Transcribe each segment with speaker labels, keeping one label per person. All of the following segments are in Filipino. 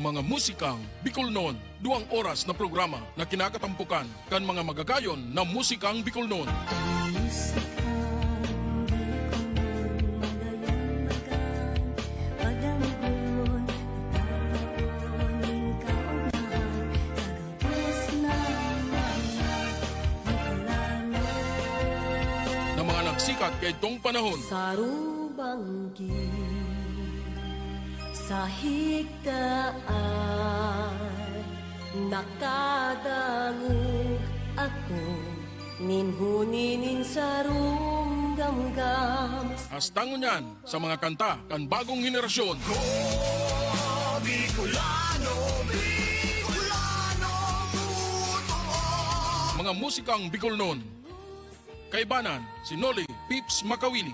Speaker 1: Mga musikang Bicol noon, 2 oras na programa na kinakatampukan kan mga magagayon na musikang Bicol noon. Na mga nagsikat kay itong panahon.
Speaker 2: Sarubanggi sa higdaan, nakadangog ako, ninhuninin sa rumgamgam.
Speaker 1: Astangon yan sa mga kanta kan bagong henerasyon.
Speaker 3: Bicolano, Bicolano, totoo.
Speaker 1: Mga musikang Bicol noon. Kaibanan, si Noli Pips Makawili.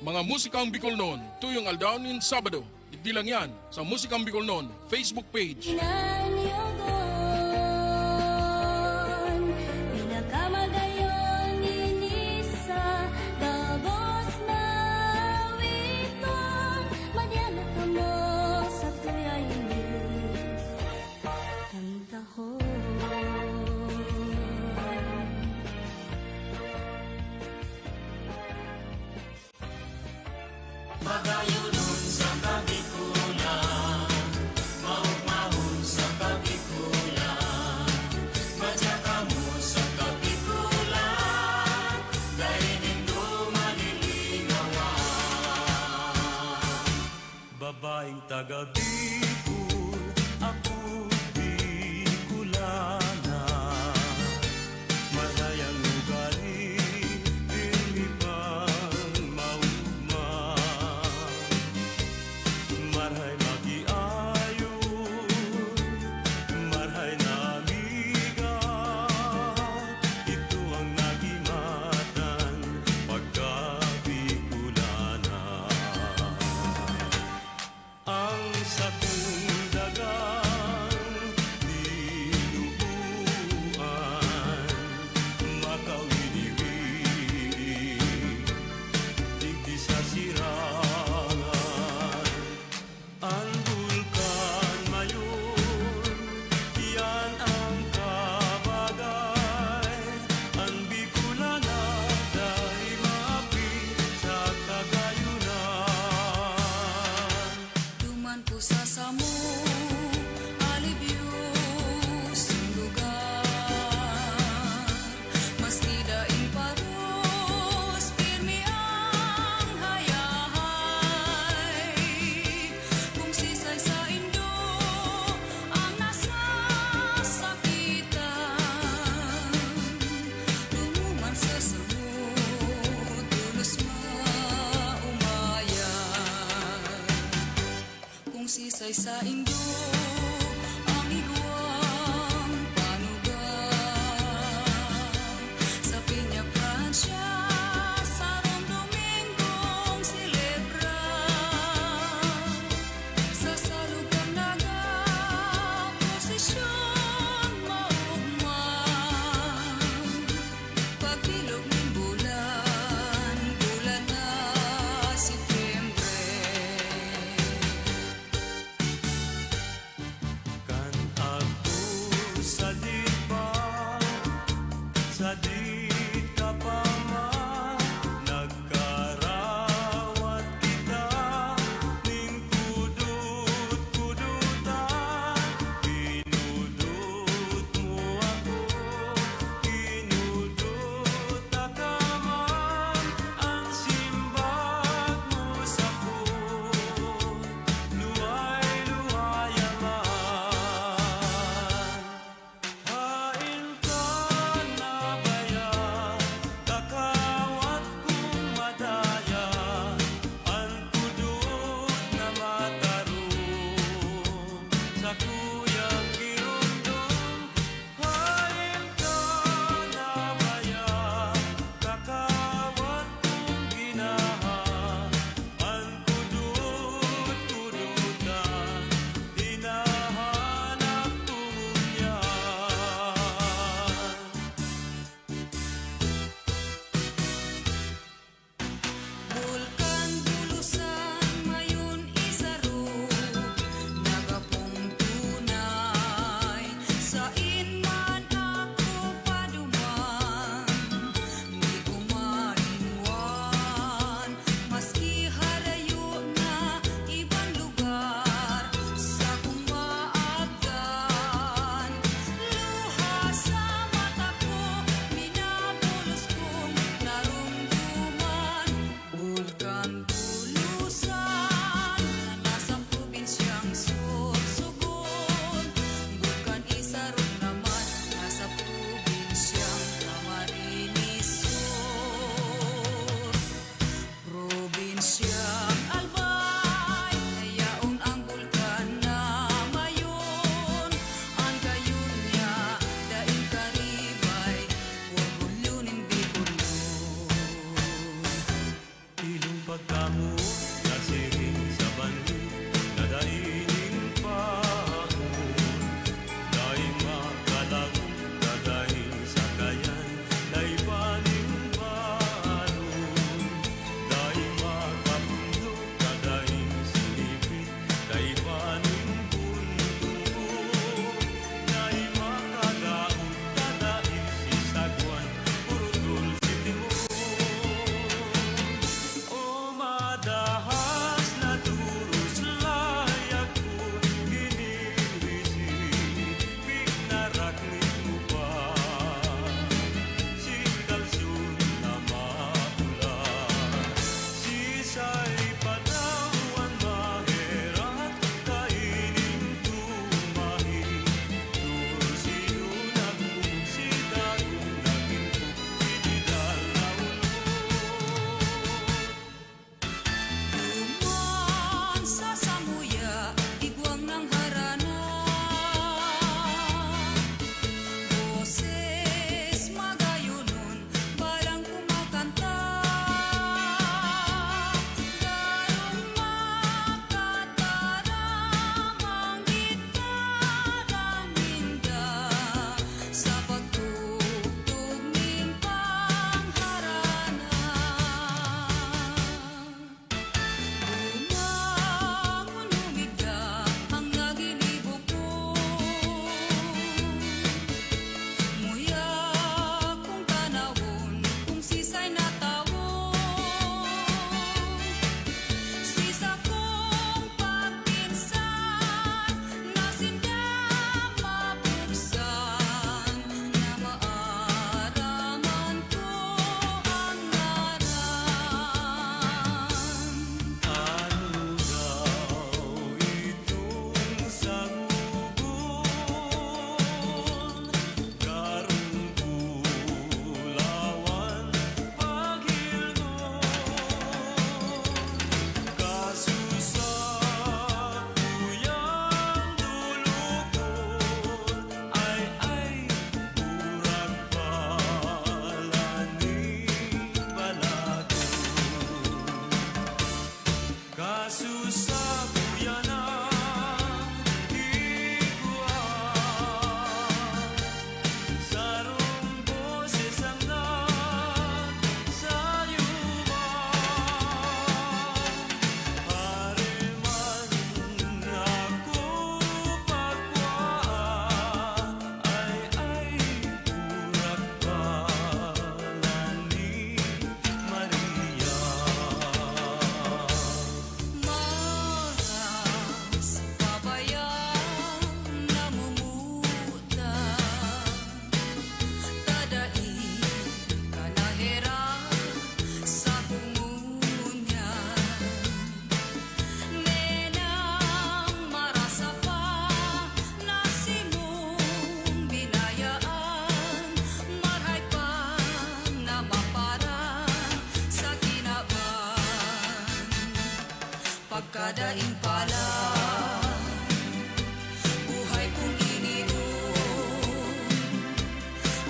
Speaker 1: Mga musikang Bicol noon, tuyong aldawnin Sabado. Di lang yan sa Musikang Bicol noon Facebook page.
Speaker 2: Inanyogon, pinakamag
Speaker 4: sa Indo ang iguang panugang sa Piña Francia sa Domingong silebra sa salugang naga posisyon maugmang pagbilog ng bulan bulan na Setyembre.
Speaker 5: Kan aku sadit pa, sadit ka pa man, nagkarawat kita, ning kudut-kudutan, pinudut mo ako, kinudut ka man, ang simbag mo sa luway-luwayaman. Hain ka na bayan,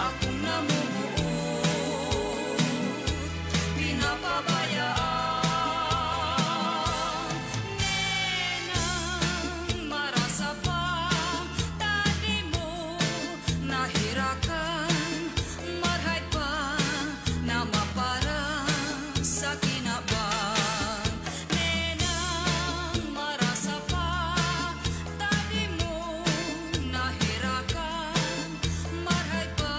Speaker 4: akong namumuot, pinapabayaan. Nenang marasa pa, tadi mo nahirakan, marhay pa na maparang sa kinabang. Nenang marasa pa, tadi mo nahirakan, marhay pa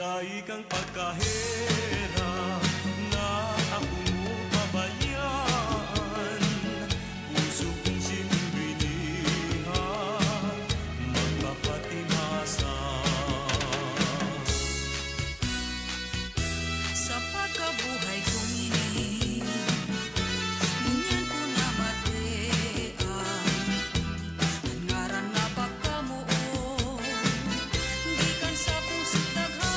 Speaker 5: Dahil kang pagkahera na akong pabayaan. Puso kong sinibinihan, magpapatimasa.
Speaker 4: Sa pagkabuhay kong ini, ngunyan ko na matean. Ngaran na pagkamuon, gikan sa pusong daghan.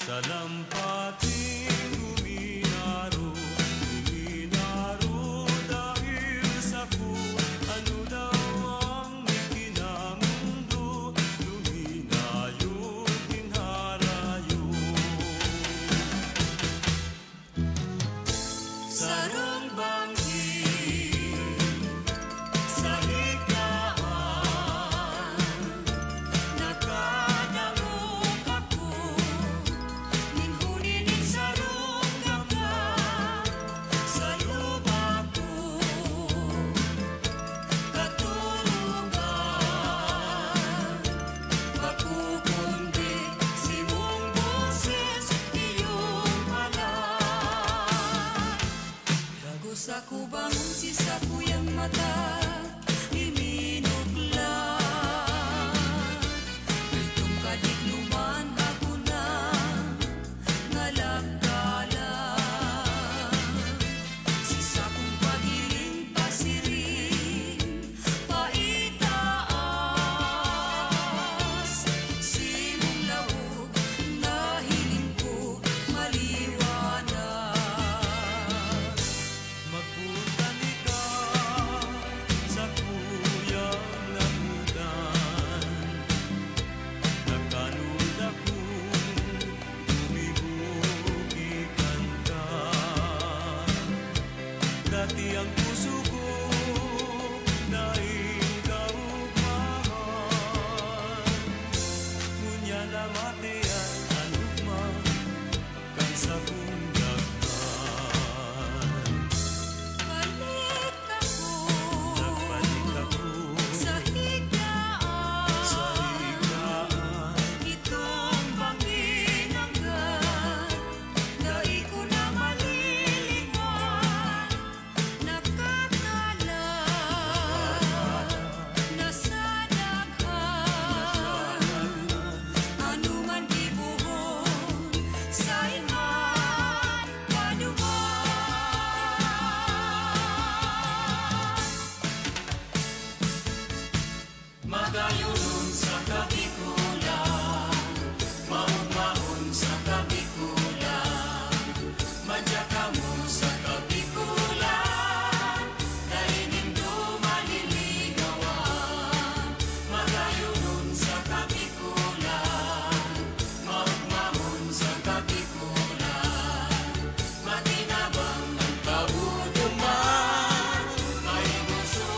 Speaker 5: Sa lampating uminaro dahil sa ku. Ano daw ang ikinamundo, luminayo tingharayo. Sarong banggi sa higlaan, nakadamog ako, ninhunin sarong gangga sa lupa ko, katulungan, makukundi si mong boses, iyong malan. Bago sa kubang si sa kuyang mata, iminugla. Itong kadikluman ako na nalagdala. Si sa kong pagiling pasirin, paitaas. Si mong lawog na hiling ko maliwanag. Magputani ka sa kuyang namudan, nagkanud akong tumibukikan ka. Dati ang puso ko na ikaw mahal, ngunya na matiyan anugma kan sa kong daghan. Nagpalit ako sa higlaan, itong panginanggan, dai ko na malilingan, nakakala na sa daghan, anuman gibuhon sa iman paduman. Magayunon sa kabikulan, maugmaon sa kabikulan, madya mo sa kabikulan, dahil maliligawan. Magayunon sa kabikulan, maugmaon sa kabikulan, matinabang ang kabuduman, may gusto,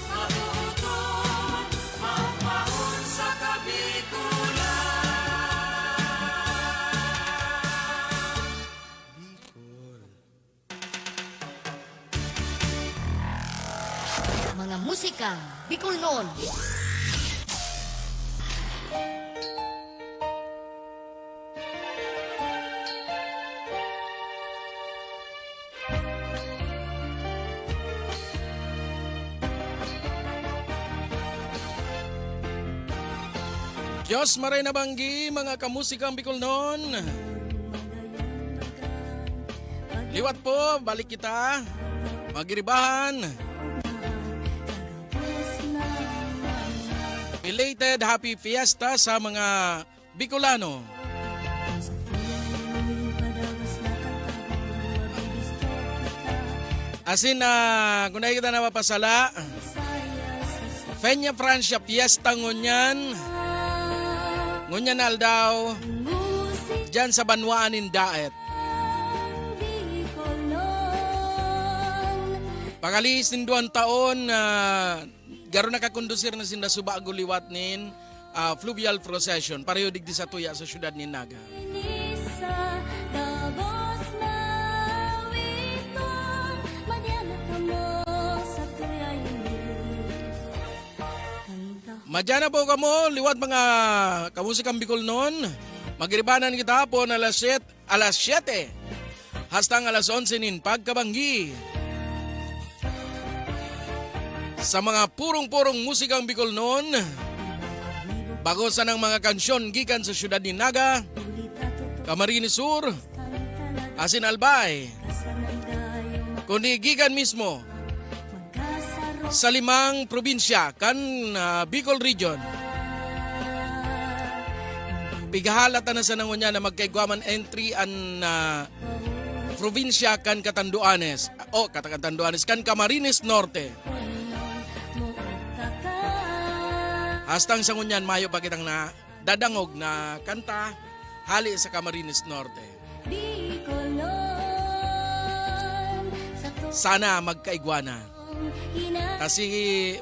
Speaker 5: mabuton, maugmaon sa kabikulan.
Speaker 6: Mga musika Bicol noon.
Speaker 1: Diyos maray na banggi, mga kamusikang Bicol noon. Liwat po, balik kita. Magiribahan. Belated Happy Fiesta sa mga Bicolano. Asin na, kung na kita napapasala, Fenya Francia Fiesta ngunyan. Ngunyan aldaw, dyan sa Banwaan in Daet. Pagalis ng 2 taon, garo nakakondusir na sinda subago liwat nin fluvial procession. Pareho digdi sa tuya sa syudad ni Naga. Madyan na po kamo, liwat mga kamusikang Bicol noon. Magiribanan kita po na alas 7 hastang alas 11 nin pagkabanggi. Sa mga purong-purong musikang Bicol noon, bagosan ng mga kansyon gikan sa syudad ni Naga, Camarines Sur, Asin Albay, kundi gikan mismo sa 5 probinsya kan Bicol Region.
Speaker 7: Pigahalata na sa nangunya na magkaigwaman entry an probinsya kan Catanduanes. O, Catanduanes kan Camarines Norte. Hastang sa ngunyan, mayo pa kitang na dadangog na kanta hali sa Camarines Norte. Sana magkaigwana. Kasi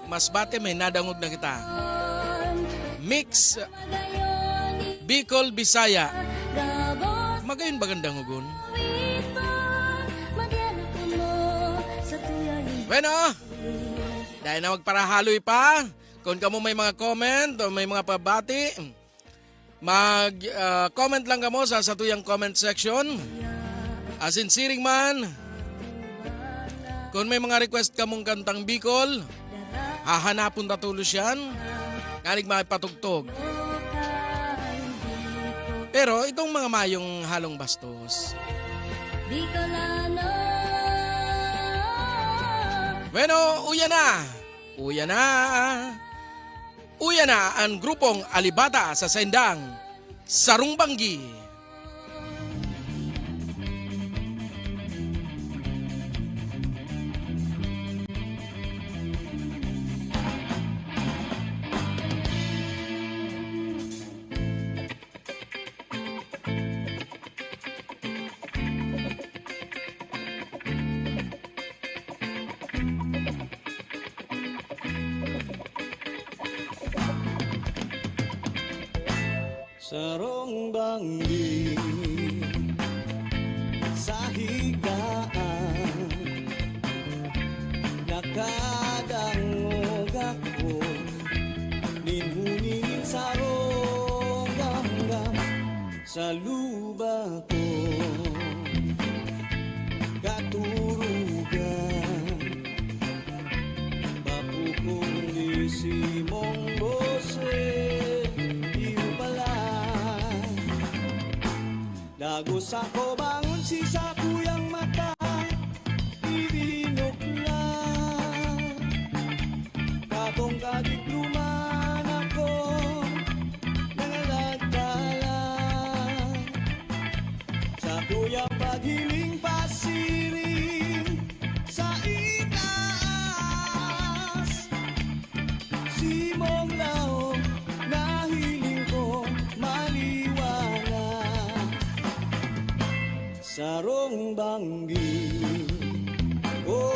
Speaker 7: mas bate may nadangog na kita. Mix Bicol, Bisaya. Magayon bagandang ugon. Bueno, dahil na magparahaloy pa, kung kamo may mga comment o may mga pabati, mag-comment lang kamo sa satuyang comment section. Asin siring man, kung may mga request kamong kantang Bicol, hahanapon tatulos yan, kanig makipatugtog. Pero itong mga mayong halong bastos. Bueno, uya na. Uya na ang grupong Alibata sa Sendang, Sarumbanggi.
Speaker 3: Sarong banggi sa higaan, nakadangog ako, ninhunin sarong gamgam sa luba ko, katurugan, papukong di simong boses. Dagos ako bangon si sa kuyang mata, ibinok na. Katong kagigluman ako, nangalagkala. Sa kuyang paghiling pasiring, sa itaas. Simong lao, nahiling ko maliwanag. Sarong banggi o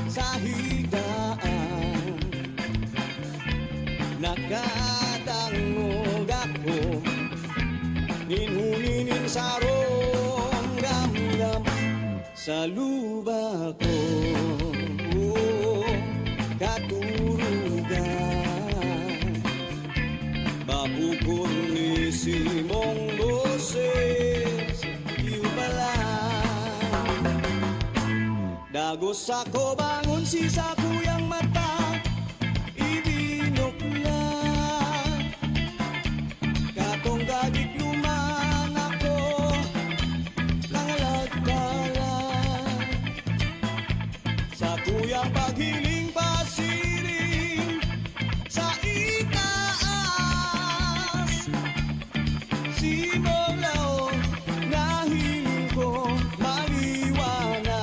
Speaker 3: sa higaan, nakadangog ako, ninhuninin sarong gamgam sa luba ko, katurugan, babukon ni simong boses. Dagos ako bangon si sa kuyang mata, ibinok na. Katong gagigluman ako, nangalagkala. Sa kuyang paghiling pasiring, sa itaas. Simong lao, nahiling ko maliwanag.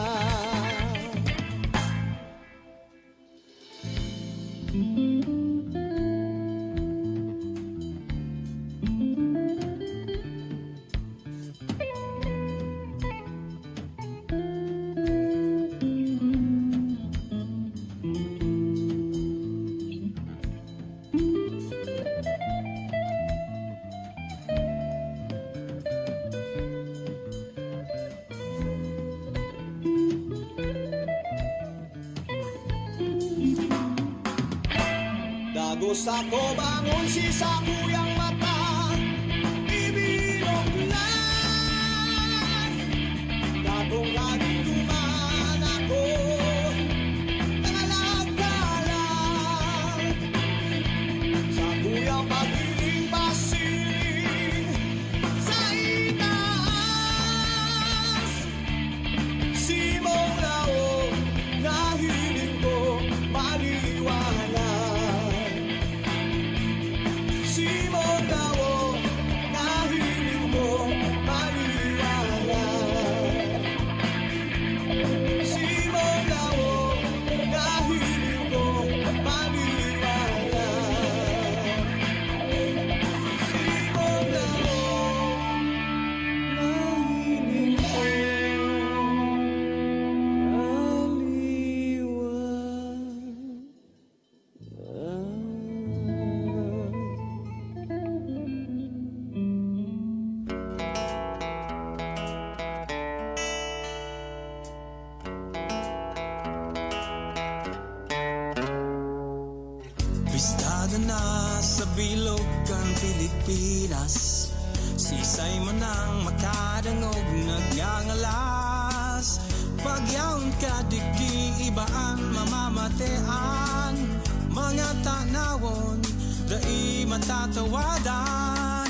Speaker 3: Dagos ako bangon si sa kuyang mata, ibinok na. Katong gagigluman ako, nangalagkalag. Sa kuyang paghiling pasiring, sa itaas. Simong lao, nahiling ko maliwanag. Simong Sisay man ang makadangog nagngangalas Pagyaon ka digdi ibaan mamamatean Mga tanawon dai matatawadan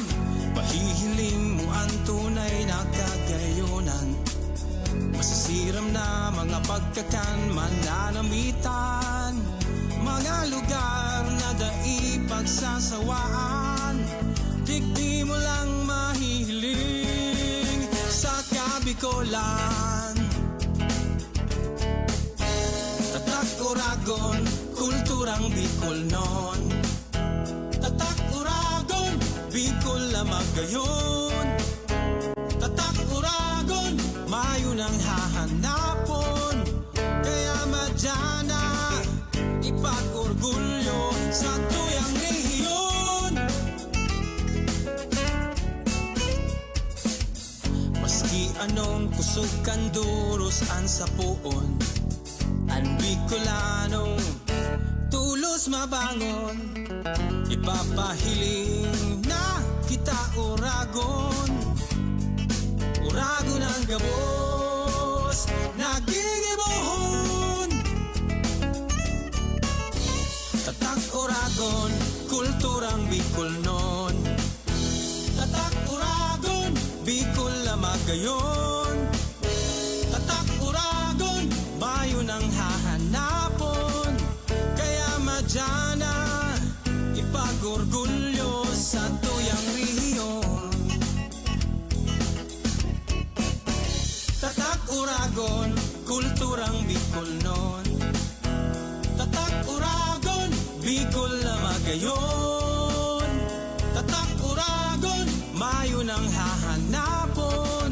Speaker 3: Pahihiling mo ang tunay na kagayonan Masasiram na mga pagkakan mananamitan Mga lugar na dai pagsasawaan Digdi mo lang mahihiling sa Kabikolan Tatak Uragon, kulturang Bicol non Tatak Uragon, Bicol lamang gayon Tatak Uragon, mayo nang hahanapon Kaya madyana, ipag-orgulyo sa tuyang rehiyon Maski anong kusog kanduros ang sapuon Ang Bicolano tulos mabangon Ipapahiling na kita Uragon Uragon ang gabos nagigibohon Tatak Uragon, kulturang Bicol non Tatak Uragon, Bicol lamang gayon Tatak Uragon, mayo nang hahanapon Kaya madyana, ipag-orgulyo sa tuyang rehiyon Tatak Uragon, kulturang Bicol non Tatak Uragon, Bicol lamang gayon Tatak Uragon, mayo nang hahanapon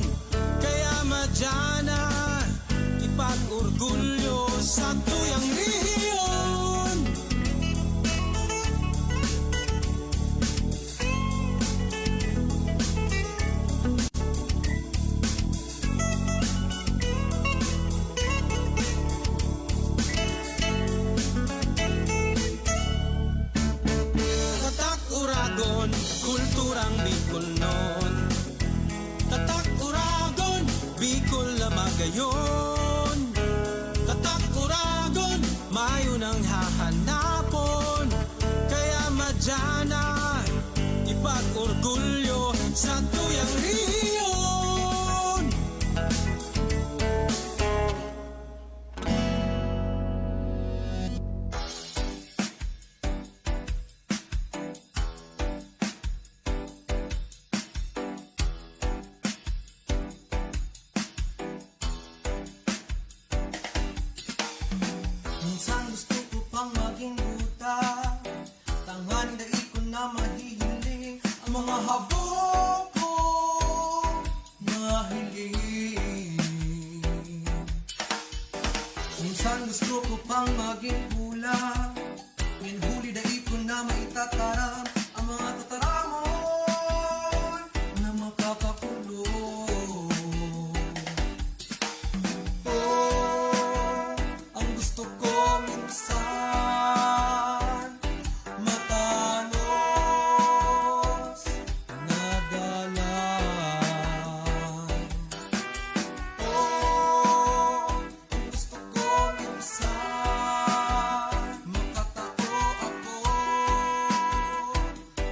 Speaker 3: Kaya madyana, ipag-orgulyo sa tuyang rehiyon Tatak Uragon, kulturang Bicol non Tatak Uragon, Bicol lamang gayon Tatak Uragon, mayo nang hahanapon Kaya madyana, ipag-orgulyo sa tuyang rehiyon Minsan gusto ko pang maging buta Tangan dai ko na mahihiling Ang mga habog ko mahiling Minsan gusto ko pang maging pula Ngayon huli dai ko na maitataram Ang mga tataramon na makakakulong Ang gusto ko minsan matanos na dalan ang gusto ko minsan makatao ako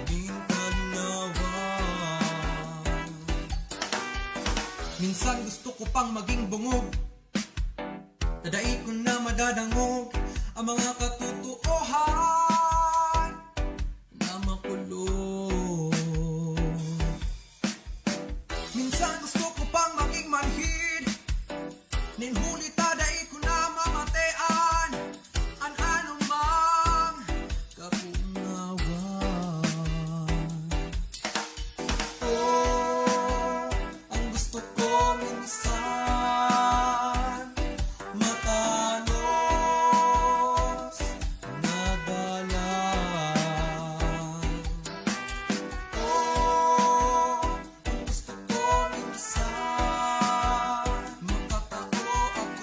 Speaker 3: ginkalinawan Minsan gusto ko pang maging bungog Tadai ko na madadangog ang mga katotohan na makulong Minsan gusto ko pang maging manhid Ninhuli tadai ko na mamatean Ang anumang kapungawan Ang gusto ko minsan matanos na dalan Ang gusto ko minsan makatao ako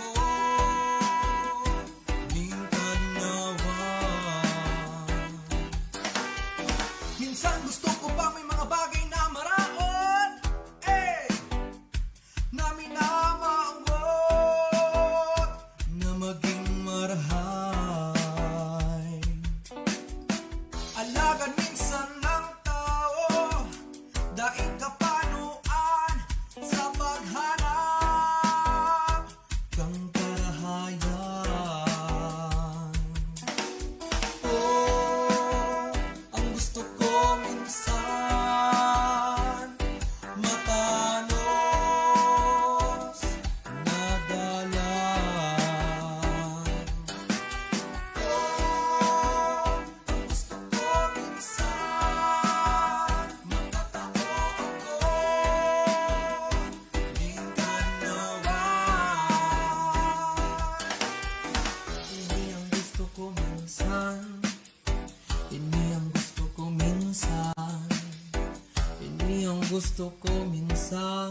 Speaker 3: gusto ko minsan,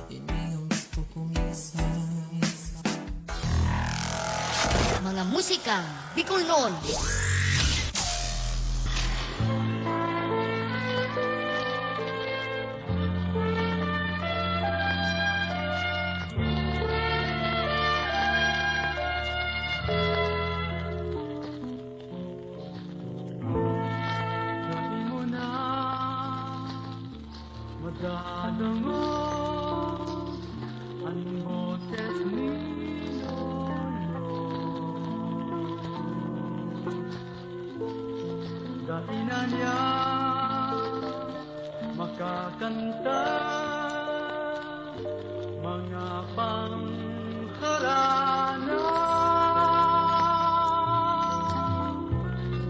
Speaker 3: ini ang gusto kong isa.
Speaker 6: Mga musika Bicol noon.
Speaker 8: Dainan niya makakanta mga pangharana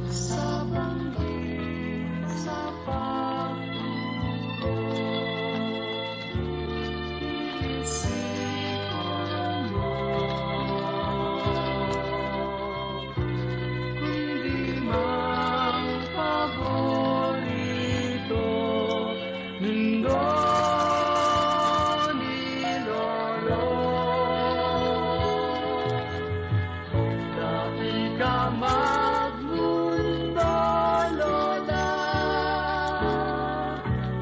Speaker 8: sa banggit sa pagturo isipan mo kundi mang paborito mundo ni Lolo. Dati ka magmundo, Lola,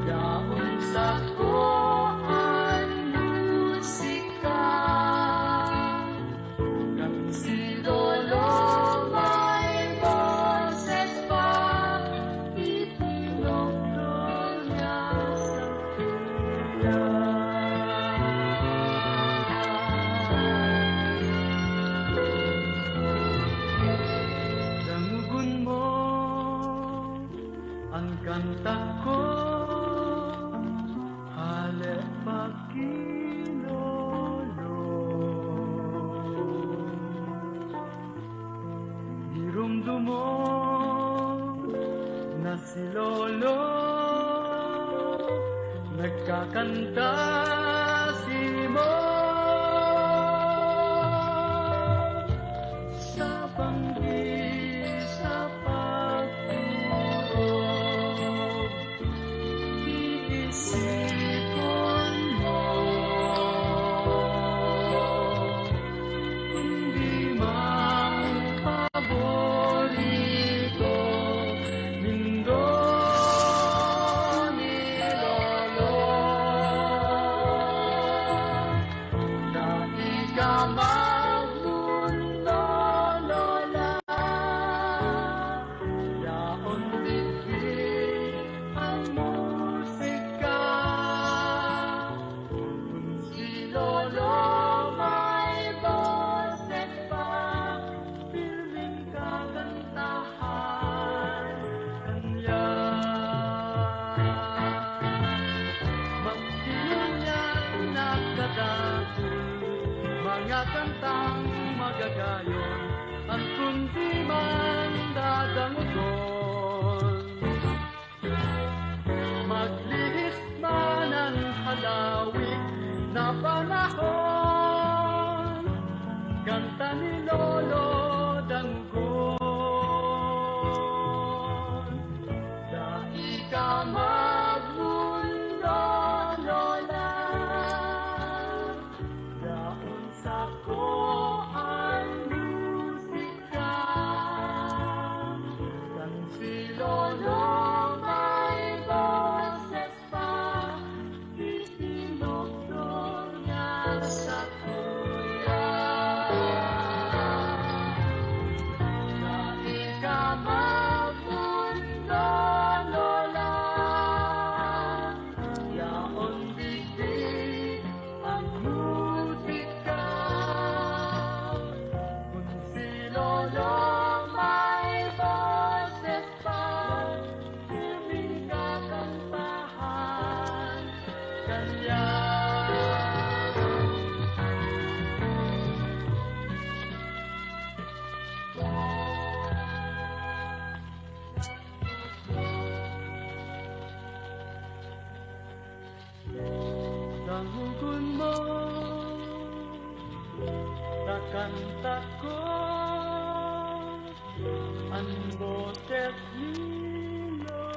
Speaker 8: yaon sa ko ay musika, kang si Lolo may boses pa, itinogtog niya sa kuya. Dangugon mo ang kanta ko, hale pagkilolo. Dirumdum mo na si Lolo nagkakanta si mo sa banggit sa pagturo. Iisipon mo kundi mang paborito mundo ni Lolo. Dati ka magmundo, Lola, yaon digdi ang musika, kung si Lolo may boses pa, piling kakantahan kanya. Magdiyon niya nakadako, mga kantang magagayon, ang kundi man dadangon. Maglihis man ang halawig na panahon, kanta ni Lolo Danggon. Dai ka magmundo, Lola, yaon sa ko ang musika, kang si Lolo may boses pa, itinogtog niya sa kuya. Dai ka magmundo, Lola, yaon digdi ang musika, kung si Lolo may boses pa, piling kakantahan kanya. Dangugon mo sa kanta ko, ang boses ni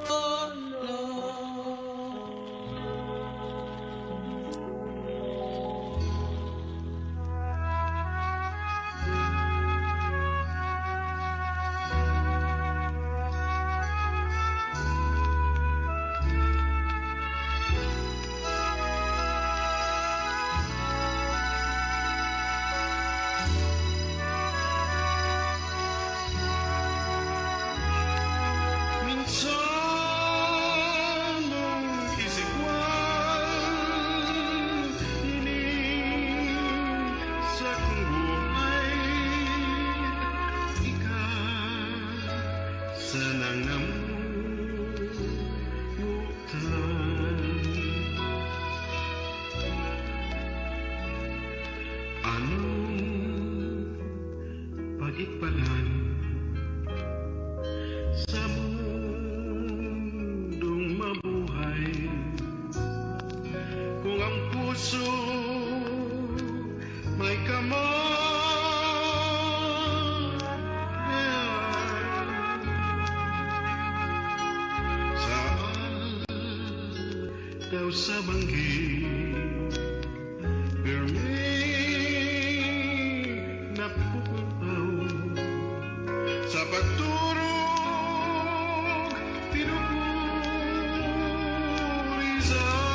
Speaker 8: Lolo.
Speaker 9: puso may kamay. Saan daw sa banggi pirmi napupaw sa pagturog tinupuri sa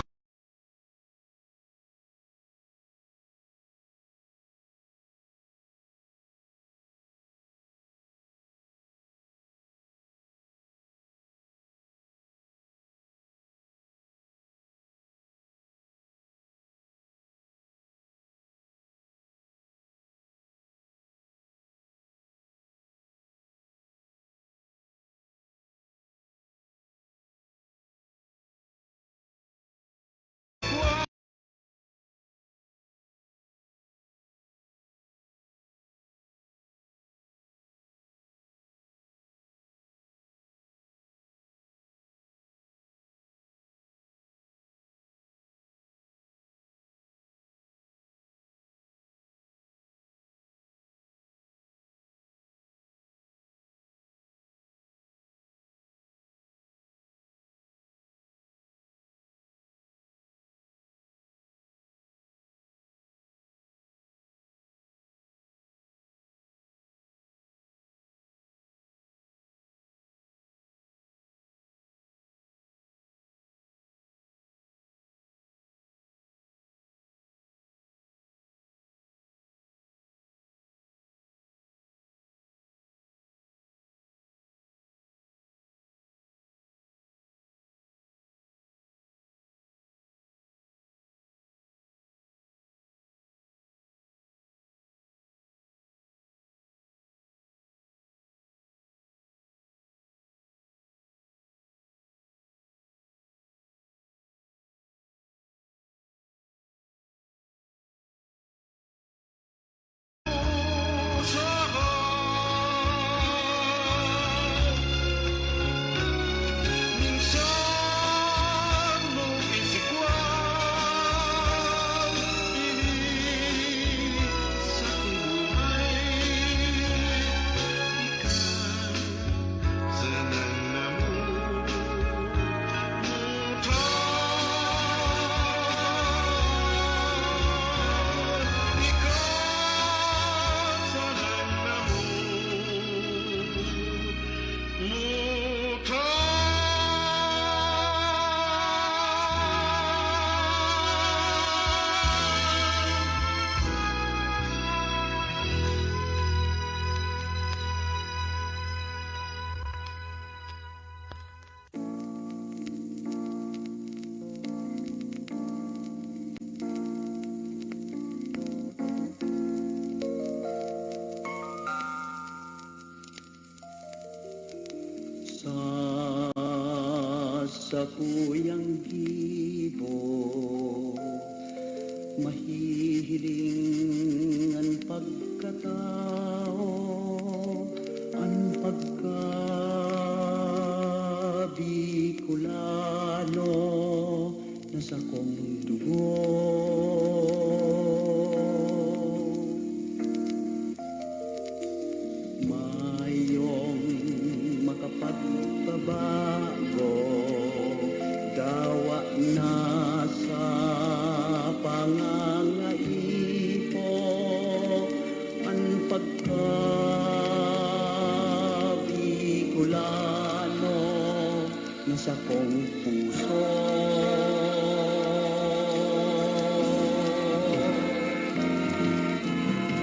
Speaker 8: sa kuyang gibo mahihiling ang pagkatao ang pagkabikulano na sa kong dugo mayong makapagpabago dawa na sa pangangaipo ang pagkabikulano na sa kong puso.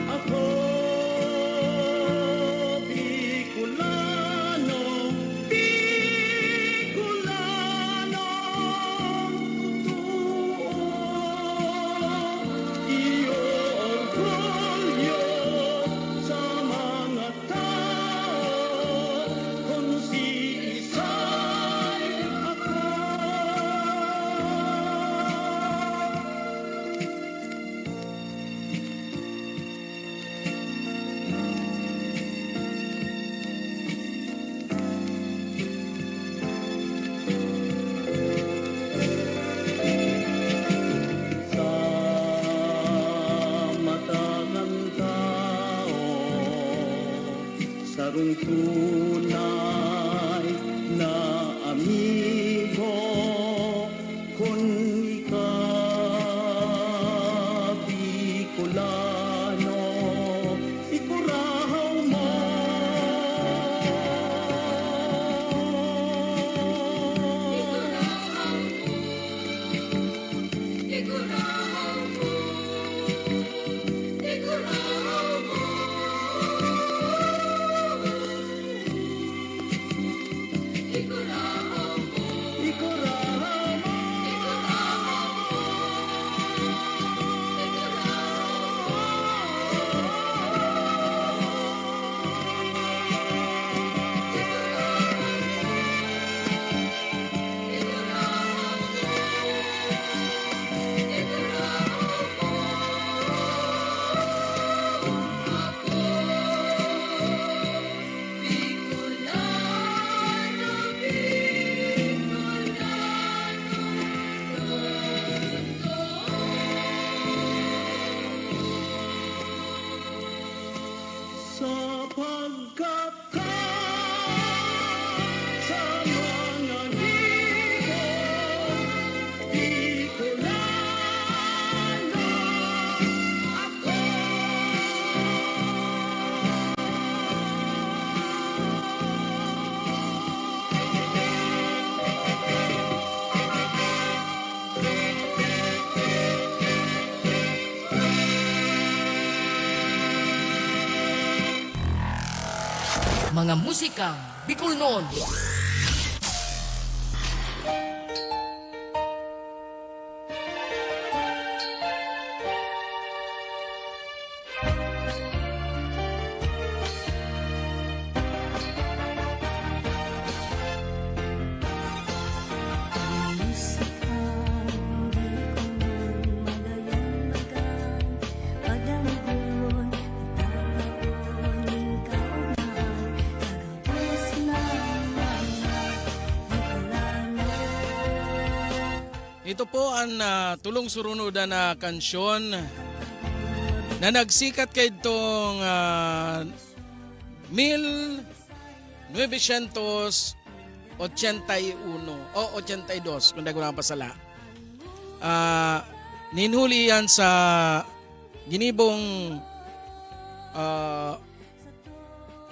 Speaker 8: Ako Bicolano, Bicolano, totoo, iyo orgulyo sa mga tao, kung si Isay ako. bagong tunay na amigo kung ikaw Bicolano, ikurahaw mo. Sapagkat ka sa mga hibo, Bicolano ako.
Speaker 6: Mga musikang Bicolnon.
Speaker 7: Ito po ang tulong surunodan na kansyon na nagsikat kay itong 1981 o 82 kung di ko napasala. Ninhuli yan sa ginibong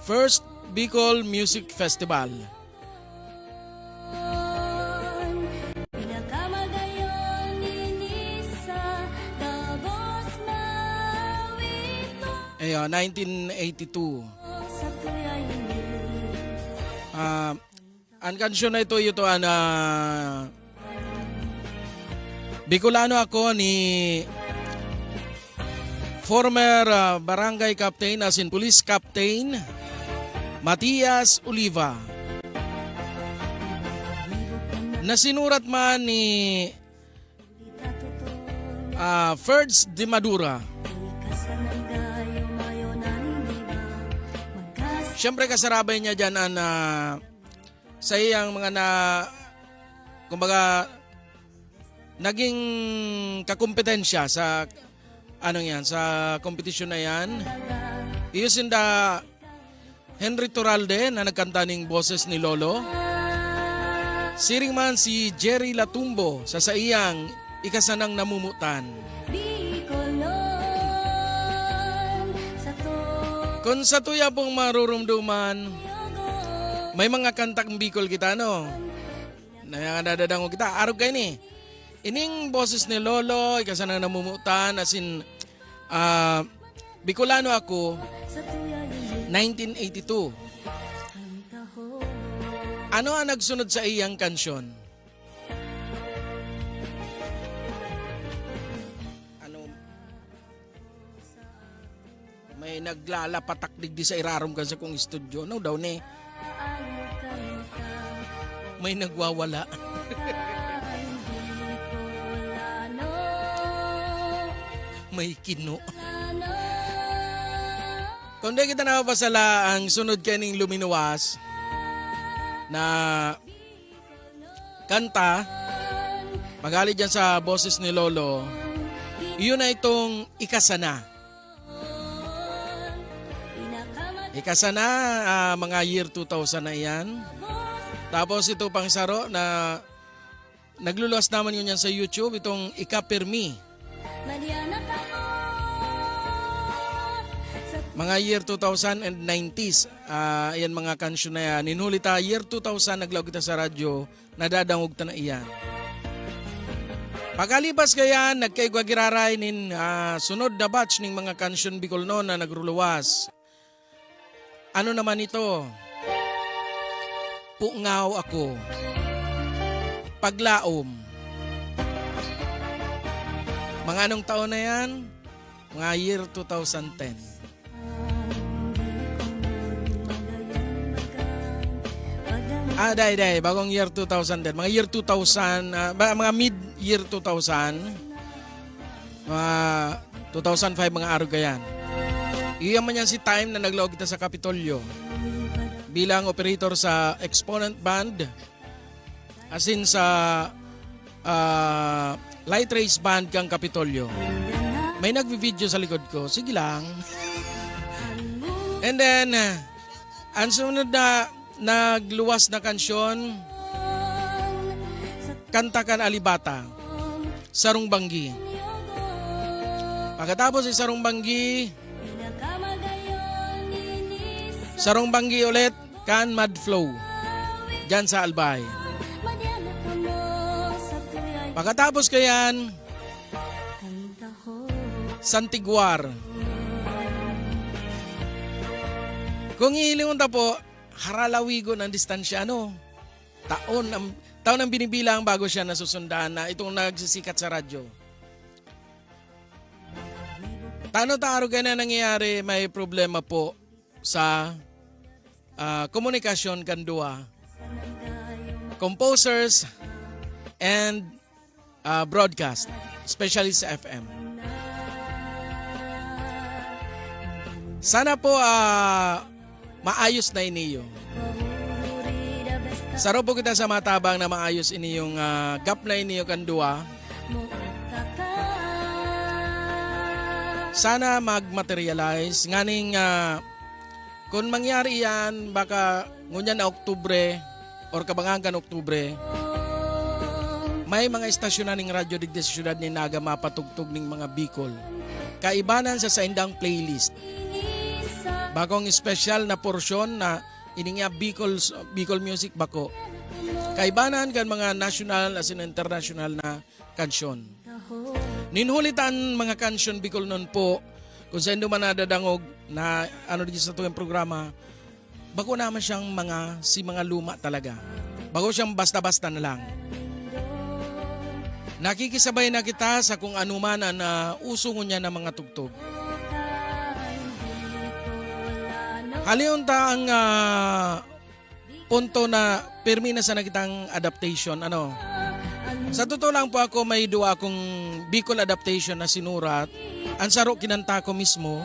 Speaker 7: First Bicol Music Festival. Ayun, 1982. Ang kansyon na ito Bicolano ako ni former barangay captain as in police captain Matias Oliva. Nasinurat man ni Ferds de Madura. Siyempre kasarabay niya dyan sa iyang mga kumbaga naging kakumpetensya sa sa kompetisyon na yan. Iusin da Henry Toralde na nagkanta ng boses ni Lolo. Siring man si Jerry Latumbo sa iyang ikasanang namumutan. Kung sa tuya pong marurumduman, may mga kantang Bicol kita, no? Nadadadango kita. Arog kayo ni. Ining boses ni Lolo, ikasanang namumutan, as in, Bicolano ako, 1982. Ano ang nagsunod sa iyang kansyon? May naglalapatak digdi sa irarom kan sa kong studio. No daw ni. May nagwawala. May kino. Kung di kita napapasala ang sunod kaning luminuwas na kanta, magalit dyan sa boses ni Lolo, iyon na itong Ikasana. Ikasa na mga year 2000 na iyan. Tapos ito pang saro na nagluluwas naman yun yan sa YouTube, itong Ika-Permi. Mga year 2000 and 90s, ayan mga kansyon na yan. Ninulita year 2000, naglaw kita sa radyo, nadadangog ta na iyan. Pagkalipas kaya, nagkaigwagiraray nin sunod na batch ng mga kansyon Bicol noon na nagruluwas. Ano naman ito? Pungaw ako. Paglaom. Mga anong taon na yan? Mga year 2010. Day, bagong year 2010. Mga year 2000, mga mid-year 2000, mga 2005 mga araw kayan. Iyan man yan si Time na naglaog kita sa Kapitolyo bilang operator sa Exponent Band, as in sa Light Race Band kang Kapitolyo. May nagvi-video sa likod ko, sige lang. And then, ang sunod na nagluwas na kansyon, Kantakan Alibata, Sarong Banggi. Pagkatapos si Sarong Banggi, Sarong Banggi ulit, Kan Mad Flow, dyan sa Albay. Pagkatapos kayan, Santiguar. Kung iilingon ta po, haralawigo ng distansya, taon ang binibilang bago siya nasusundan na itong nagsisikat sa radyo. Tano taaro ka na nangyayari, may problema po sa komunikasyon kandua, composers and broadcast, especially sa FM. Sana po maayos na iniyo. Saro po kita sa matabang na maayos iniyong gap na iniyo kandua. Sana mag-materialize. Nganing kung mangyari yan, baka ngunyan na Oktubre or kabangangan Oktubre, may mga istasyon na ng radyo digdi sa syudad ni Naga mapatugtog ng mga Bicol. Kaibanan sa indang playlist. Bagong special na porsyon na ininga Bicol music bako. Kaibanan kan mga national as in international na kansyon. Ninhulitan mga kansyon Bicol noon po, kung sa man nadadangog na dito sa tuwing programa, bako naman siyang mga luma talaga. Bago siyang basta-basta na lang. Nakikisabay na kita sa kung anuman na uso niya ng mga tugtog. Haliyon ta ang punto na pirmi na sa nakitang adaptation. Sa totoo lang po ako, may duwa akong Bicol adaptation na sinurat. Ang saro kinanta ko mismo,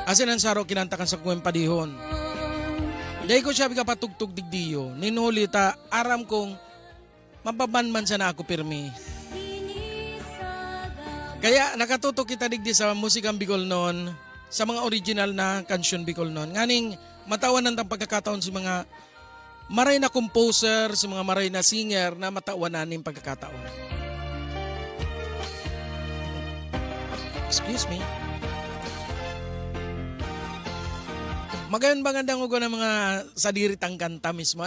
Speaker 7: asin ang saro kinanta kan sa kuweng padihon. Dahil ko siya patugtog digdiyo, ninulita, aram kong mababanman sa na ako pirmi. Kaya nakatutok kita digdi sa musikang Bicol noon, sa mga original na kansyon Bicol noon. Nganing matawanan ng pagkakataon sa mga maray na composer, sa mga maray na singer na matawanan ng pagkakataon. Excuse me. Magayon ba gandang ugo ng mga sadiritang kanta mismo?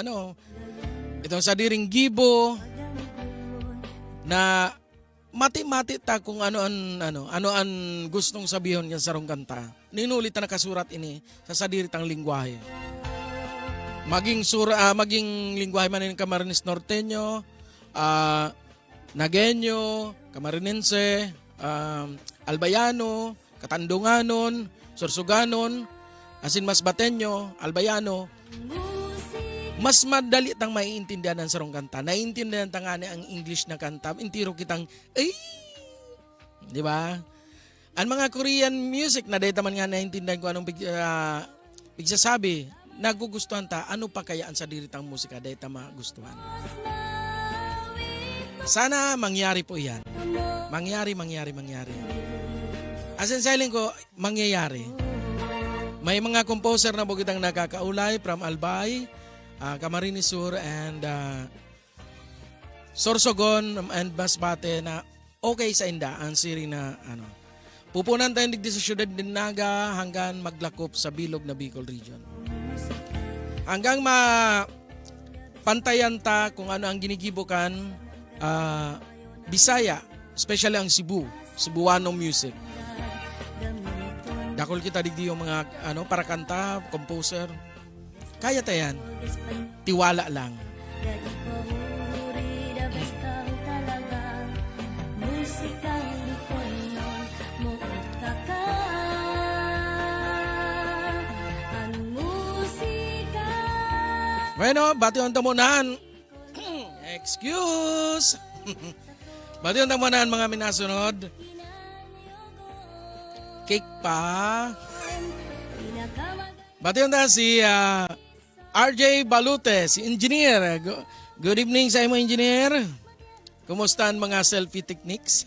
Speaker 7: Itong sadiring Gibo na mati-mati ta kung ano ang gustong sabihin niya sa rong kanta. Ninulit na nakasurat ini sa sadiritang lingwahe. Maging lingwahe man ng Camarines Norteño, Nagueño, Camarinense, Albayano, Katandunganon, Sorsoganon, asin Masbateño, Albayano. Mas madali tang maiintindihan ng sarong kanta. Naiintindihan tangani ang English na kanta. Intiro kitang, di ba? Ang mga Korean music na dahil taman nga naiintindihan ko anong bigsasabi, nagugustuhan ta, ano pa kaya ang sadiritang musika dahil ta magustuhan. Sana mangyari po yan. Mangyari. As in silent ko, mangyayari. May mga composer na bugitang nakakaulay from Albay, Camarines Sur, and Sorsogon and Masbate na okay sa inda ang siri na ano. Pupunan tayo digdi sa syudad din Naga hanggang maglakop sa bilog na Bicol region. Hanggang pantayan ta kung ano ang ginigibukan Bisaya, especially ang Cebuano music. Dakol kita digdi yung mga para kanta, composer. Kaya tayan. Tiwala lang. Bueno, bati yung tamunan. Excuse. Bati yung tamunan mga minasunod. Cake pa. Bati yung si RJ Balute, si engineer. Good evening sa imo, engineer. Kumusta ang mga selfie techniques?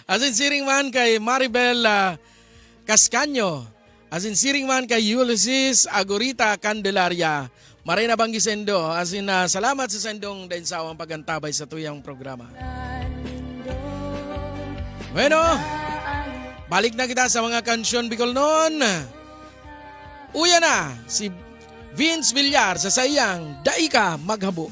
Speaker 7: Asin siring man kay Maribel Cascaño. Asin siring man kay Ulysses Agorita Candelaria. Marina Bangisendo. Asin salamat sa sendong dain sa awang pagantabay sa tuyang programa. Bueno, balik na kita sa mga kansyon Bicol noon. Uya na si Vince Villar sa sayang Daika Maghabo.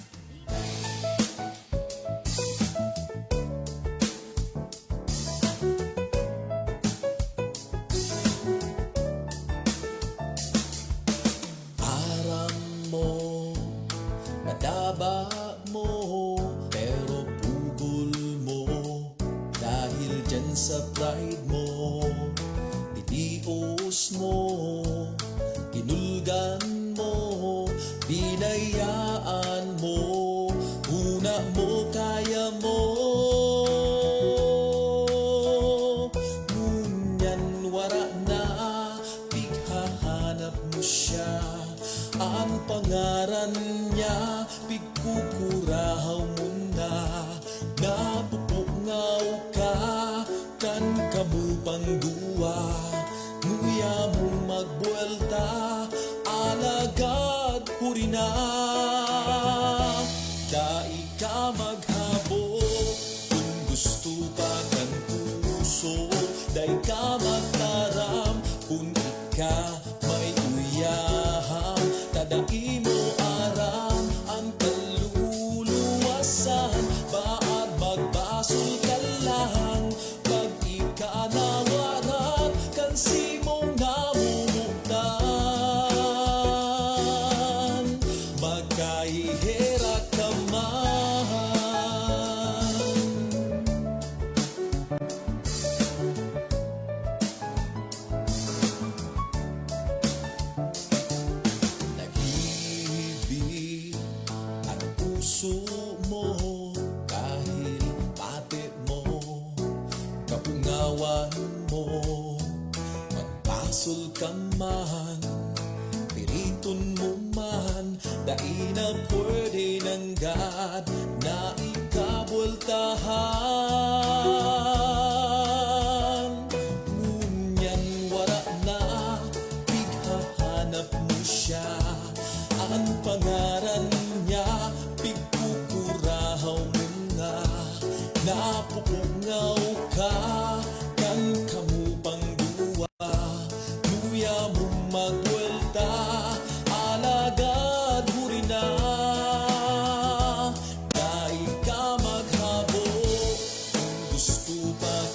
Speaker 3: Madaba mo, pero pugol mo. Dahil dyan sa pride mo, itios mo, kinulgan mo, binayaan mo, una mo, kaya mo. Ngunyan wara na, pighahanap mo siya. Ang pangaran niya, pigkukurahaw mo na. Napupungaw ka, kan kamupang duwa. Nguya mo magbuelta, alagad huri na. Dai ka maghabo, kung gusto pa kan puso. Dai ka magtaram, kung ika may uyaham. Tadai mo aram ang kaluluwasan. Baad magbasol ka lang, pag ika nawarat, kansi mong namumuktan. Magkahihera ka man. Nag-ibig ang puso mo, kahit pati mo, kapungawan mo. Magpasol ka man, piriton mo man, dai na pwede ng God na ikabultahan. Ngunyan wara na, pighahanap mo siya. Ang pangaran niya, pigkukurahaw mo nga. Napupungaw ka, kan kamupang duwa. Luya mo magwelta, alagad huri na. Dai ka maghabo, kung gusto pa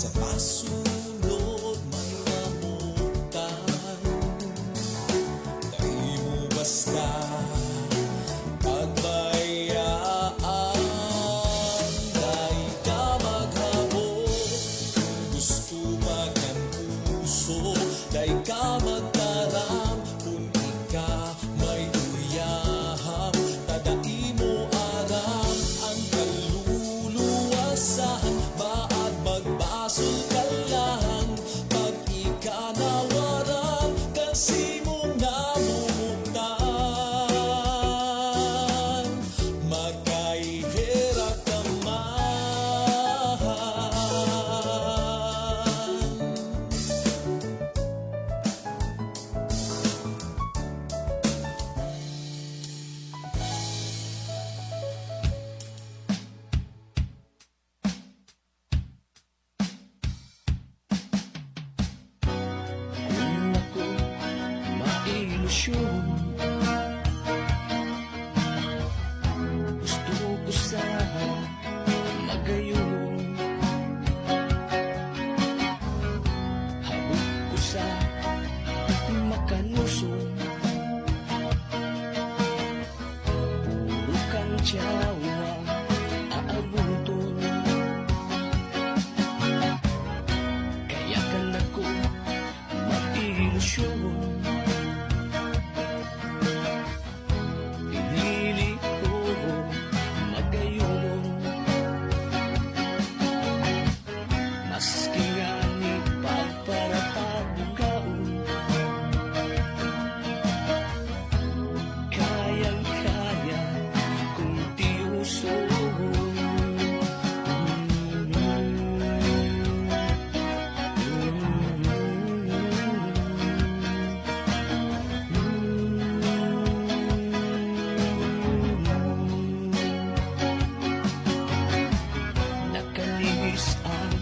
Speaker 3: Sa pasunod may mamutan, dahil mo basta pagbayaan. Dahil ka maghapon, gusto maging puso. Dahil ka magtaram, kung ika may uyaham. Tadai mo aram ang kaluluwasan. Baat magbaso ka lang pag ika nawaram, kasi mo namumuktan. Magkahihirap ka man.
Speaker 8: Kung ako mailusyon, gusto ko sana magayon. Habog ko sa makanuson, puro kang tiyawa aabuton. Kaya ka na ko mailusyon, pinili ko magayon. Maski nga ni pagparatabugaon, kayang-kaya kung tiuson. Nakalihis ang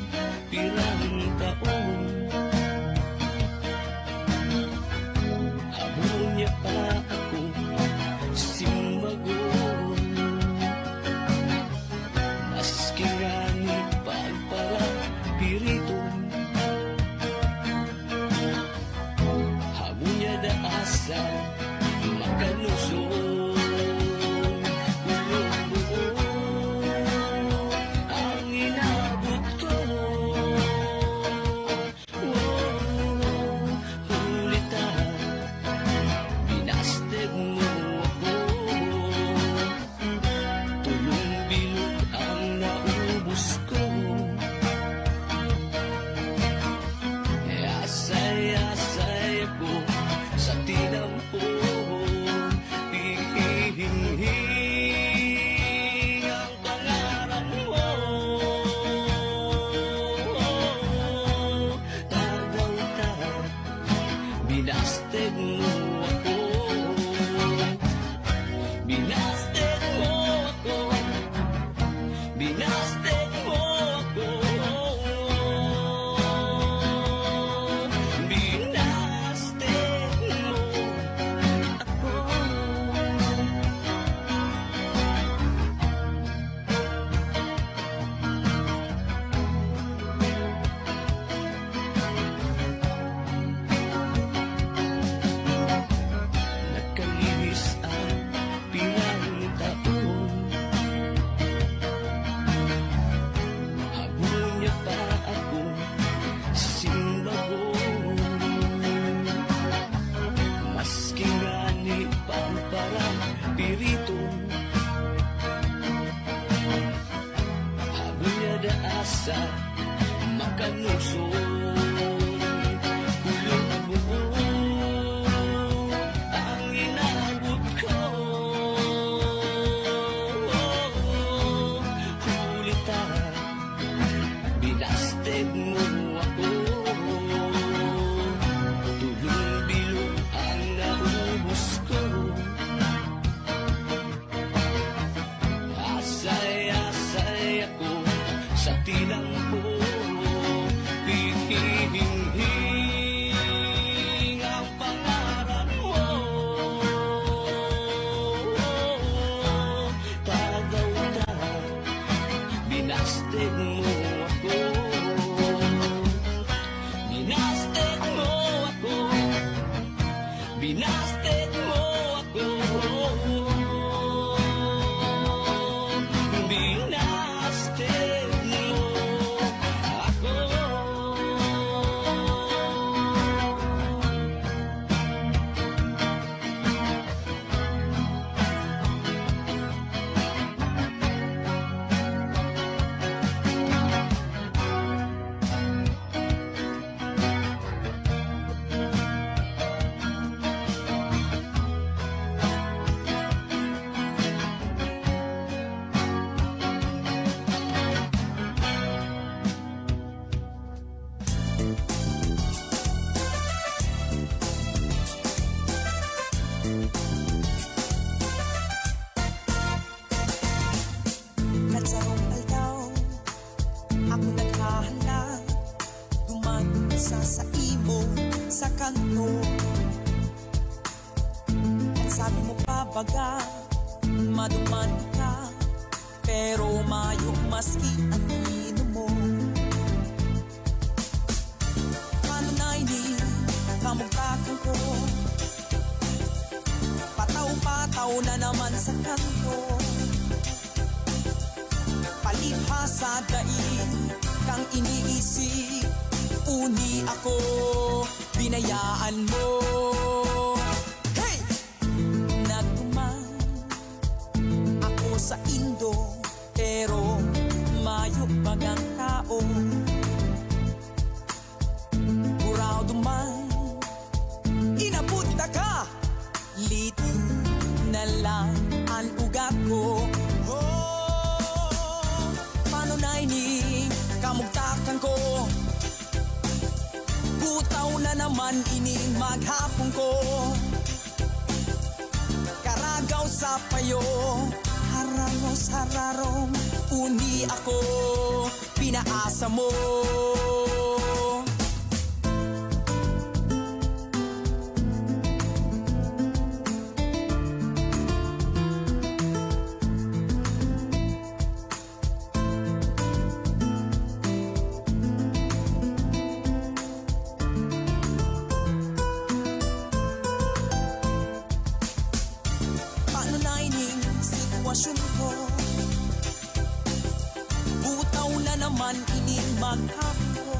Speaker 8: pirang taon, habol niya pa ako simbagon. Maski nga ni pagparapiriton, habol niya daasa makalusong. Ang inabot ko, ulitan, binasted mo ako. Tulong bilog ang naubos ko. Asay-asay ako sa tinampon, hihing ang pangarap mo. Tagaw ka, binasted mo ako. Binasted mo ako. Binasted mo ako. Binasted mo ako. Nakalihis ang pirang taon, habol niya pa ako simbagon. Maski nga ni pagparapiriton, habol niya daasa makanuson. Kulong buo ang inabot ko. Kulitan, binasted mo ako. Tulong bilog ang naubos ko. Asay-asay ako sa tinangko. Hihing ang pangalan mo. Tagaw ka, binasted mo ako. Binasted mo ako. Binasted mo ako.
Speaker 3: Nagsarong aldaw, ako naghahanda, dumag-isa sa imo, sa kanto. At sabi mo pa baga, maduman ka, pero mayong maski ang inom mo. Paano na ini, kamugtakan ko, pataw-pataw na naman sa kanto. Palibhasa daig kang iniisip, uni ako, binayaan mo. Hey! Nagtuman ako sa Indo, pero mayo bagang tao. Buraw duman, inabot na ka, liti na lang ang ugat ko. Paano na ini, kamugtakan ko, butaw na naman ini maghapon ko. Karagaw sa payo, harangos hararong, uni ako, pinaasa mo. Sitwasyon ko, butaw na naman ining maghapon ko.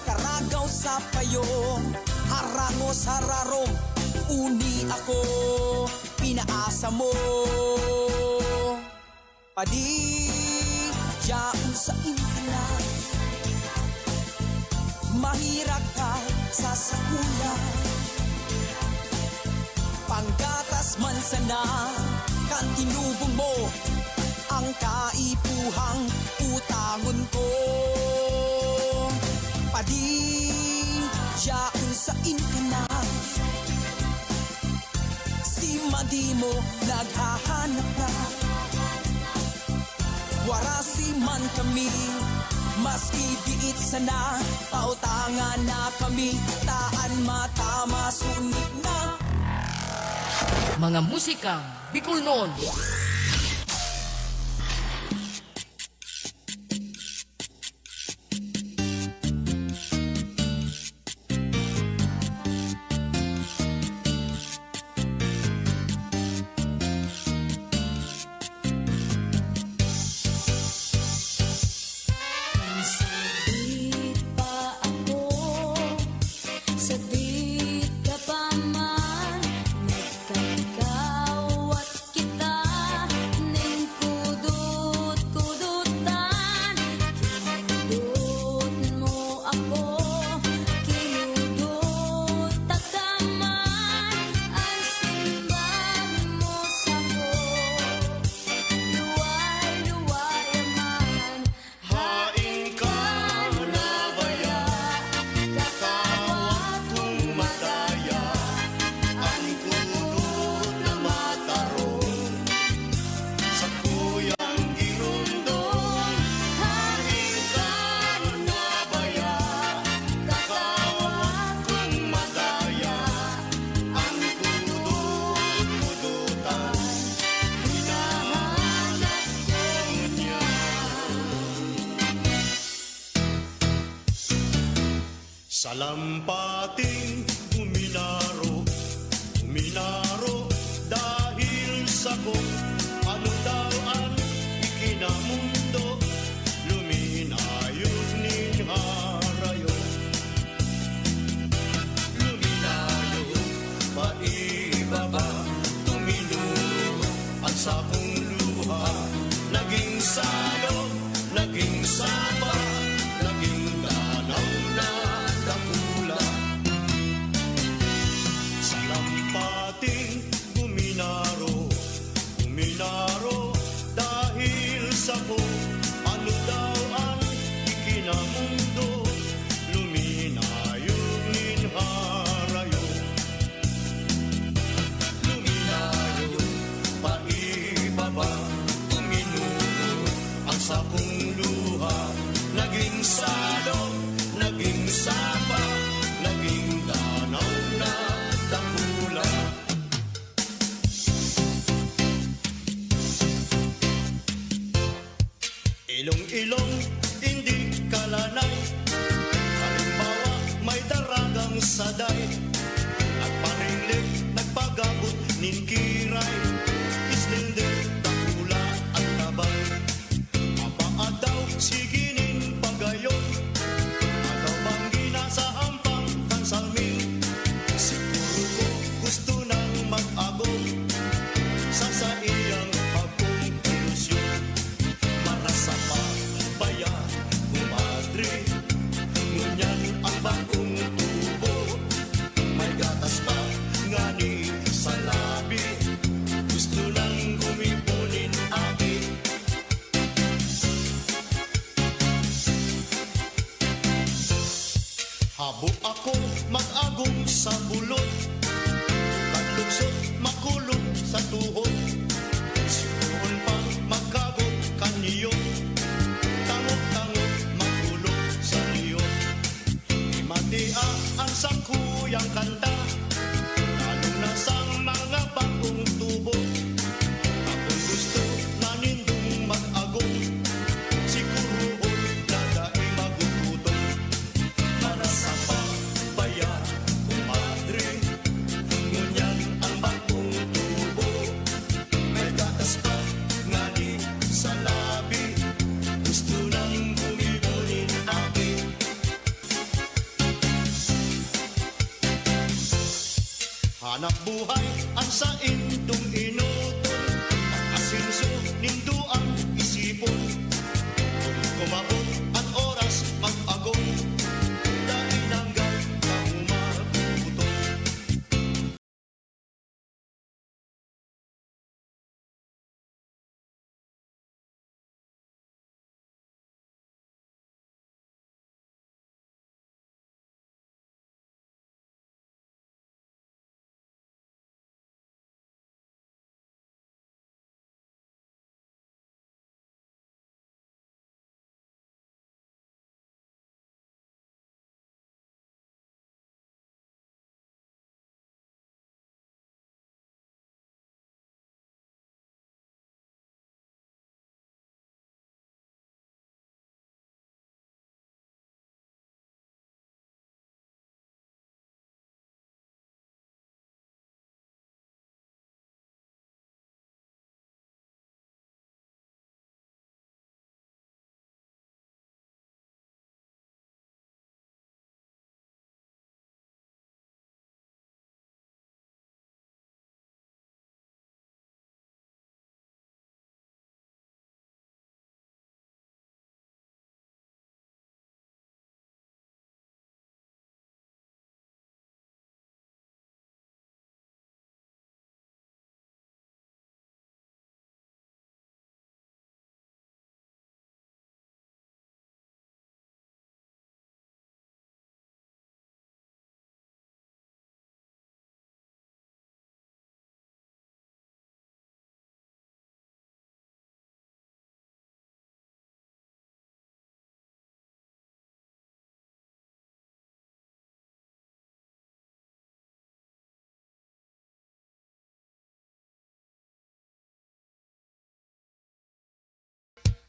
Speaker 3: Karagaw sa payo, harangos hararong, uni ako, pinaasa mo. Padiyaon sa inkala, mahirap ka sa sakula. Panggatas man sana, kan tinubong mo, ang kaipuhang utangon ko. Padiyaon sa inkana, si Madi mo naghahanap na. Warasi man kami, maski diit sana, pautangan na kami, taan matama sunik na.
Speaker 6: Mga musikang Bicol noon.
Speaker 2: Saglit pa ako, saglit ka pa man, nagkakawat kita, ning kudut-kudutan. Kinudut mo ako, kinudut takaman, ang simbang mo sa'ko, luway-luway man.
Speaker 9: Hain ka na baya, kakawat kong madaya, ang kudot na matarong, sa kuyang girundong. Hain ka na baya, kakawat kong madaya, ang kudot-kudutan, hinahanap ko niya. Sa lampating naging salong, naging sapa, naging danaw na dakula. Ilong-ilong, hindi kalanay. Halimbawa, may daragang saday. At paringlik, nagpagabot nin kiray. Islender, dakula at tabay. Mapaadaw, sige nin pagayon. Ataw bang ginasa ampang kansalmin. Siguro ko gusto nang mag-agong sa iyang pagkong ilusyon. Para sa bayan, kumadre, ngunyan ang bagong tubo. May gatas pa nga ni sa labi, gusto lang gumipunin aki. Habo ako mag-agong sa bulot, katlugsot makulot sa tuhod. Sikuhon pang magkabot kaniyo, tangot-tangot magulot sa liyo. Matia ang sangkuyang kanta, lalo na sang mga bagong tubo. Akong gusto na nindong mag-agong, siguro dadai magugutong. Para sa bayan, kumadre, ngunyan ang bagong tubo. May gatas pa nga ni sa labi, gusto nang gumibunin aki. Hanap buhay ang sa indong inuton, asinso ninduan isipon. Kung kumabot ang oras mag-agong, dahil hanggang kaumabutong.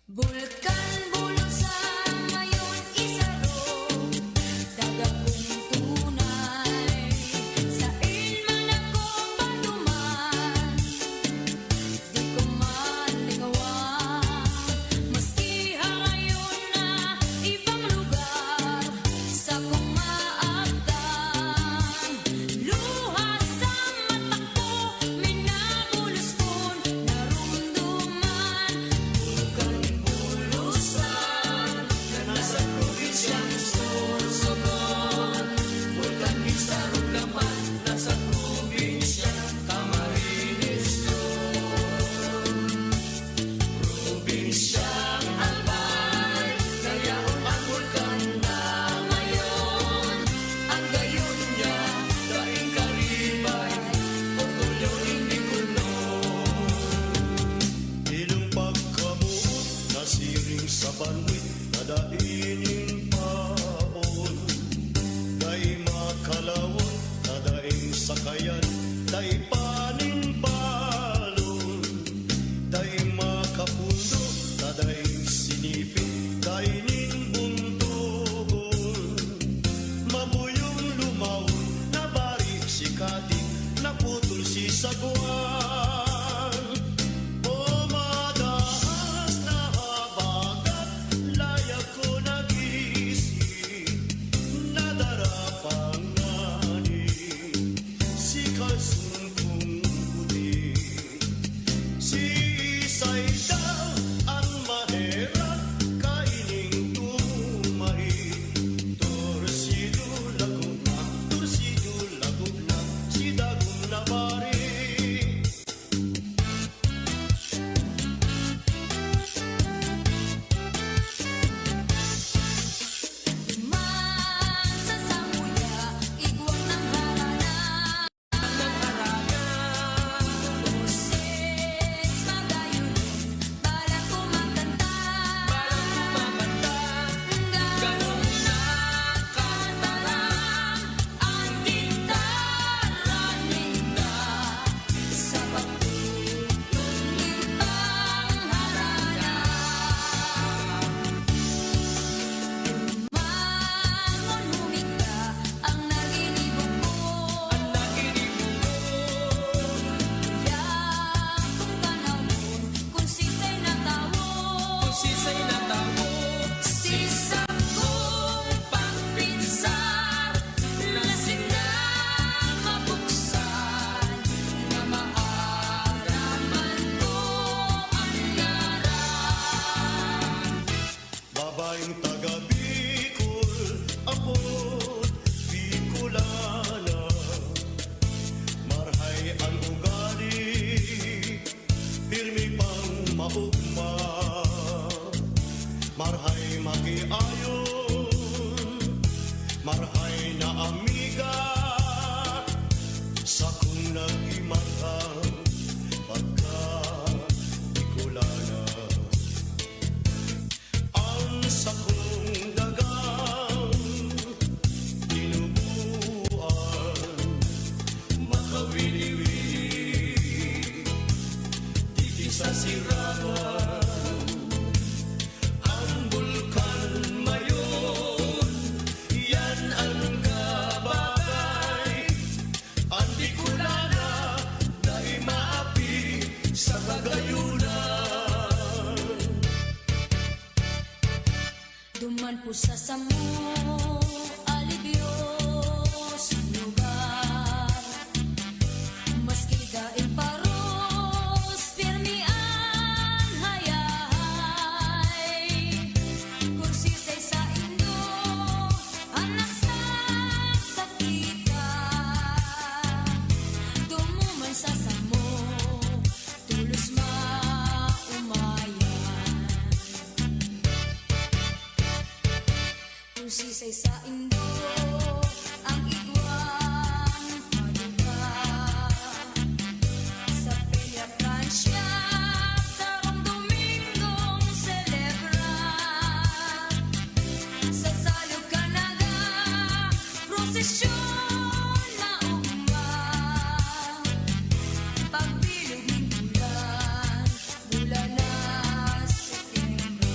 Speaker 2: Bulkan bulusan ngayon isaro, dagat kong tunay. Sa man ako patuman, di ko man lingawan. Maski harayon na ibang lugar, sa kong maabtan. Luhas sa mata ko, minabulos kon narumduman. Bulkan bulusan na nasa probinsyang Sorsogon. Bulkan isarog naman nasa probinsyang Camarines Sur. Probinsyang Albay, ngayon ang bulkan na ngayon. Ang gayon niya, daing karibay, pagulyo hindi kulong.
Speaker 9: Ilong pagkamuot, nasiring sa banwit, nadainin saday sinipit kainin buntugon mabuyong lumawon nabari si Kati naputol si Sagwan o madahas na habagat layag ko nag-iisip nadarapang ngani si kalsun kong puti si Isay daw ang mahirap kaining tumahi torsido lagog na si dagong nabari
Speaker 2: Man sa samuya, igwang ng harana. Boses magayunin, balang kumakanta. Ganong nakantarang ang gitara ninda sa pagtutulin pang harana. Mangon humigda ang naginibong ko. Kaya kung kanamon, kung sisay na tawo. Sisa kong pagpinsar, lasing na mabuksan, na maaraman ko ang ngaran.
Speaker 9: babaeng taga Bicol apot Bicolana marhay ang ugali pirmi pang maugma marhay magiayon marhay na amiga sa kung nag-imatang pagka Bicolana ang sakong dagang tinubuan makawili-wili di sa Sirangan ang bulkan mayon yan ang kabagay ang Bicolana dahil maapi sa kagayunan
Speaker 2: Duman po sa samo, alibyo sa lugar. Maski daing paros, pirmi ang hayahay. Kursisay sa indo, ang nasasakita. Dumuman sa samo, tulos maumayan. Sisay sa indo ang igwang paduka sa Peña Francia sa rong Domingong celebrar sa Salog Canaga prosesyon na ugma pagbilog ng bulan na Setyembre.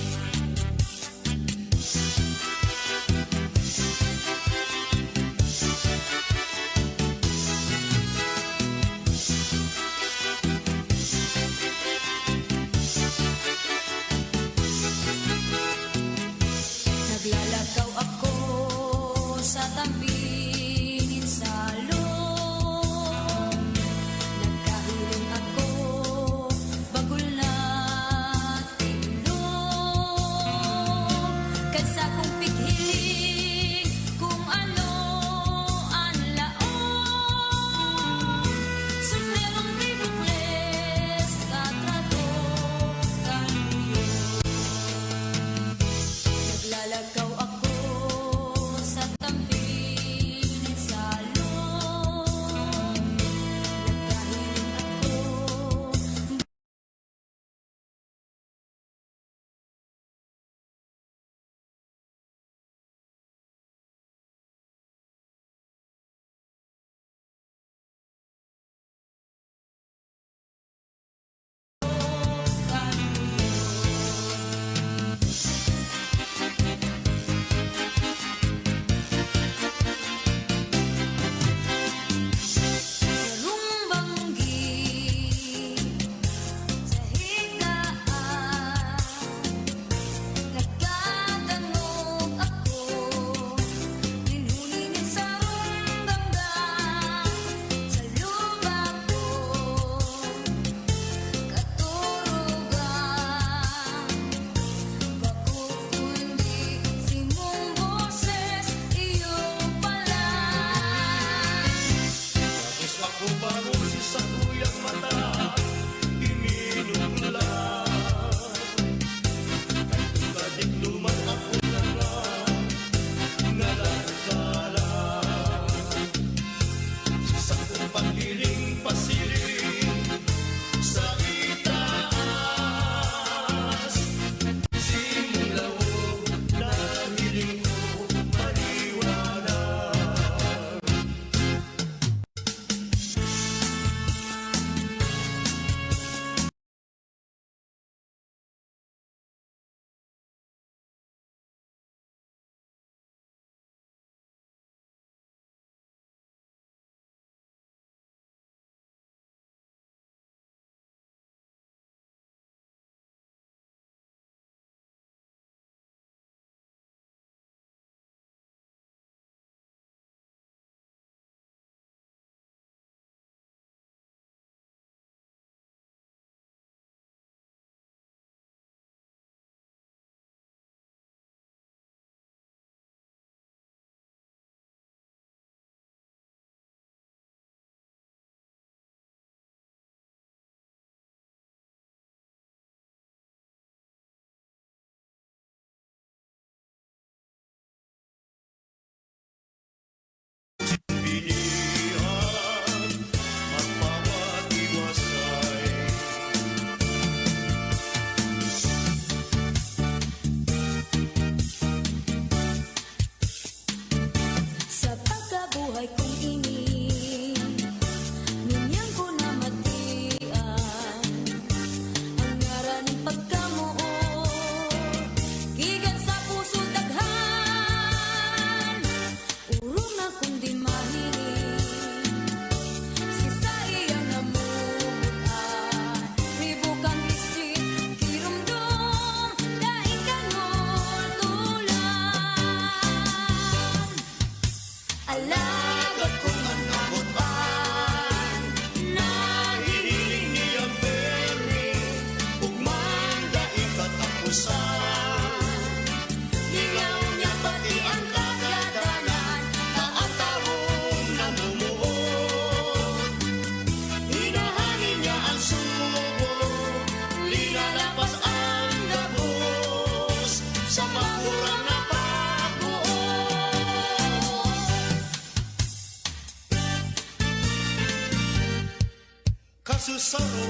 Speaker 9: saro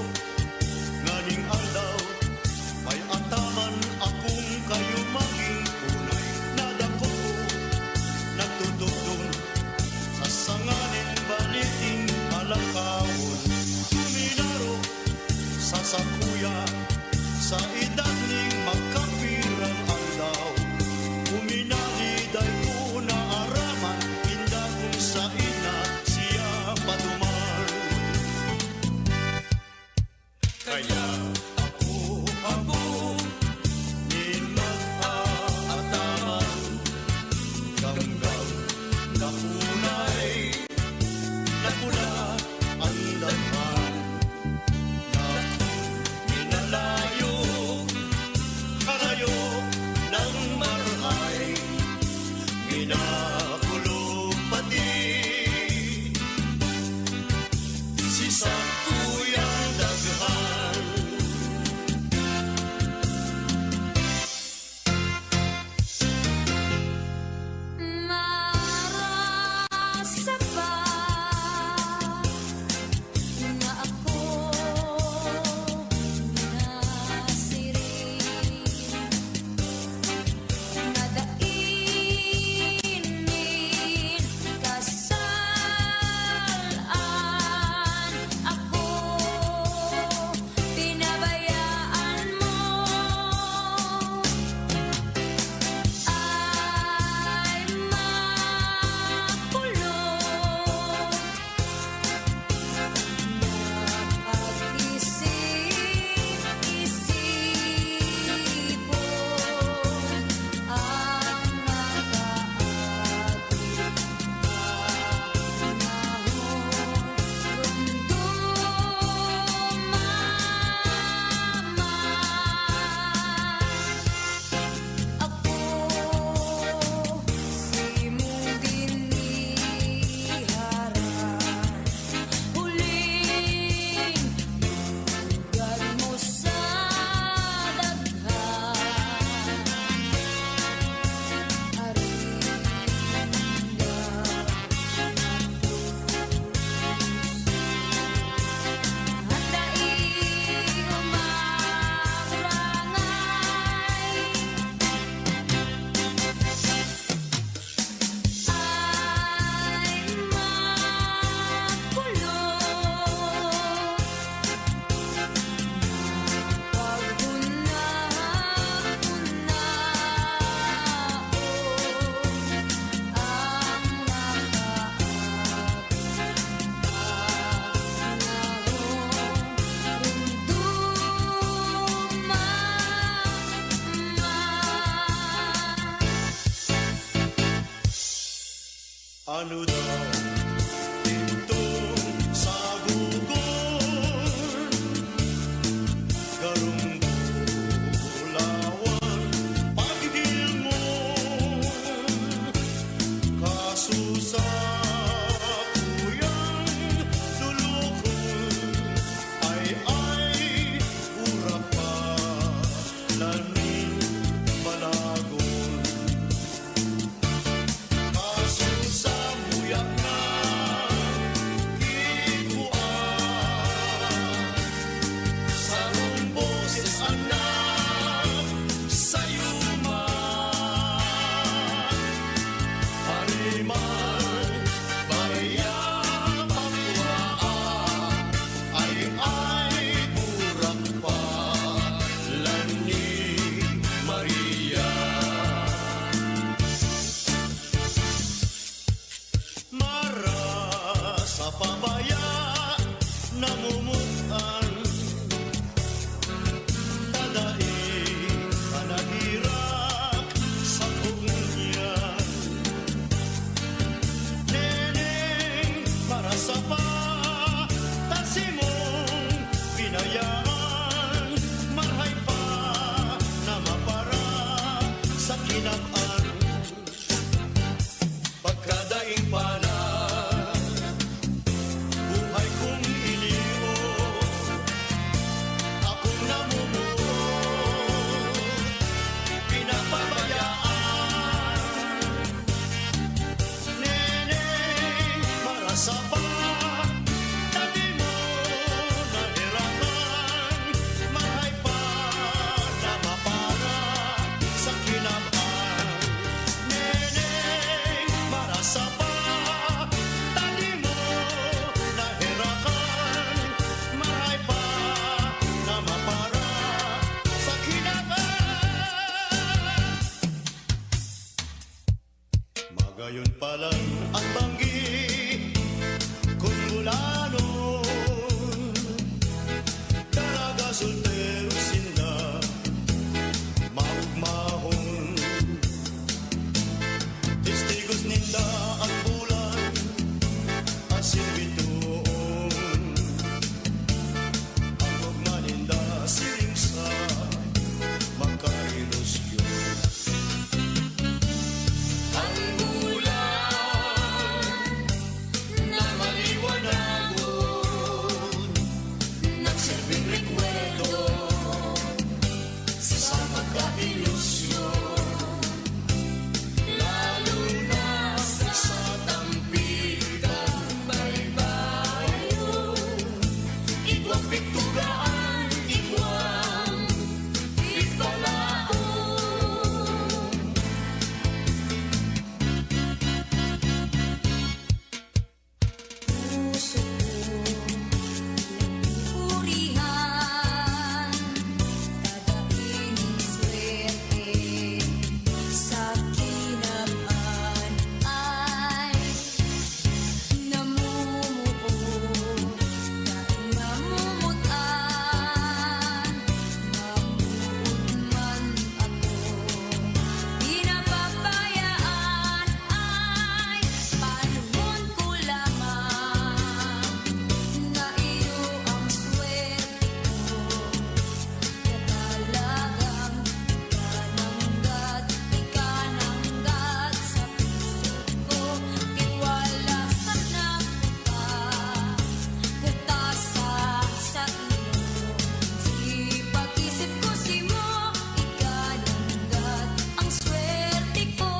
Speaker 9: nganing aldaw may ataman akong kayo maging unay nadako nagtutugtong sa sanganin baliting alakawon tuminaro sa sakuya sa edad ning makapirang aldaw uminaliday ko na araman inda kung sa ina siya patuman kaya ako ninag-aataman ganggang nakunay napula ang daghan minalayo karayo ng marhay minakulong pati si sakuyang daghan
Speaker 2: Marasa ba na ako nasiring nadainin kasalaan ako pinabayaan mo ay makulong napag-isip-isipon ang nakaagit ako si mong diniharan huling lugar mo sa daghan handaing umarangay ay makulong
Speaker 9: ano daw tintong sa gugon garong kulawan pagigil mo kasusa kuyang tulukon ay ura pa lanin balagon kasusa muyak na sa pa, tabi mo na Gayon palang ang banggi kung mula noon dalaga soltero sila maugmahon. Testigos ninda ang bulan asin bituon. Ang ugma ninda siling sa makailusyon. Ang bulan na maliwanagon nagsilbing rekwerdo sa magkailusyon. Lalo na sa tampigang baybayon, igwang pikturaan, igwang pitalaon.
Speaker 2: Puso ko purihan, dadaing swerte sa kinaman ay namumuo, namumutan, namumutman ako. Pinapabayaan ay panahon ko lamang na iyo ang swerte ko. Katalagang ikananggat sa puso ko. Tiwala sa kutasa sa iyo. Si pag-isip ko si mo, ikananggat ang swerte ko.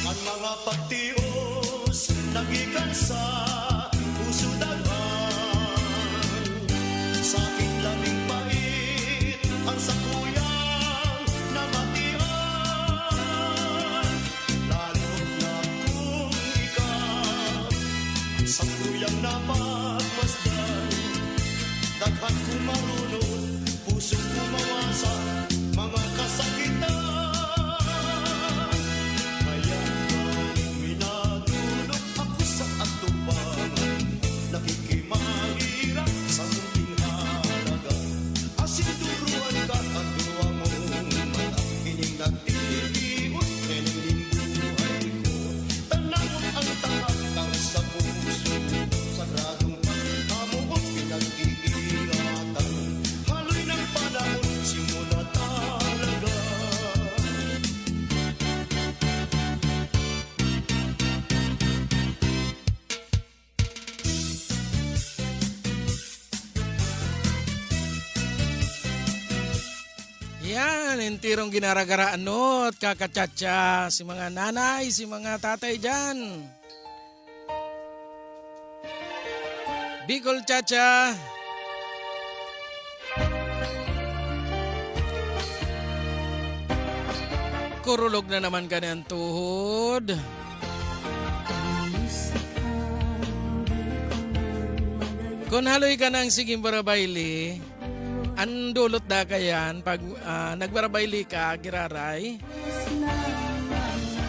Speaker 9: Ang mga pagtios nagikan sa puso daghan. Sa aking laming bait ang sakuyang namatian. Lalong na kung ikaw ang sakuyang napagmasdan. Daghan ko marunong, puso ko mawasa, mga kasakitan. Kaya galing minadulog ako sa atubangan, nakikimahirap sa munting halaga. Asin turuan ka ang duwa mong mata, ining nagtitiot, ining buhay ko. Tanawon ang tahatang sa puso, sagradong pagkamuot pinag-iingatan. Haloy ng panahon, simula talaga.
Speaker 7: Yan, entirong ginaragaraan no at kakachatcha si mga nanay, si mga tatay dyan. Bicol Chacha. Kurulog na naman ka ng tuhod. Kung haloy ka ng siging barabayli, ang dulot da kayan pag nagbarabayli ka, giraray,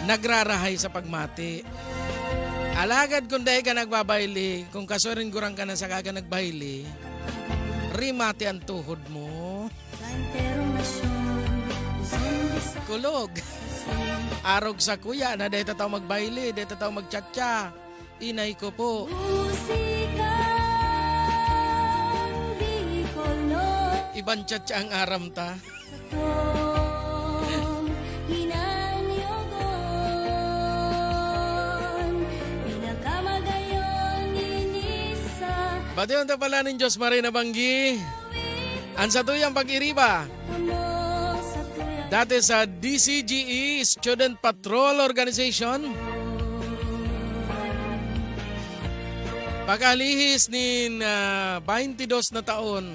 Speaker 7: nagrarahay sa pagmati. Alagad kung dahil ka nagbabayli, kung kasurin gurang ka na sa kaga nagbayli, rimati ang tuhod mo. Kulog. Arog sa kuya na dahil tataw magbayli, dahil tataw magtsatsa. Inay ko po. Iban tsatsa ang aram ta. Batiyon ta pala ng Diyos Marina Banggi. Ang satuyang pag-iriba. Dati sa DCGE, Student Patrol Organization. Pagkalihis nin 22 na taon,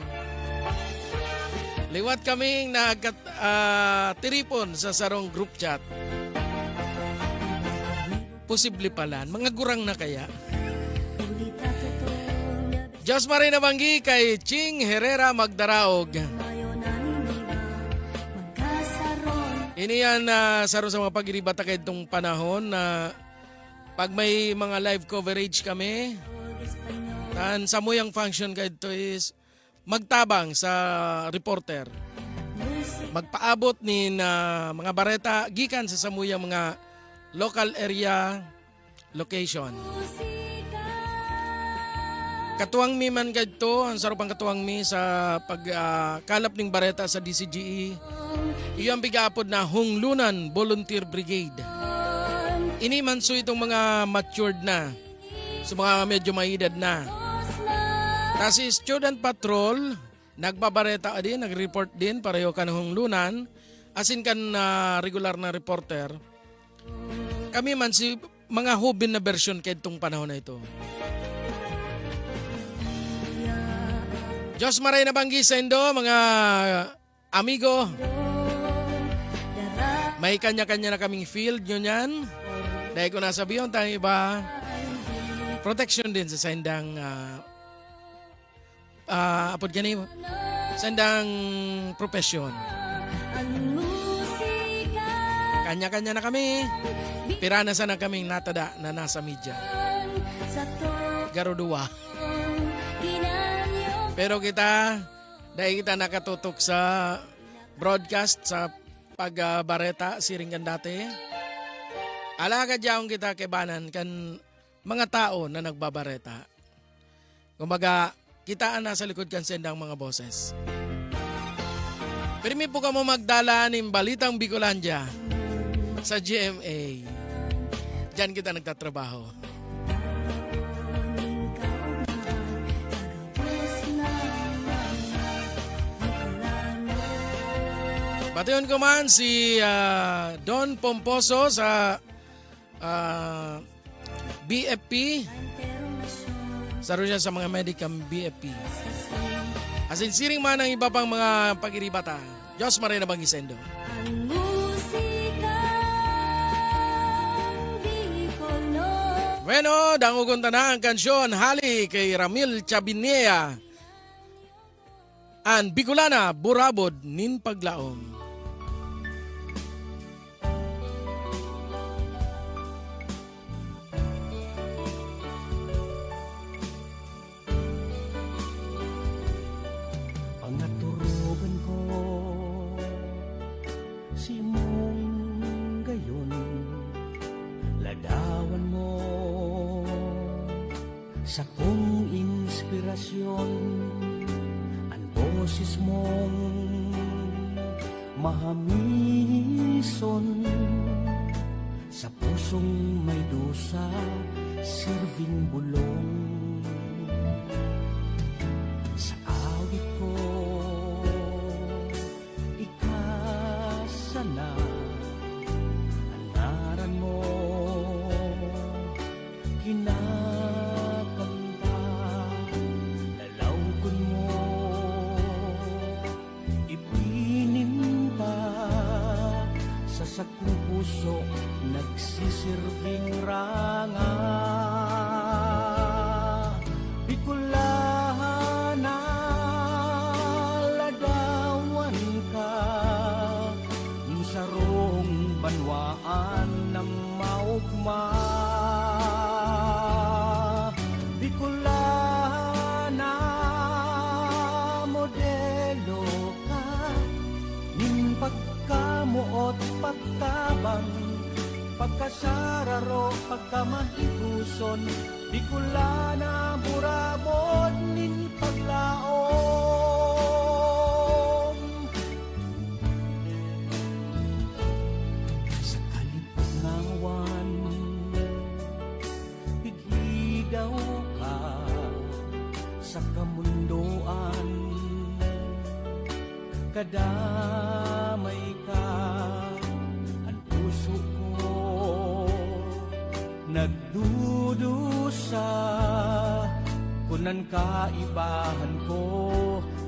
Speaker 7: liwat kaming nagtiripon sa sarong group chat. Posible pala, mga gurang na kaya. Diyos Maray Nabanggi kay Ching Herrera Magdaraog. Ini yan saro sa mga pag-iribata kay itong panahon na pag may mga live coverage kami, tan samuyang function kay ito is magtabang sa reporter. Magpaabot ni na mga bareta gikan sa samuyang mga local area location. Katuwang mi man kadto, ang sarap ang katuwang mi sa pagkalap ning bareta sa DCGE. Iyo ang bigapod na Hunglunan Volunteer Brigade. Ini man so itong mga matured na, so mga medyo maedad na. Tapos si Student Patrol, nagbabareta din, nag-report din pareho kan Hunglunan, asin kan regular na reporter. Kami man si mga hubin na version kay itong panahon na ito. Diyos Maray Nabanggi sa Indo, mga amigo. May kanya-kanya na kaming field nyo yan. Dahil ko nasabihin tayo iba, protection din sa sendang apod ganun, sendang profesyon. Kanya-kanya na kami. Pirana sana kaming natada na nasa media. Garuduwa. Pero dahil kita nakatutok sa broadcast sa pagbareta siringan dati, alaga dyan kita kebanan kan mga tao na nagbabareta. Kumbaga, kitaan na sa likod kan sendang mga boses. Permi po ka mo magdala ng Balitang Bicolandia sa GMA. Diyan kita nagtatrabaho. Patayon ko man si Don Pomposo sa BFP. Saro siya sa mga medicam BFP. Asinsiring man ang iba pang mga pag-iribata. Diyos Maray Nabanggi sa Indo. Bueno, dangugon na ang kansyon Hali kay Ramil Chabinea. An Bicolana Burabod nin Paglaom.
Speaker 9: Pangaturugan ko si mong gayon, ladawan mo sa kong inspirasyon, ang boses mong mahamison, sa pusong may dusa, sirving bulong. Sa awit ko, ikasana ang ngaran mo, kinakanta, lalawgon mo, ipininta, sa sakong puso, nagsisirving ranga. Bicolana, ladawan ka, ng sarong banwaan ng maugma. Bicolana, modelo ka, ning pagkamuot pagtabang, pagkasararo, pagkamahiguson, Bicolana burabod nin Paglaom. Sa kalipungawan, bighidaw ka, sa kamundoan, kadamay ka, ang puso ko nagdudusa, kunan kaibahan ko,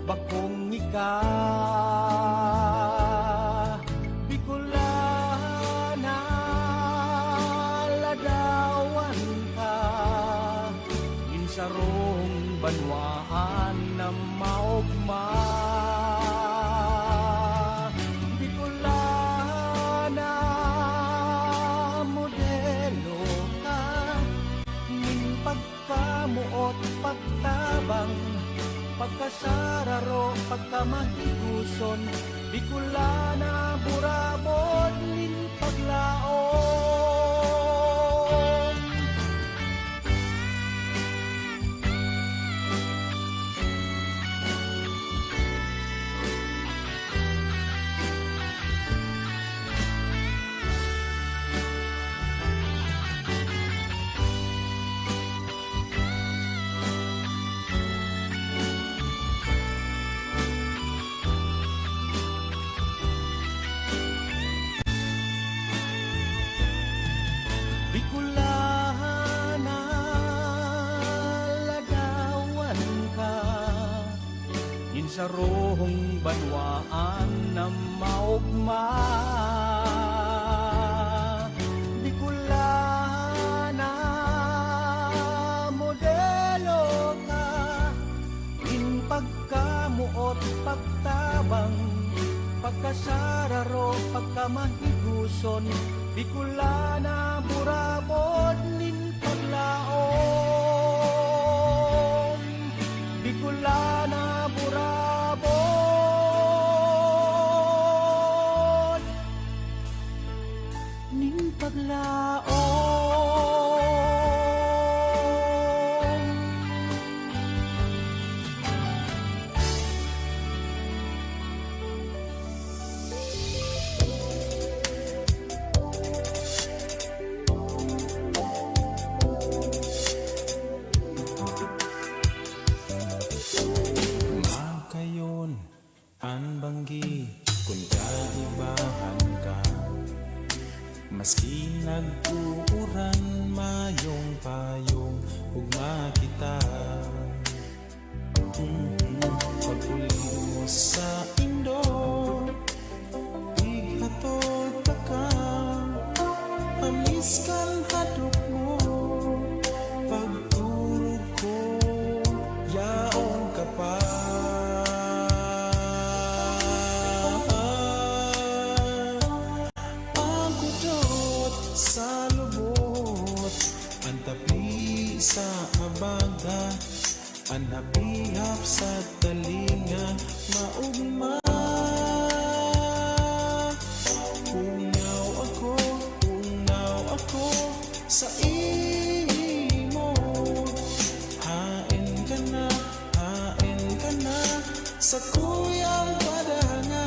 Speaker 9: bakong ika. Bicolana, ladawan ka, insarong banwaan na maugma. Bicolana, modelo ka, ning pagkamuot pagtabang, pagkasararo pagkamahiguson. Bicolana, burabot ning paglaom. Bicolana, lagawan ka, sa rohong banwaan na maugma. Bicolana, modelo ka, in pagkamuot pagtabang, pagkasararo pagkamahiguson. Bicolana, burabod nin paglaom. Bicolana, burabod nin paglaom. Makayon ang banggi kung kaibahan ka, maski nagtuuran mayong payong ugma kita. Pag-uli mo sa Indo, ighatod ka ka, amis kang hadok mo. Pagturog ko, yaon ka pa. Ang kudot sa lubot, ang tapi sa abaga, ang napihap sa talinga, maugma. Ungaw ako sa imo. Hain ka na sa kuyang padangan.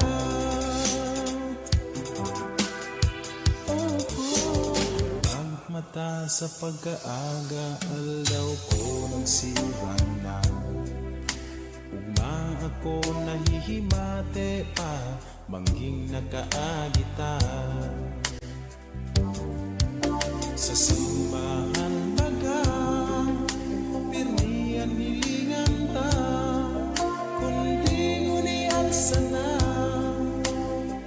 Speaker 9: Ang mata sa pag-aaga, aldaw ko nagsirang na. Ugma ako nahihimate pa, mangging nakaagita. Sa simbahan baga, pirmian hilingan ta, kundi ngunian sana.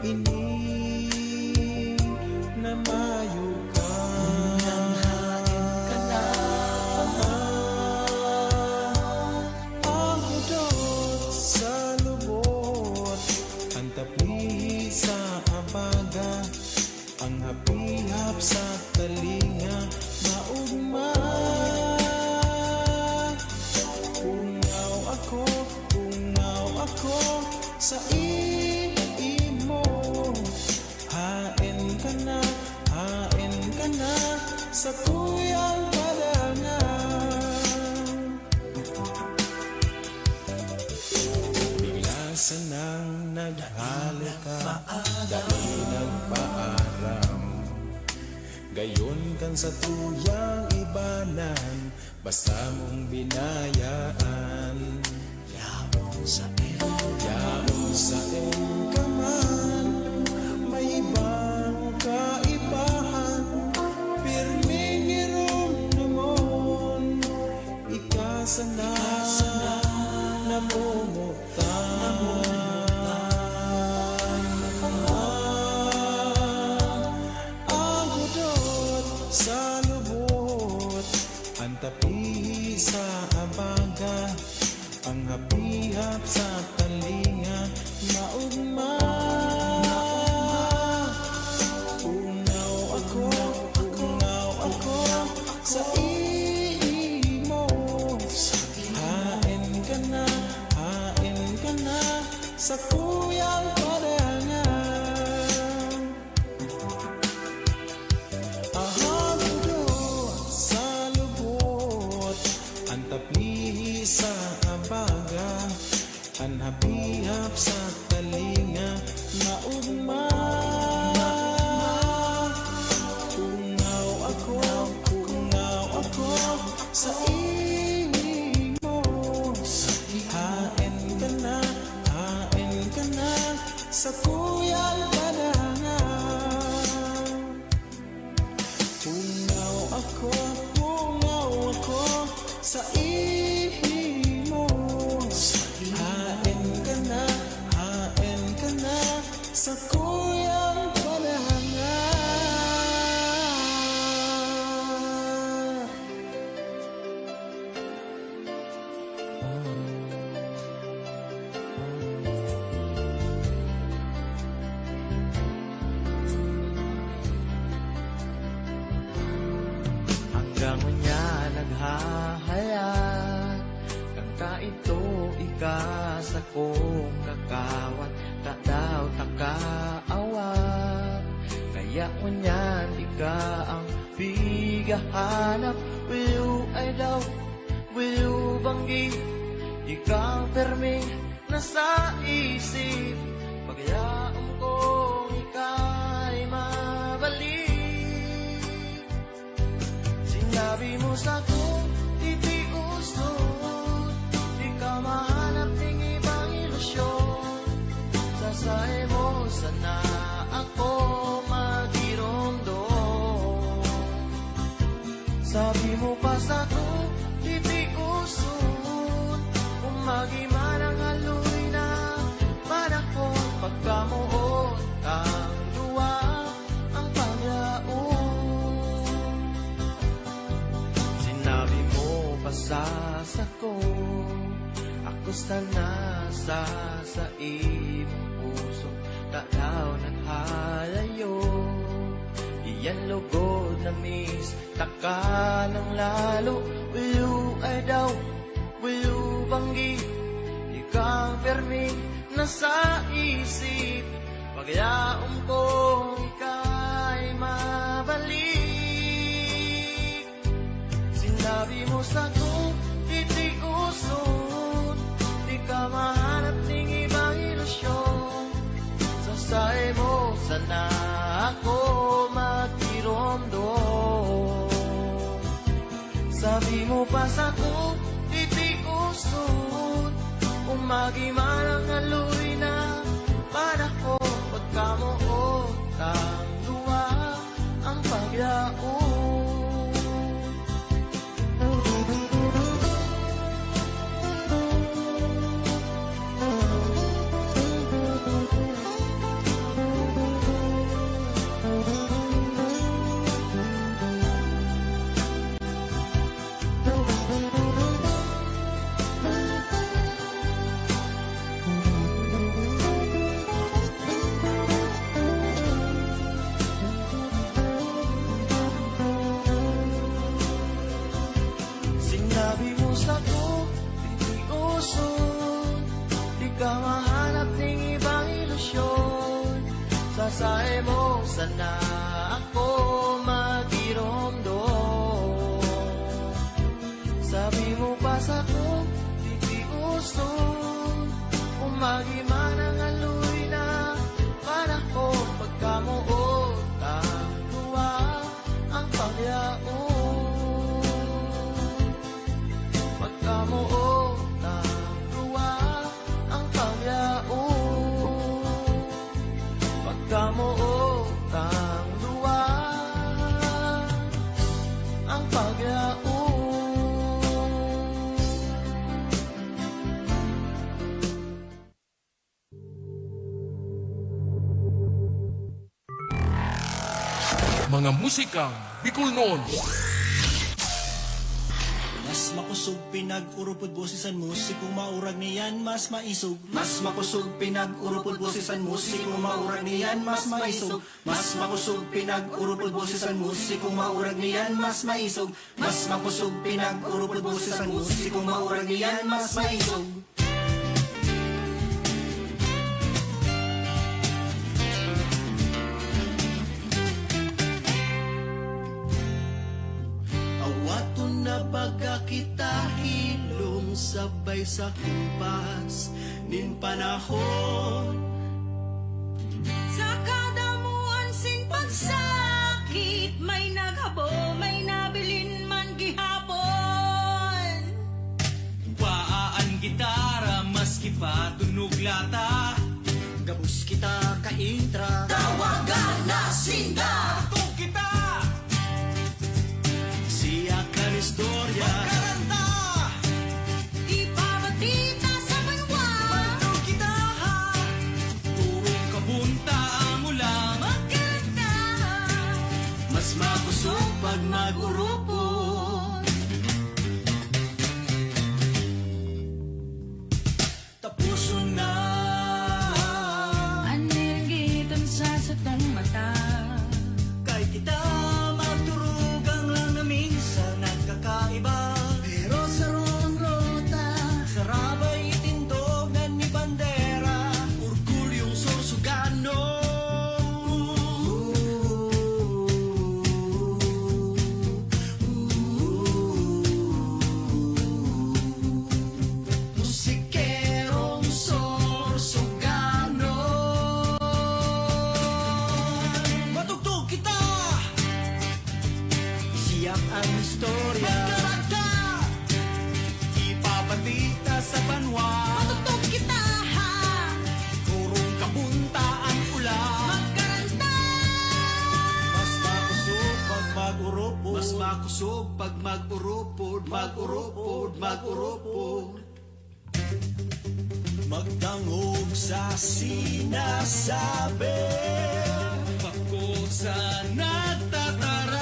Speaker 9: Ini na mayo ka, ang hudot sa lubot, ang tapi sa abaga, ang hapihap sa talinga, maugma. Ungaw ako sa imo. Hain ka na sa kuyang padangan. Bigla sanang naghalika, dahil nagpaaram. Gayon kan sa tuyang ibanan, basta mong binayaan. Yaon sa engkaman, may ibang kaibahan, pirming irumdumon, ikasana namumutan. Ang hudot sa lubot, ang tapi sa abaga, sa abaga Anhabihap sa talinga Maugma Ungaw ako sa imo Hain ka na sa kuyang panangan Ungaw ako sa imo Hain ka na sa kuyang panangan
Speaker 8: Hanggang unya naghahayag Kang kaito ika sa kong kakawat Ta daw takaawat Kaya unyan ika ang bigahanap Will you ay daw, will you banggi Ikaw permi nasa isip Pagyaong kong ika'y mabalik Sinabi mo sa kong titiuson Di ka mahanap ng ibang ilusyon Sasae mo sana ako magiromdom Sabi mo pa sa kong titiuson Kung magiman ang haloy na manakong pagkamuot ang duwa ang paglaon Sinabi mo pasasa ko Ako sana sa imong puso Tanaw naghalayo Iyan lugod na miss Taka ng lalo Will you ay daw Will you banggi Ikaw permi nasa isip Pagyaong kong ika'y mabalik Sinabi mo sa kong titiuson Di ka mahanap ng ibang ilusyon Sasae mo sana ako magiromdom Sabi mo pa sa kong titiuson Kung magiman ang haloy na panahon Pagkamuot ang luwa ang paglaon Sinabi mo sa ko, titiuson Di ka mahanap ng ibang ilusyon Sasae mo sana ako magiromdom Sabi mo pa sa ko, titiuson Kung magiman ang haloy na panahon Pagkamuot ang tuwa ang paglaon Pagkamuot ang tuwa ang paglaon Pagkamuot ang tuwa ang paglaon
Speaker 1: Mga musikang Bicol noon.
Speaker 3: Mas makusog pinag-urupod bosisan musikong maurag niyan mas maisog Mas makusog pinag-urupod bosisan musikong maurag niyan mas maisog Mas makusog pinag-urupod bosisan musikong maurag niyan mas maisog Mas makusog pinag-urupod bosisan musikong maurag niyan mas maisog Awaton na baga kita hilom sabay sa kumpas nin panahon.
Speaker 4: Sa kadamuan sing pagsakit, may naghabo, may nabilin man gihapon.
Speaker 5: Paaan gitara, maski pa tunog lata.
Speaker 3: Gabus kita ka intra,
Speaker 5: Tawagan na sinda. Tug kita,
Speaker 3: siya ka istorya.
Speaker 5: karanta.
Speaker 4: Ipabatita sa banwa,
Speaker 5: Tug kita, turong kabunta ang ulam.
Speaker 4: magkanta.
Speaker 3: Mas makusog pag mag-urupod. Tapuson na
Speaker 4: Anirgitan sa satong mata.
Speaker 3: kay kita magturugang lang na minsan nagkakaiba. Pero sa rong rota, sarabay itindog na ni bandera, orgulyong Sorsogano. Musikerong Sorsogano. Matugtog kita, siyak ang istorya.
Speaker 5: Magkaranta, ipabatita sa banwa.
Speaker 4: Matugtog kita, ha,
Speaker 5: Turong kabunta ang ulam.
Speaker 4: magkaranta.
Speaker 3: Mas makusog pag mag-urupod. Mas makusog pag mag-urupod. Mag-urupod, mag-urupod. Magdangog sa sinasabi.
Speaker 5: Pako sa nagtataram.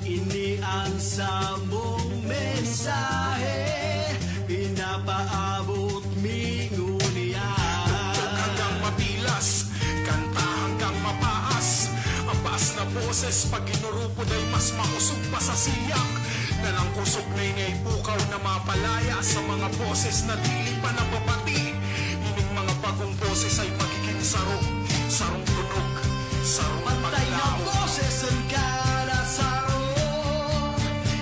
Speaker 3: Ini ang samong mensahe, pinapaabot mingunian.
Speaker 1: Hanggang mapilas, kanta hanggang mapaas. Ang baas na boses pag inurupod ay mas makusog pa sa siyak. Nalang kusog na inaipukaw na mapalaya sa mga boses na dili pa nababati. Ining mga bagong boses ay magiging sarong, sarong tunog, sarong
Speaker 3: Pantay na
Speaker 1: paglaho.
Speaker 3: boses ang kalasaro.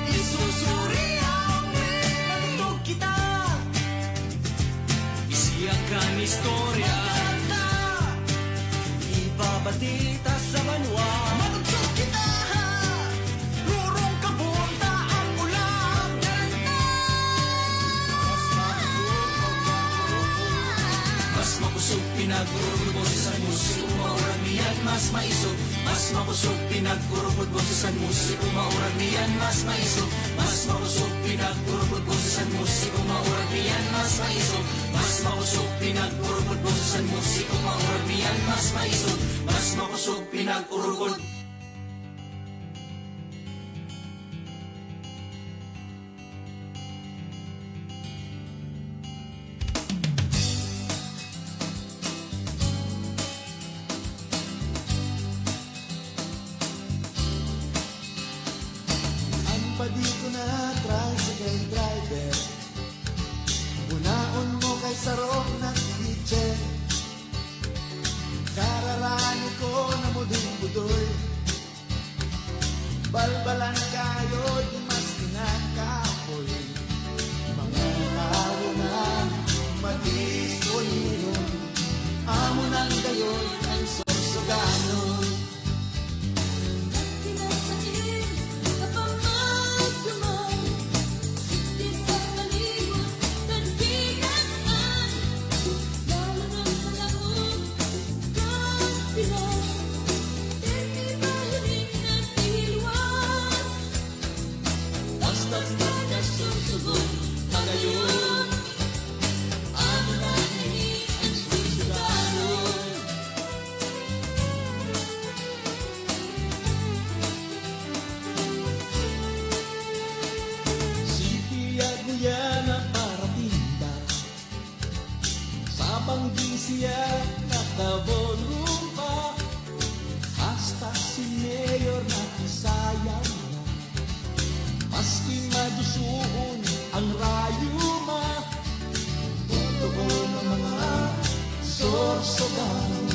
Speaker 3: Isusuri ang natutog kita.
Speaker 5: Isiyak ang istorya.
Speaker 3: Kanta, ibabatita sa banwa. Matugtog kita, rurong kabunta ang ulam. Mas makusog pinag-urupod boses ang musiko, maurag niyan mas maisog. Mas makusog pinag-urupod boses ang musiko, maurag niyan mas maisog. Mas makusog pinag-urupod boses ang musiko, maurag niyan mas maisog. Mas makusog pinag-urupod boses ang musiko, maurag niyan mas maisog. Mas makusog pinag-urupod.
Speaker 8: Ang padito na tricycle driver, unaon mo kay sarong ng kitche. Kararani ko na mo din budoy, balbalan kayo di mas kinakapoy. Mga araw na matis o nilong, amo nang gayon ang Sorsogano. Basta't magkasusugon, magayon, amo na ini ang Sorsogano. City Aguyana para tinda, sa banggi siya nakabolong pa. Hasta si Mayor nakisayang na, maski madusuon ang rayuma. Totoo ng mga Sorsogano,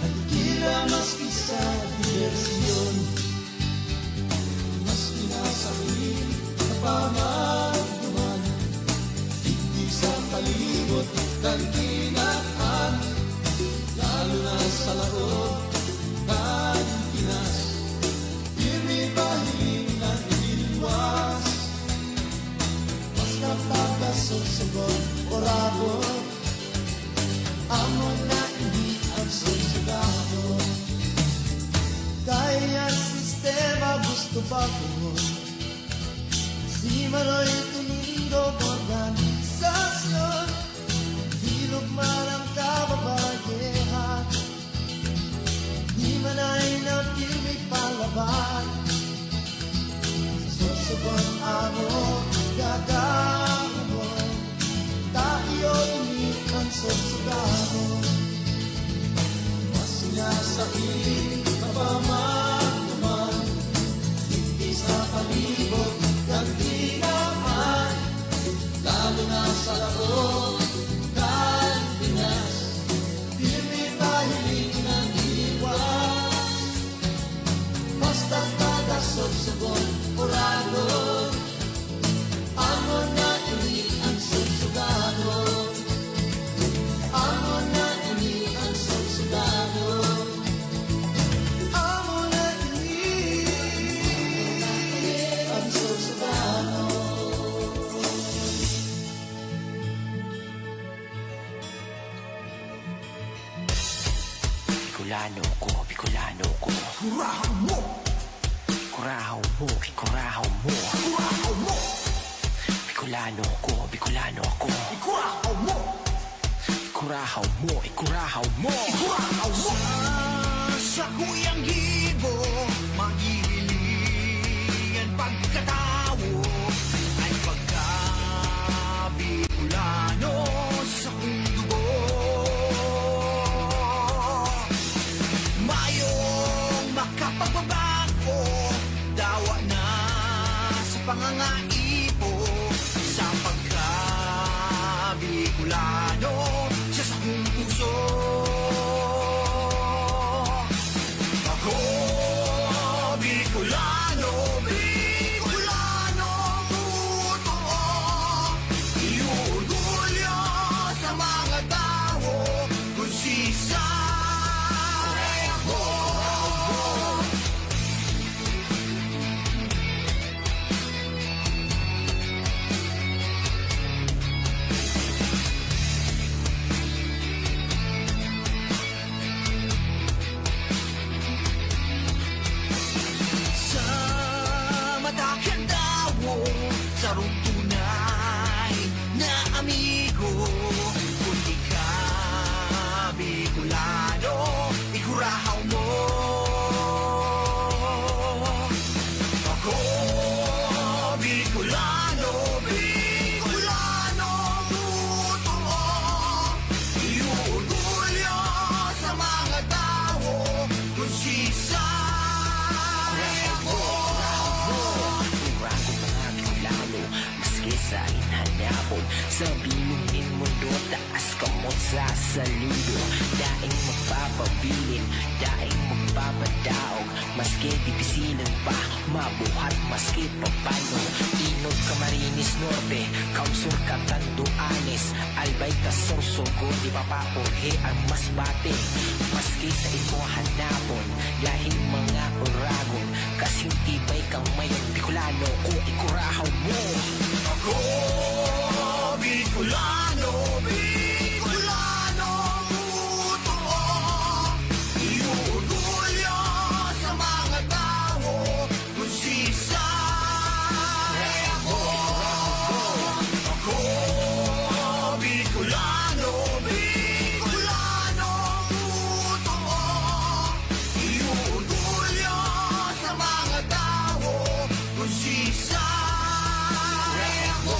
Speaker 8: nagkira maski sa diversiyon. Maski nasa rin na pamagduman,
Speaker 3: kantinaan, lalo na sa loob ng Pinas. Pirmi pahiling ng iniluwas, basta pagkasusugon o rabon, amon na hindi ang susugaho. Kaya sistema gusto pa ko, si Manoy Tumindog organisasyon, hilog man ang kababayehan, di man ay napilmi palaban. Susugon amo gagawin, tayo ini ang susugahon. Mas sinasain na pamagduman, hindi sa palibot kanti naman, lalo na sa loob ng Pinas. Pirmi pahiling ng iwas, basta taga-subsugon o ragon, amo na ini ang subsuganon, amo na ini ang subsuganon, amo na ini ang subsuganon.
Speaker 10: Bicolano ko, Bicolano ko. Kurahaw mo! Kurahaw mo, ikurahaw mo. Kurahaw mo! Bicolano ko, Bicolano ako. Ikurahaw mo! Ikurahaw mo, ikurahaw mo. Ikurahaw mo! Sa kuyang gibo, mahihilingan pagkatao ay pagka-Bicolano sa kong dugo. Mayong makapagbabago, dawa na sa pangangaipo, sa pagka-Bicolano siya sa kong puso. Ako, Bicolano, Bicolano, totoo. Iorgulyo sa mga tao kung sisa ako. Sa mata kandawo, sa rong tunay na amigo, kung di ka Bicolano, ikurahaw mo. Ako, Bicolano, Bicolano, totoo. Iorgulyo sa mga tao kung sisa ako. Kurang mga Bicolano, maski sa inhanapon, sa bilungin mundo, taas kamot sa saludo. Daing magpapabilin, daing magpapadaog, maski dipisilan pa, mabuhat maski papano. Inod Camarines Norte, Kausur Catanduanes, Albay Tasorsogo, di papaorhe ang masbate. Maski sa imo hanapon, dahil mga oragon, kasing tibay kang mayon Bicolano, kung ikurahaw mo. Ako, Bicolano, Bicolano, totoo. Iorgulyo sa mga tao kung sisa ako. Ako, Bicolano, Bicolano, totoo. Iorgulyo sa mga tao kung sisa ako.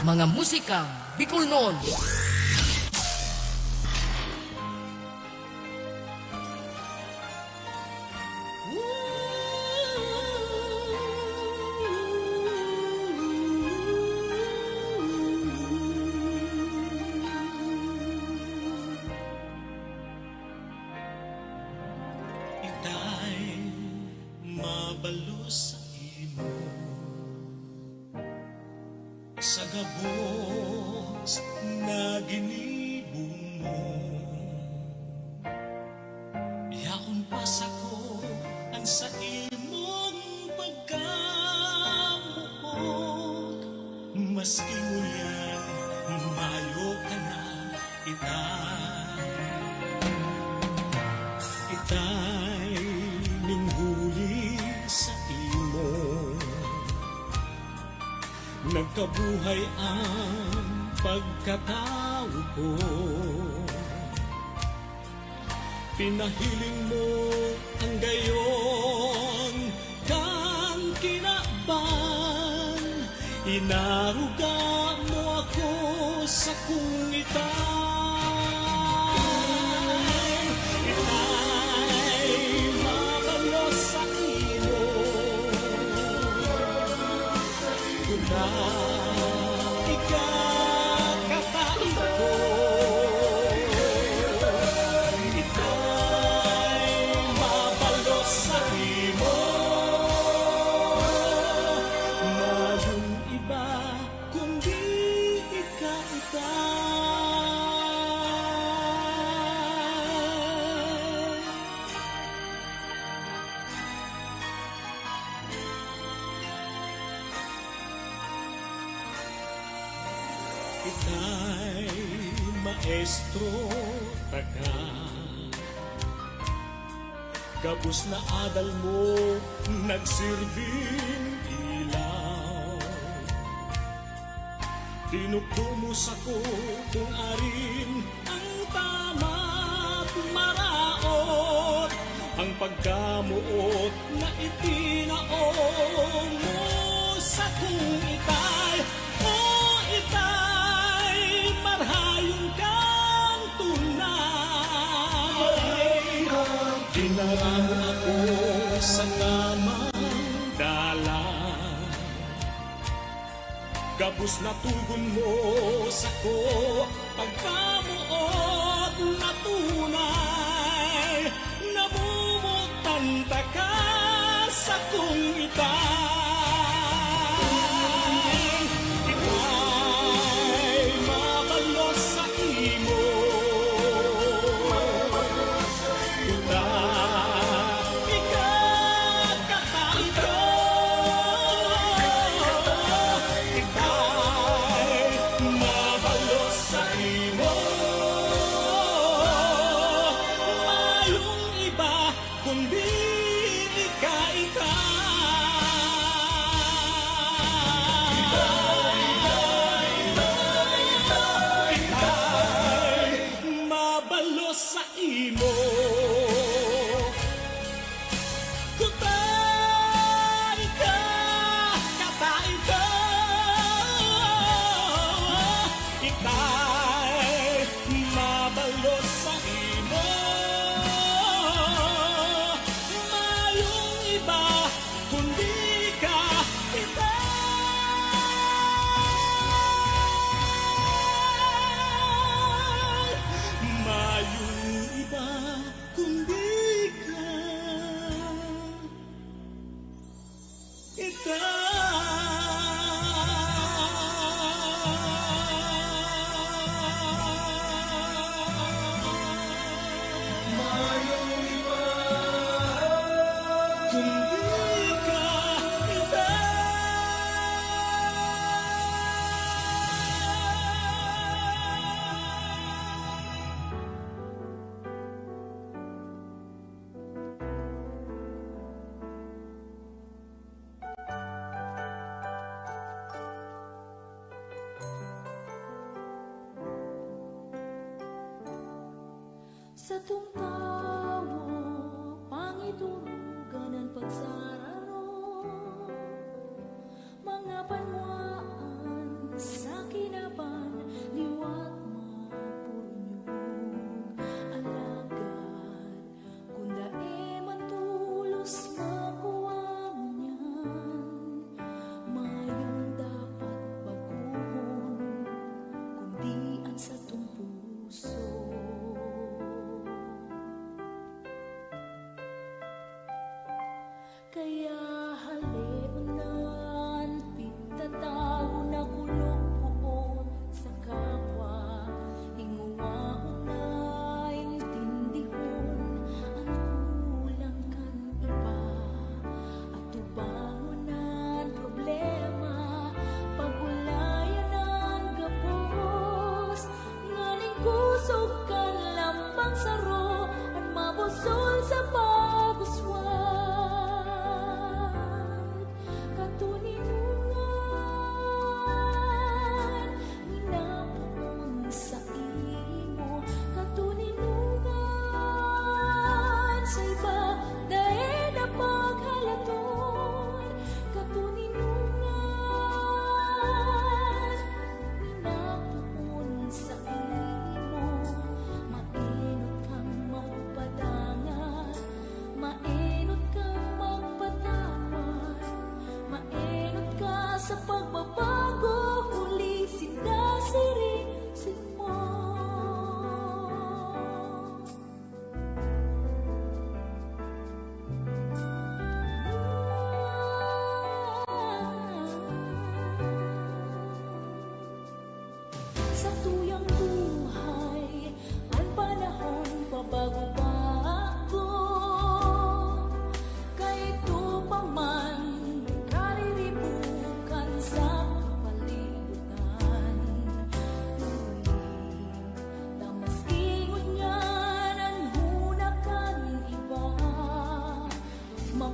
Speaker 6: Mga musikang Bicol noon.
Speaker 3: Ita'y mabalo sa imo sa gabos na ginibong mo. Yakon pasako ang sa imong pagkamuot, maski nguyan mayo ka na itay ninghuli sa imo. Nagkabuhay ang pagkatao ko. Pinahiling mo ang gayon kang kinaban. Inaruga mo ako sa kung itay mabalo sa imo. Kuna ikakatain ko, itay mabalo sa imo. Mayroong iba kundi ikaw. Itay maestro taga gabos na adal mo nagsilbing ilaw. Tinukdo mo sa ko kung arin ang tama't maraot, ang pagkamuot na itinaong mo sa kung itay. Itay marhayon kang tunay. Dinarang ako sa tamang dalan, gabos na tugon mo sa ko pagkamuot na tunay. Namumutanta ka sa kung itay. Sa imo kutay ka, katay ka, itay mabalo sa imo. Mayong iba kundi ka, itay mayong iba kundi ka, mayong iba kundi ka,
Speaker 2: Sa tungtawo, pangiturugan ang pagsararo, mga panwaan, sakit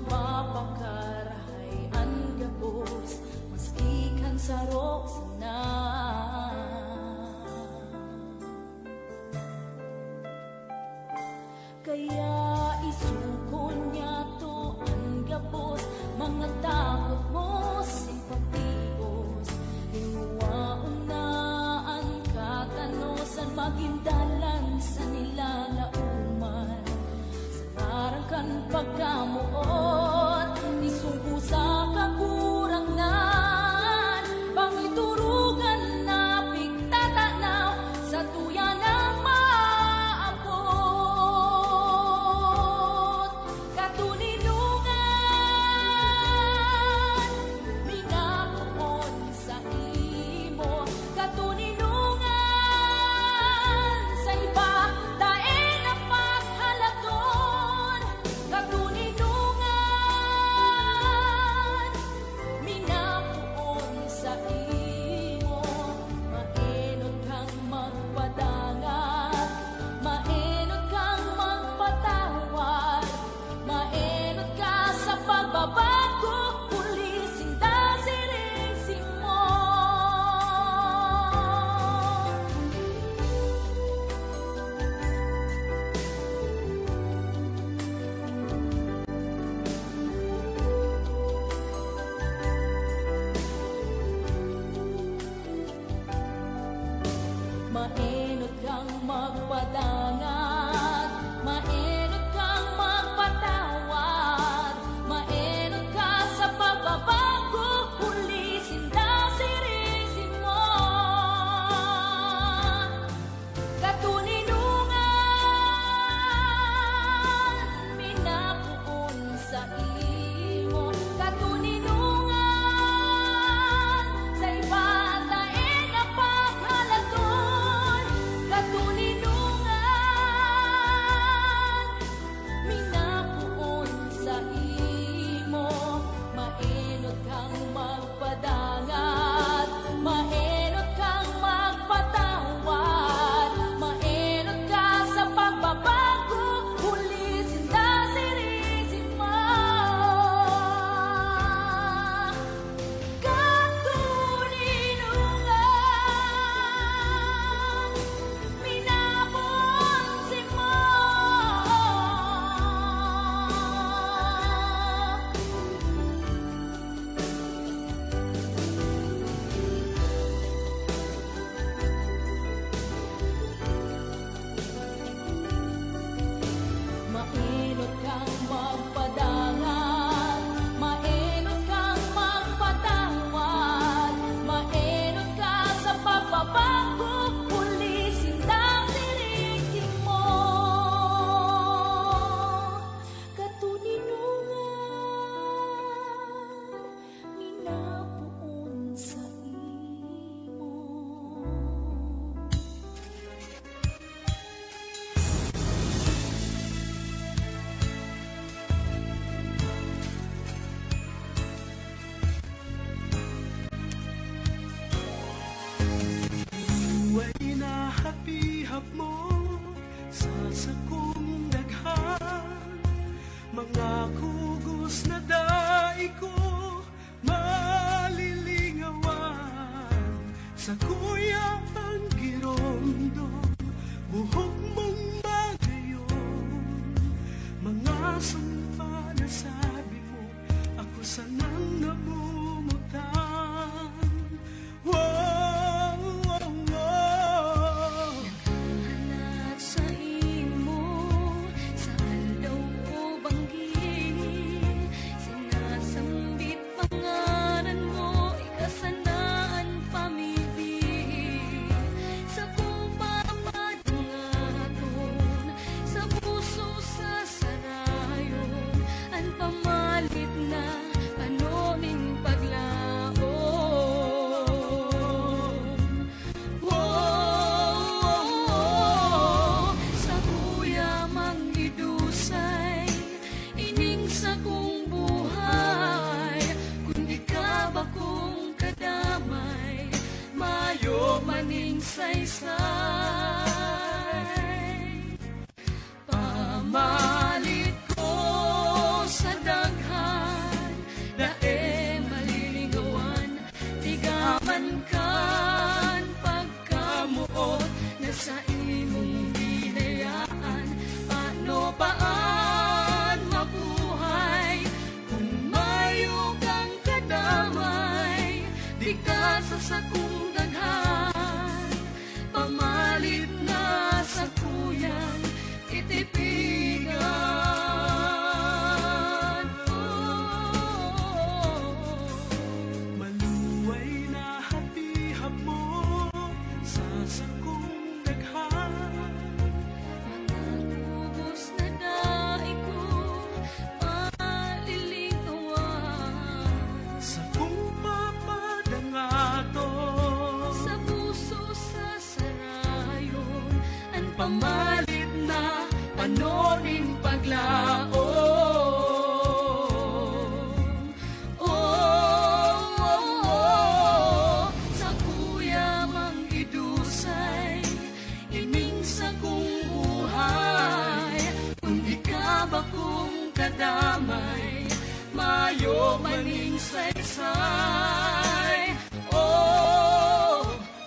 Speaker 2: mapapakarahay ang gabos maski kan sarok sana. Kaya isuko niya to ang gabos mga takot mo simpatios inuwaon na ang katanosan magindalan sa nilalauman sa narangkan pagkamuot isungko sa kakurangan bangoy turugan na pigtatanaw sa tuya ng maabot katuninungan minabuon sa imo katuninungan sa iba daing ang paghalaton katuninungan minabuon sa imo mainod kang magpadangat mainod kang magpatawad mainod ka sa pagbabago pulisin dasirisin mo. Mainod kang magpadangat mainod kang magpatawad mainod ka sa pagbabago pulisin dasirisin mo katuninungan minapuon sa imo katuninungan sa iba daing ang paghalaton katuninungan minapuon sa imo mainod kang magpadangat mainod kang magpatawad mainod ka sa pagbabago pulisin dasirisin mo katuninungan minapuon si mo mainod kang magpadangat mainod kang magpatawad mainod ka sa pagbabago pulisin dasirisin mo katuninungan minapuon sa imo.
Speaker 3: Huwag inahapihap mo sa sakong daghan mga kugos na daiko malilingawan sa kuya ang giromdom buhok mong bagayon mga sumpa na sabi mo ako sanang namumutan. Wow, wow, wow.
Speaker 2: Hanap sa imo sa aldaw o banggi sinasambit pangalan mo ikasanaan pamili sa pumapadangaton sa puso sa sanayon ang pamalit na panoning paglaon. Wow, sa kuya manggidusay ining sa kong buhay kundi ka ba kong kadamay mayo maning saysay pamalit ko sa daghan sa kong daghan, pamalit na sa kuyang titipigan.
Speaker 3: Maluway na hatihap mo sa sakong daghan.
Speaker 2: Mga kubos na daig ko, malilingkawan.
Speaker 3: Sa kung papadangato,
Speaker 2: Sa puso sa sarayon, ang pamalit na panoning paglaom. Sa kuya mang idusay, ining sa kong buhay, kung di ka ba kong kadamay, mayo maning saysay.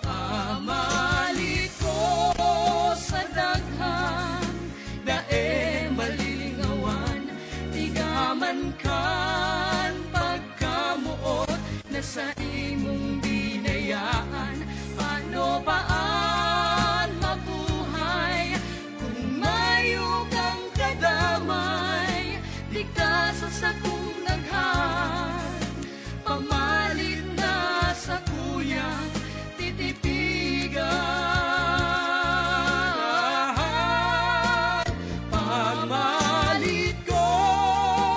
Speaker 2: Pamalit ko sa daghan, dae malilingawan, tigaman kan pagkamuot na sa imong binayaan. Paano paan mabuhay kung mayo kang kadamay, di ka sa sakong daghan, pamalit na sa kuyang titipigan. Pamalit ko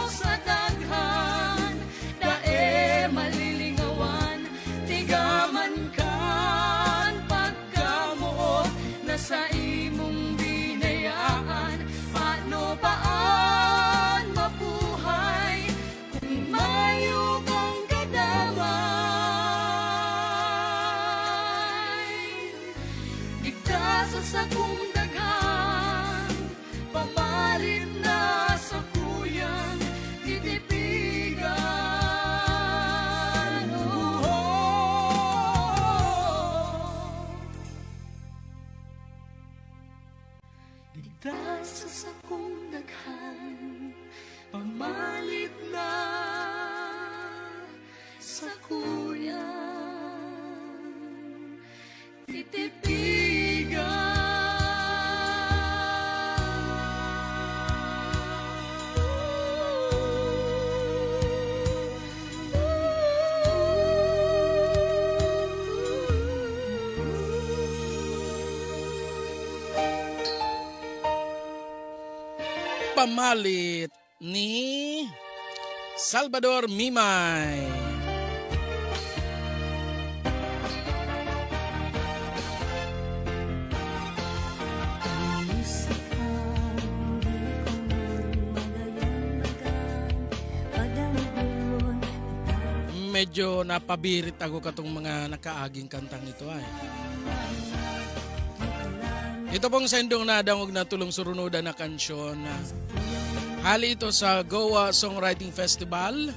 Speaker 2: sa daghan, dae malilingawan, tigaman kan pagkamuot na sa imong binayaan. Paano paan mabuhay kung mayo kang kadamay, di ka sa sakong daghan, pamalit na sa kuyang titipigan. Di ka sa sakong daghan, pamalit na sa kuyang titipigan.
Speaker 7: Pamalit ni Salvador Mimay. Medyo napabirit ako katong mga nakaaging kantang ito ay. Ito pong sendong nadangog na tulong surunoda na kansyon. Hali ito sa Goa Songwriting Festival.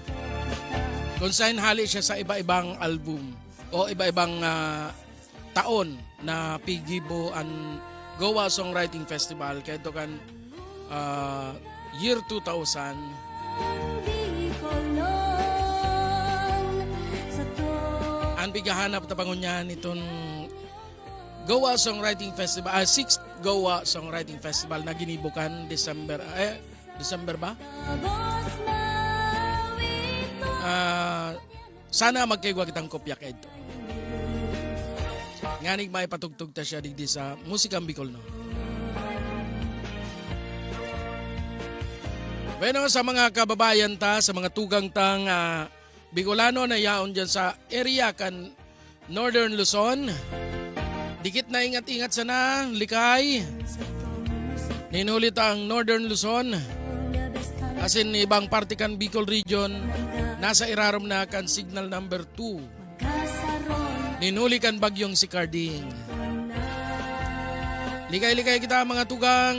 Speaker 7: Kung saan hali siya sa iba-ibang album o iba-ibang taon na pigibo ang Goa Songwriting Festival. Kaya ito kan year 2000. Ang bigahanap na pangunyahan itong Goa Songwriting Festival, 6th Goa Songwriting Festival na ginibukan December ba? Sana magkaigwa kitang kopya kay ito. Nganig may patugtog ta siya digdi sa Musikang Bicol no. Bueno, sa mga kababayan ta, sa mga tugang tang Bicolano na yaon dyan sa area kan Northern Luzon. Dikit na ingat-ingat sana, likay. Ninulit ang Northern Luzon. As in, ibang parte kan Bicol region, nasa irarom na kan signal number 2. Ninuli kan bagyong si Carding. Likay-likay kita mga tugang.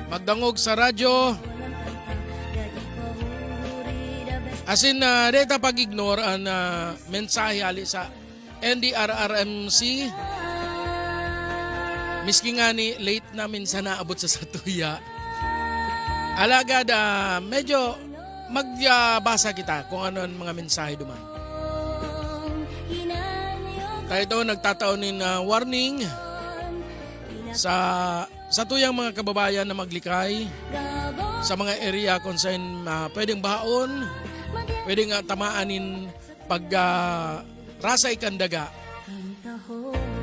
Speaker 7: Magdangog sa radyo. As in, deta pag-ignore ang mensahe ali sa NDRRMC. Miski nga ni late namin sa naabot sa Satuya. Alagad, medyo magbasa kita kung ano ang mga mensahe duman. Tayo ito nagtataon ng warning sa tuyang mga kababayan na maglikay sa mga area kung saan pwedeng bahaon, pwedeng tamaanin pag rasa ikandaga.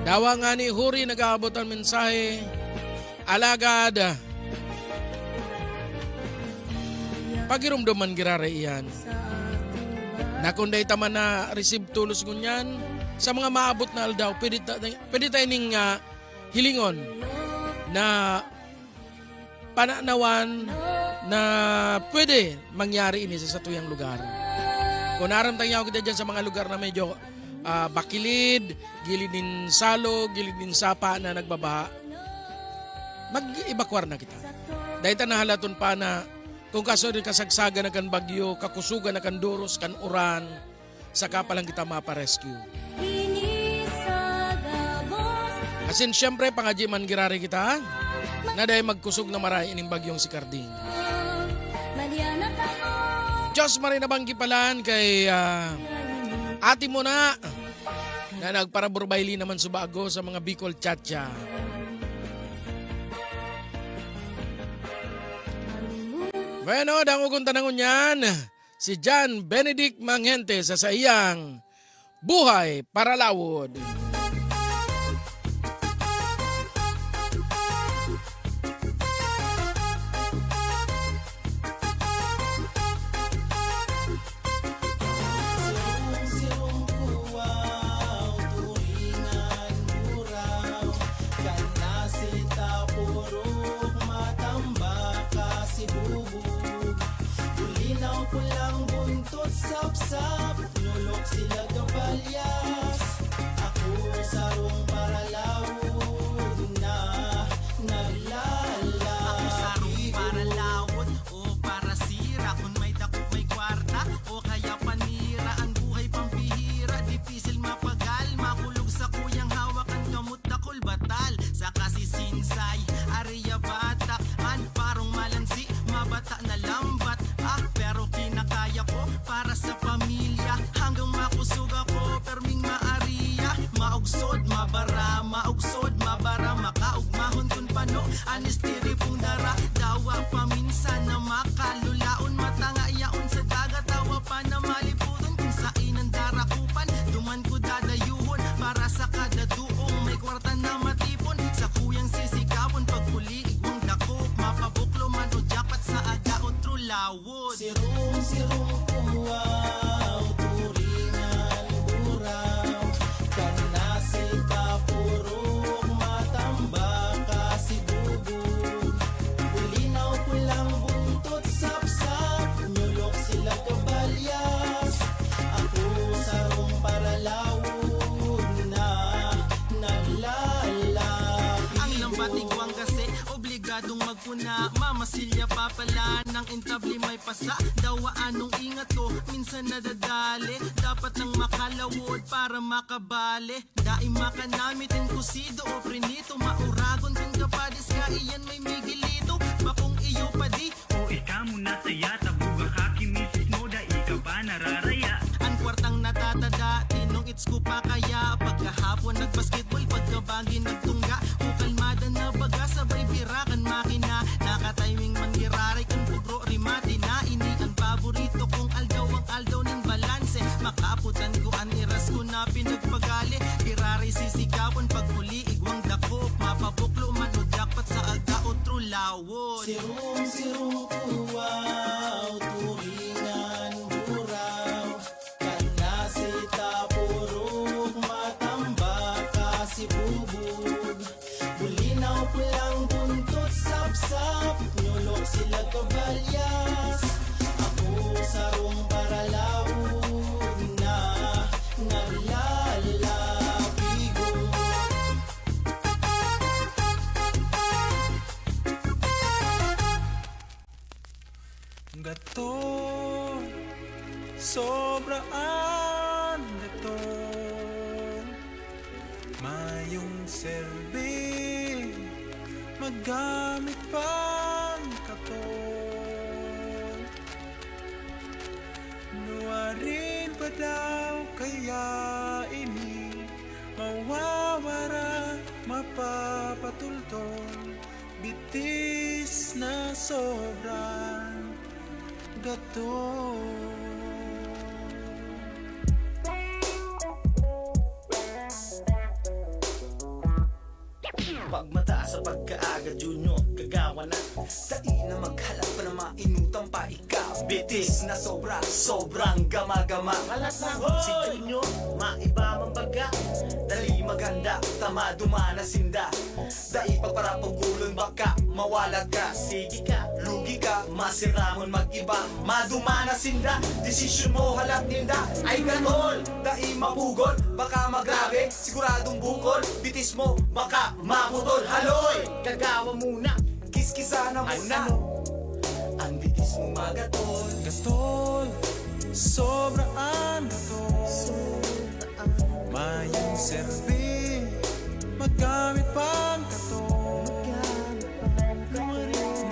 Speaker 7: Dawa nga ni Huri nag-aabot ang mensahe, alagad, pagirumduman girare iyan. Na kung day taman na receive tulos ngunyan, sa mga maabot na aldaw, pwede tayo ning hilingon na pananawan na pwede mangyari ini sa tuyang lugar. Kung naramtang niya ako kita dyan sa mga lugar na medyo bakilid, gilid din salo, gilid din sapa na nagbabaha, mag-evacuar na kita. Dahil nahalaton pa na kung kaso rin kasagsaga na kan bagyo, kakusugan na kan duros, kan uran, saka pa lang kita maparescue. Asin syempre pangadji man girari kita, na dahil magkusog na maray ining bagyong si Karding. Diyos maray na bang kipalan kay ati mo na nagparaburbayli naman subago sa mga Bicol Chacha. Bueno, dangugon tanangon yan, si John Benedict Manghente sa iyang Buhay para Lawod.
Speaker 3: Sap-sap, nulok sila kabalyas. Ako sarong para lawod na naglalaki.
Speaker 11: Ako sarong para lawod o para sira. Kung may dako may kwarta o kaya panira. Ang buhay pambihira, dipisil mapagal. Makulog sa kuyang hawakan kamot dakol batal. Sa kasisinsay, ariya batak. Parong malansi, mabata na lambat. Pero kinakaya ko para sa pamilya. Hanggang makusog ako, perming maariya. Maugsod, mabara, maugsod, mabara. Makaugmahon kun pano, anistiri pong dara. Dawa paminsan na makalulaon. Matanga yaon sa dagat, tawa pa na maliputon. Kung sain ang darakupan, duman ko dadayuhon. Para sa kada duong may kwarta na matipon. Sa kuyang sisikapon, pagpuli, igwang dakop. Mapabuklo man o japat sa aga o trulawod.
Speaker 3: Sirong kuwaw, turingan buraw. Kanasita purok, matambaka si bubog. Ulinaw pulang buntot, sap-sap, nyulok sila kabalyas. Ako sarong para lawod na naglalaki.
Speaker 11: Ang lambat igwang kasi, obligadong magpuna. Mamasilya pa pala ng intabli may pasa. Dawa anong ingat ko, minsan nadadali. Dapat nang makalawod para makabali. Daim makanamitin kusido o prinito. Mauragon kung kapadis ka iyan may migilito. Bakong iyo pa di
Speaker 12: o ikaw muna saya. Tabuga kaki misis mo da ikaw pa nararaya.
Speaker 11: ang kwartang natatada, tinong its ko pa kaya. Pagkahapon nagbasketball, pagkabagi nagtungga. O kalmada na baga, sabay birakan makina. Nakatiming man giraray kung pugro rimati na. Ini ang paborito kong aldaw, ang aldaw ng balanse. Makaputan ko ang iras ko na pinagpagali. Giraray sisigawan, pagpuli igwang dakop. Mapabuklo man o jackpot sa aga o trulawod.
Speaker 3: Sirong kuwaw, turingan buraw. Kanasita purok, matambaka si bubog. Bulinaw pulang buntot, sap-sap, nulok sila kabalyas. Ako sarong para lawod na naglalapigo.
Speaker 9: Gato, sobraan gato. Mayong serbi, magamit pang katon. Nuwarin pa daw kaya ini mawawara, mapapatultol, bitis na sobrang gato.
Speaker 3: Pagmata sa pagkaaga, Junior, gagawa na. Dai na maghalap pa na mainutang pa ikaw. Bitis na sobra, sobrang gama-gama. Kalat na, si Junior, maiba mang baga. Dali maganda, tama dumana sinda. Dai pagparapagulon baka mawalat ka. Sige ka, lugi ka, masiramon mag-iba. Madumana sinda, desisyon mo halap ninda. Ay ganol, dai mapugol, baka magrabe. Siguradong bukol, bitis mo, baka maputol. Haloy, gagawa muna, kiskisa na muna. Ang bitis mo magatol.
Speaker 9: Gatol, sobraan gatol. Mayang serbi, magamit pang gatol.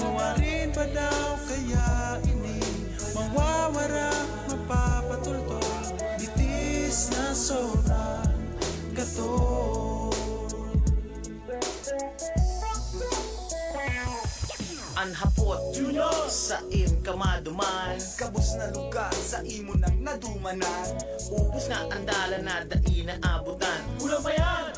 Speaker 9: Nuwarin pa daw kaya ini, mawawara, mapapatultol, bitis na sobrang gatol.
Speaker 3: Anhapot, Junior, sa im kamaduman. Kabus na lugar, sa imo nang nadumanan. Ubus na andala na dai na abutan. Kulang pa yan,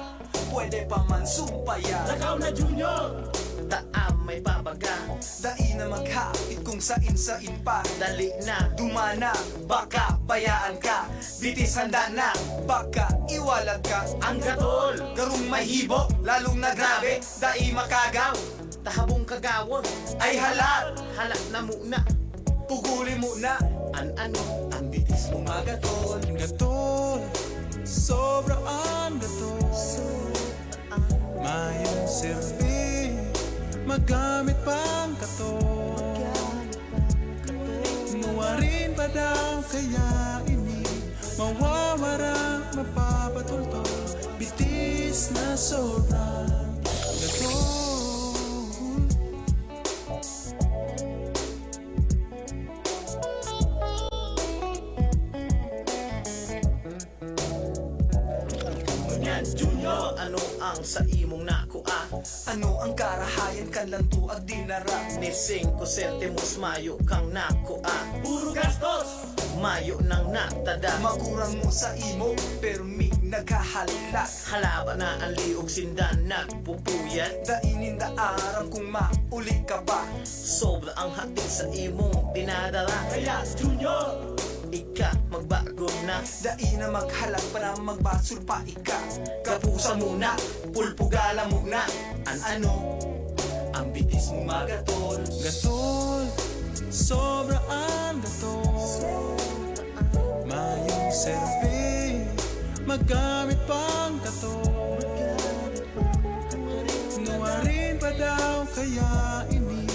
Speaker 3: pwede pa man sumpayan. Lakaw na, Junior, taam may pabaga. Dai na maghapit kung sain pa. Dali na, dumana, baka bayaan ka. Bitis handa na, baka iwalag ka. Ang gatol, garong may hibo, lalong na grabe. Dai makagaw, tahabong kagawon. Ay halat, halat na muna, puguli muna. Ano, ang bitis mo magatol.
Speaker 9: Gatol, sobraan gatol. Mayang serbi, magamit pang gatol. Nuwarin pa daw kaya ini, mawawara, mapapatultol, bitis na sobrang gatol.
Speaker 3: Junior, ano ang sa imong nakuha? Ano ang karahayan kan lang tuag dinara? Ni 5 sentimos mayo kang nakuha. Puro gastos, mayo nang natada. Magurang mo sa imo, pero mi naghahalak. Halaba na ang liog sindan nagpupuyat. Dainin da aram kung mauli ka pa. Sobra ang hatid sa imong dinadala. Kaya Junior, ika magbago na. Dai na maghalak pa na magbasol pa ika. Kapusa muna, pulpugala muna. Ano, ang bitis mo magatol.
Speaker 9: Gatol, sobraan gatol. Mayang serbi, magamit pang gatol. Nuwarin pa daw kaya ini,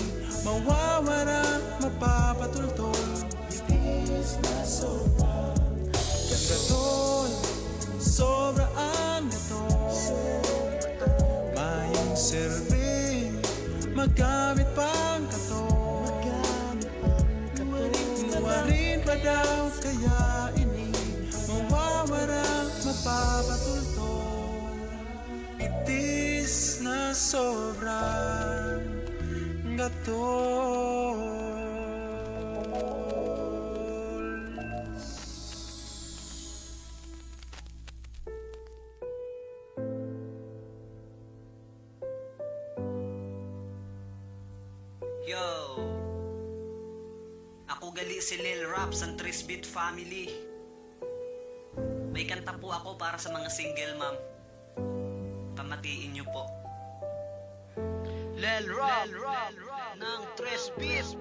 Speaker 9: mawawara, mapapatultol, bitis na sobrang gatol. Sobraan gatol. Mayang serbi, magamit pang gatol. Nuwarin pa daw kaya ini, mawawara, mapapatultol, bitis na sobrang gatol.
Speaker 11: Yo, ako gali si Lil Raps ang Trisbit Family. May kanta po ako para sa mga single ma'am. Pamatiin niyo po. Lil Rap ng Trisbit.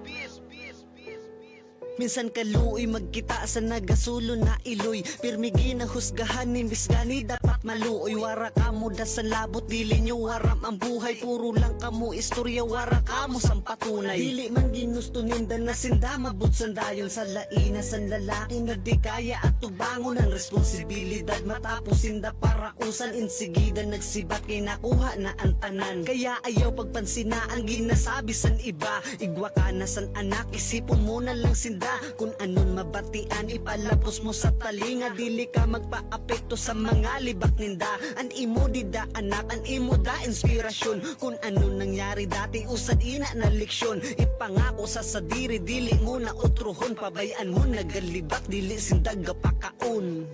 Speaker 13: Minsan kaluoy magkita sa nagasulo na iloy. Pirmigi na husgahan ni misgani dapat maluoy. Wara kamo da sa labot dili nyo waram ang buhay. Puro lang kamo istorya wara kamo sang patunay. Dili man ginusto ninda na sinda mabut sandayon sa laina san lalaki na di kaya at tubangon ang responsibilidad. Matapos sinda para usan insigida nagsibat kay nakuha na ang tanan. Kaya ayaw pagpansin na ang ginasabi san iba. Igwa ka na san anak isipon mo na lang sinda talinga. Kung anon mabatian ipalapos mo sa talinga, dili ka magpa-apekto sa mga libak ninda. An imo di da anak, an imo da inspirasyon. Kung ano nangyari dati usad ina na leksyon, ipangako sa sadiri dili mo na utrohon. Pabayaan mo nagalibak dili sindag gapakaon.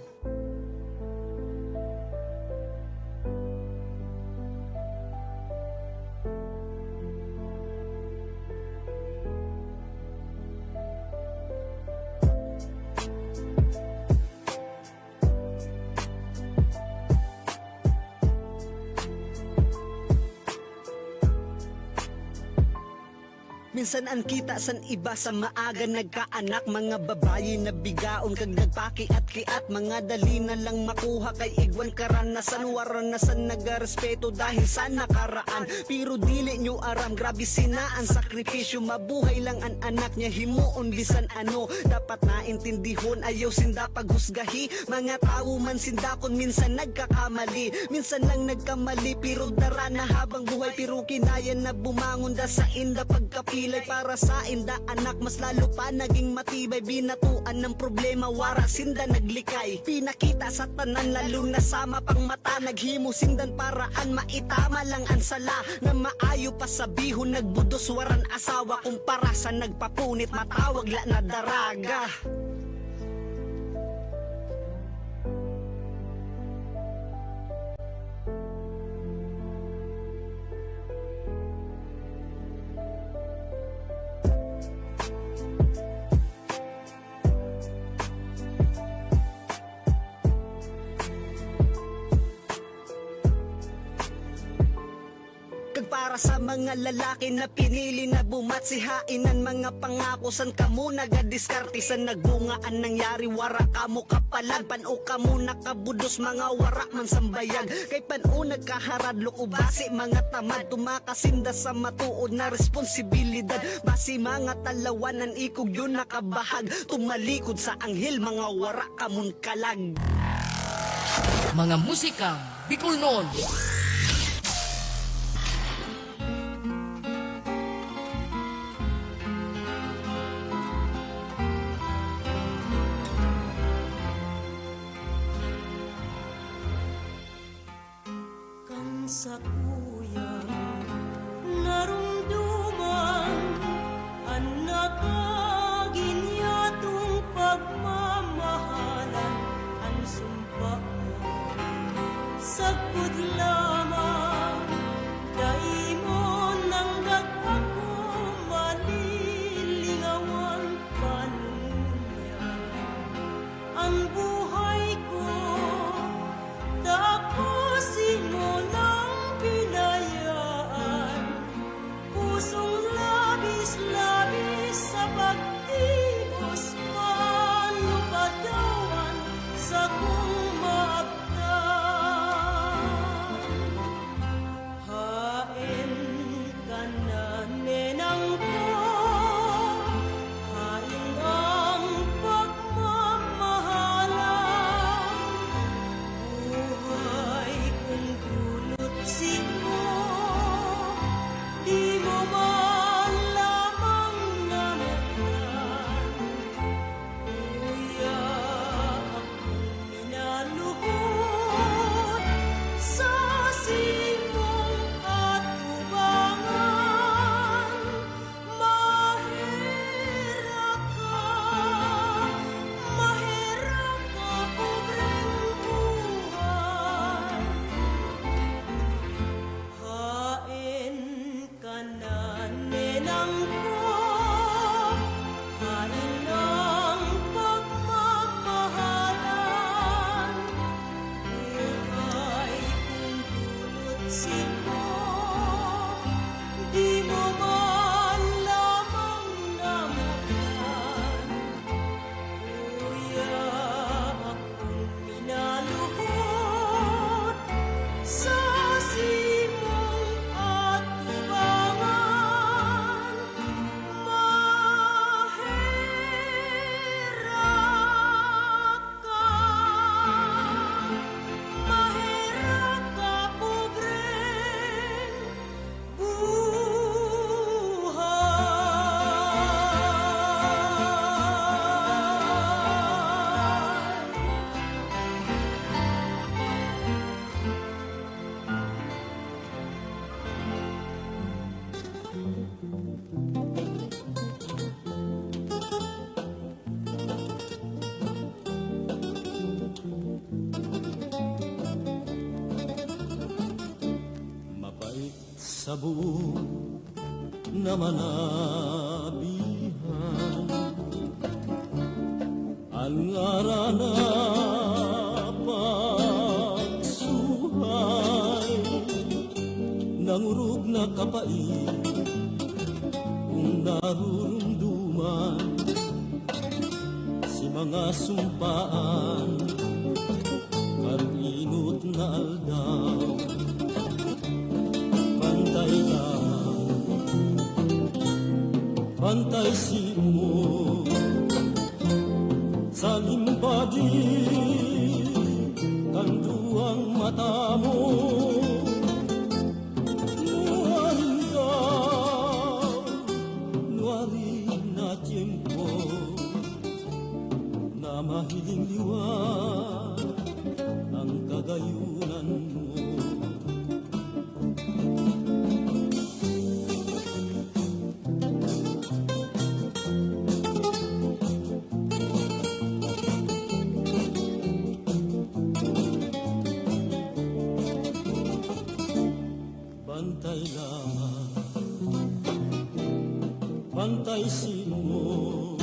Speaker 13: Minsan ang kita san iba sa maaga nagkaanak, mga babayi na bigaon kag nagpakiat-kiat, mga dali na lang makuha kay igwan karanasan, waranasan nagarespeto dahil sa nakaraan. Pero dili nyo aram, grabe sinaan sakripisyo, mabuhay lang ang anak niya himuon bisan ano. Dapat naintindihon, ayaw sinda paghusgahi, mga tao man sindakon minsan nagkakamali, minsan lang nagkamali pero dara na habang buhay. Pero kinaya na bumangon da sa inda pagkapilay para sa inda anak, mas lalo pa naging matibay. Binatuan ng problema, wara sinda naglikay, pinakita sa tanan lalo na sama pang mata. Naghimo sindan paraan maitama lang ang sala, na maayo pa sabihon nagbudos waran asawa. Kumpara sa nagpapunit matawag la na daraga. Para sa mga lalaki na pinili na bumatsihainan, mga pangako san kamo nagadiskarte sa nagbungaan nangyari. Wara kamo kapalag, pano kamo nakabudos, mga wara man sambayag. Kay pano nagkaharadlok o basi mga tamad, tumakasinda sa matuod na responsibilidad. Basi mga talawanan ikog yun nakabahag, tumalikod sa anghel, mga wara kamon kalag.
Speaker 6: Mga musikang Bicol noon.
Speaker 5: Sa kuyang narumduman, anak aginyatong pagmamahalan, ang sumpa sagpud lamang, dai mo nanggag ako malilingawan panunya. Ang buhay ko tapusin mo ng
Speaker 3: sa buong namanabihan. Ang arana pagsuhay nangurog na kapait kung narurumduman si mga sumpaan karinot na aldaw. Pantay lang, pantay si mo sa limbadi kanduang mata mo. Nuwarin ka, nuwarin na tiempo na mahiling liwan ang kagayunan mo. Bantay lamang, bantay sino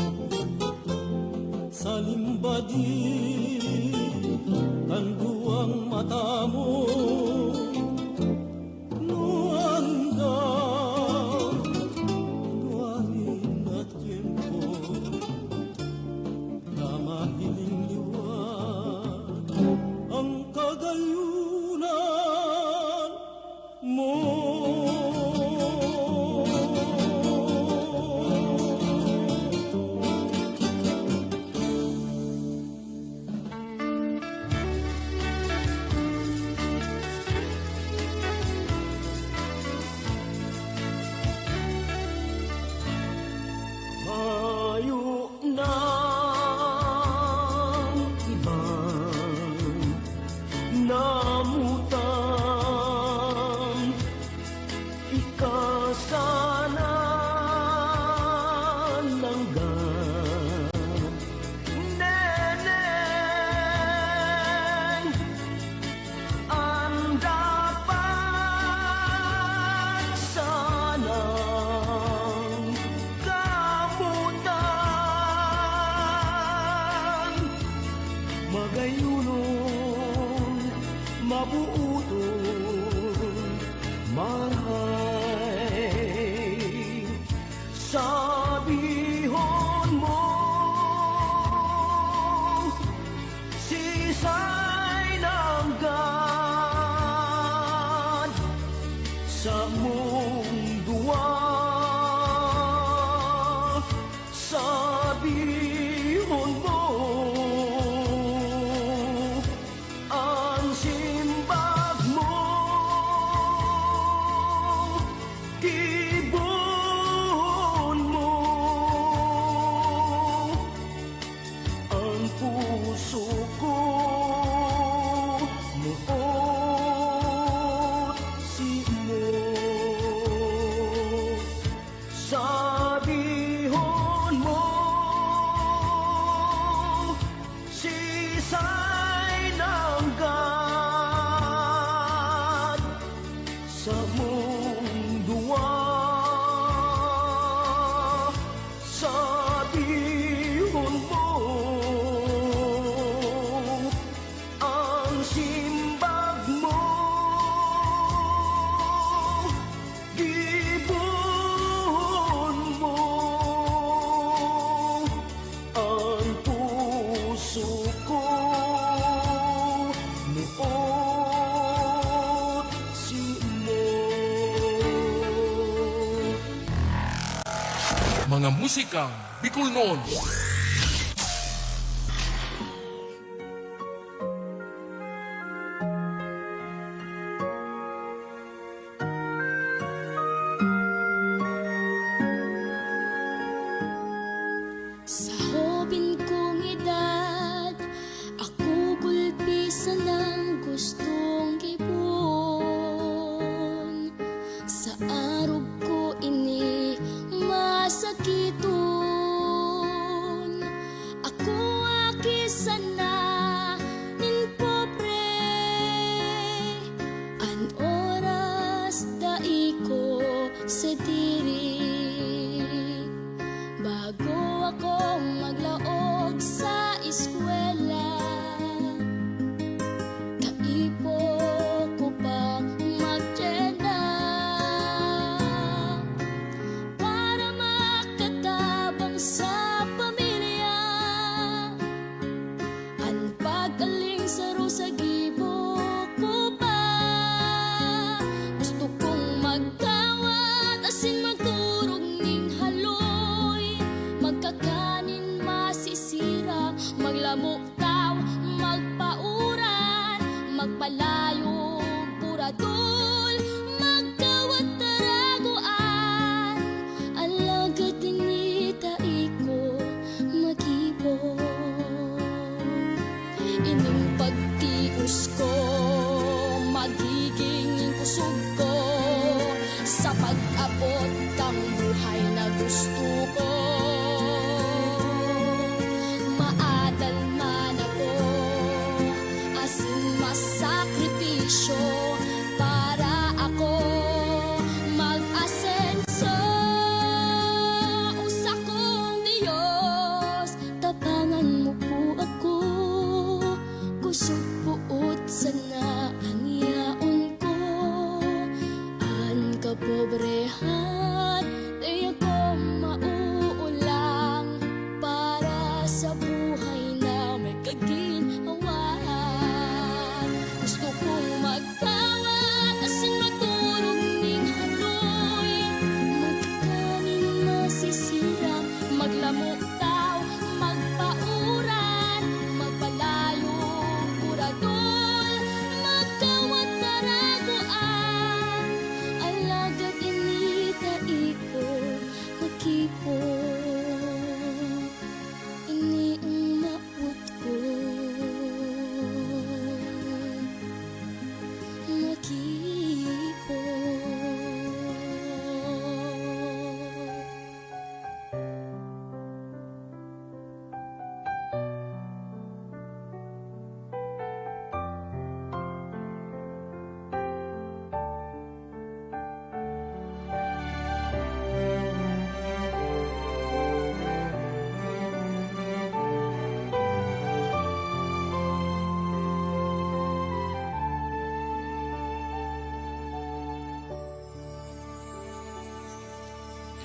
Speaker 3: sa limbadi kanduang mata mo. Nuwarin ka, nuwarin na tiempo na mahiling liwan ang kagayunan mo. Mayo na ibang namutan ikasanan langgan. Neneng, ang dapat sanang kamutan magayunon mabuuton mahay sabihon mo sisay ng God sa mundua. Sabihon mo ang simbag mo, gibuhon mo ang puso ko, muot si mo. Sabihon mo sisay ng God sa mundua. Sabihon mo ang simbag mo, gibuhon mo ang puso ko, muot si mo.
Speaker 7: Mga musikang Bicol noon.
Speaker 2: Sa hobin kong edad, ako gulpisan ng gustong gibon. Sa arog ko ini masakiton. magpauran, magpalayog, buradol, magkawat taraguan, alagad dinita iko magibo. Ining pagtius ko, magiging kusog ko, sa pag-abot kang buhay na gusto ko. Maadal man ako, asin masakripisyo, para ako mag-asenso. Usa kong Diyos, tapangan mo po ako, kusog buot sa naanyaon ko. An kabobrehan, di ako mauulang, para sa buhay na may kaginhawaan. Gusto kong magkawat, asin maturog ning haloy, magkanin masisirang, maglamok daw, magpauran, magpalayo, buradol, magkawat taraguan, alagad inita iko makipo. Ini ang maut ko makipo.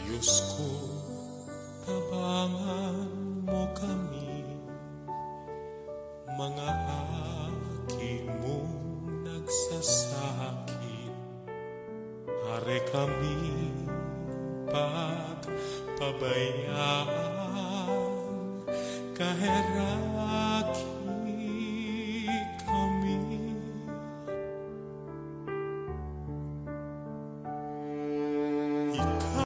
Speaker 9: Diyos ko, tabangan mo kami, mga haki mong nagsasakit. Hare kami pagpabayaan, kaheraki kami. Ikaan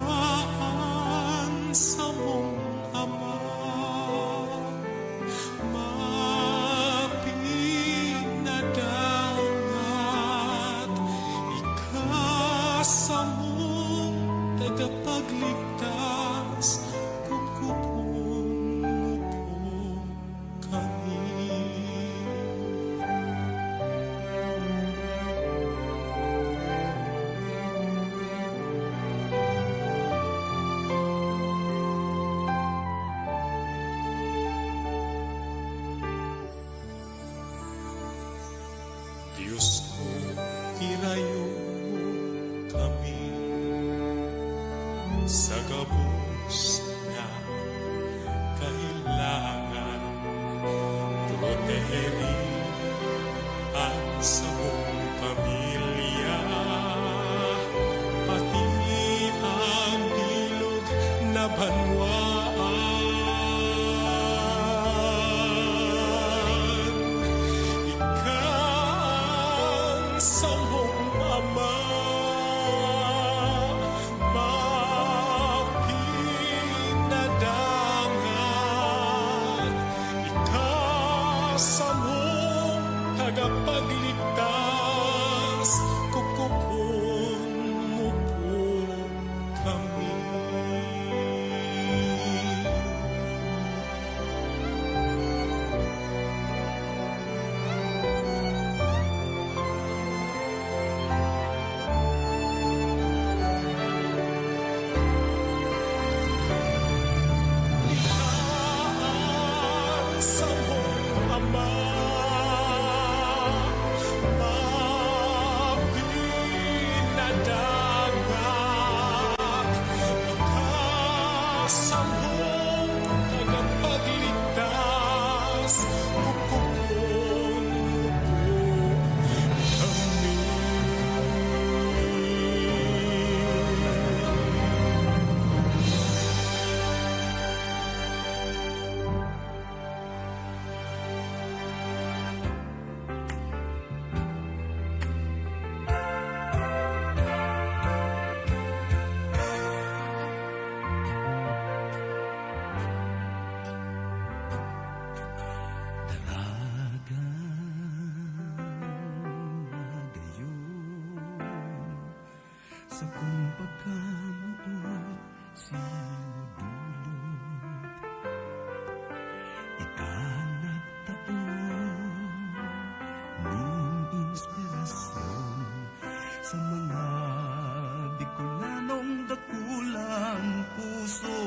Speaker 9: sa mong ama, mapinadangat, ikasa mong tagapagligtas, kukupon mo po kami. Diyos ko, irayo kami sa gabos na kailangan. Proteherin ang sa mong pamilya, pati ang bilog na banwaan. Sa mong ama, mapinadangat, ikasa mong tagapagligtas, kukupon mo po kami. Sa mong ama, sa kung pagkamuot sinudulot. Ikanat taon ning inspirasyon sa mga Bicolanong dakulang puso.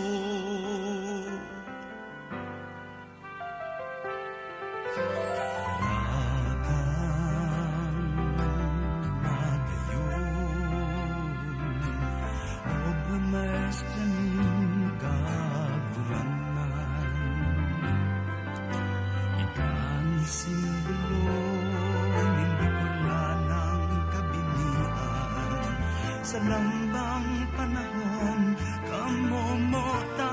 Speaker 9: Sa lambang panahon kamomotan,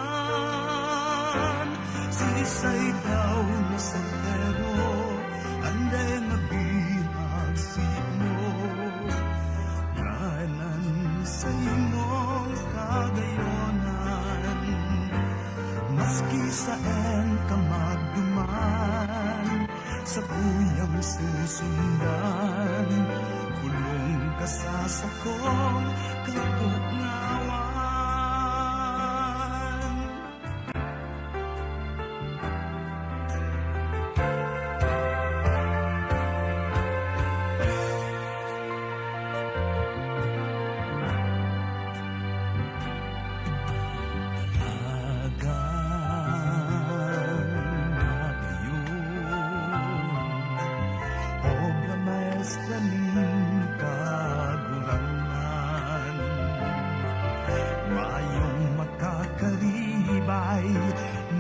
Speaker 9: sisay daw na soltero, anday mabihag sino. Ngalan sa imong kagayonan, maski saan ka magduman, sa kuyang susundan, kulong ka sa sakong kapugnawan.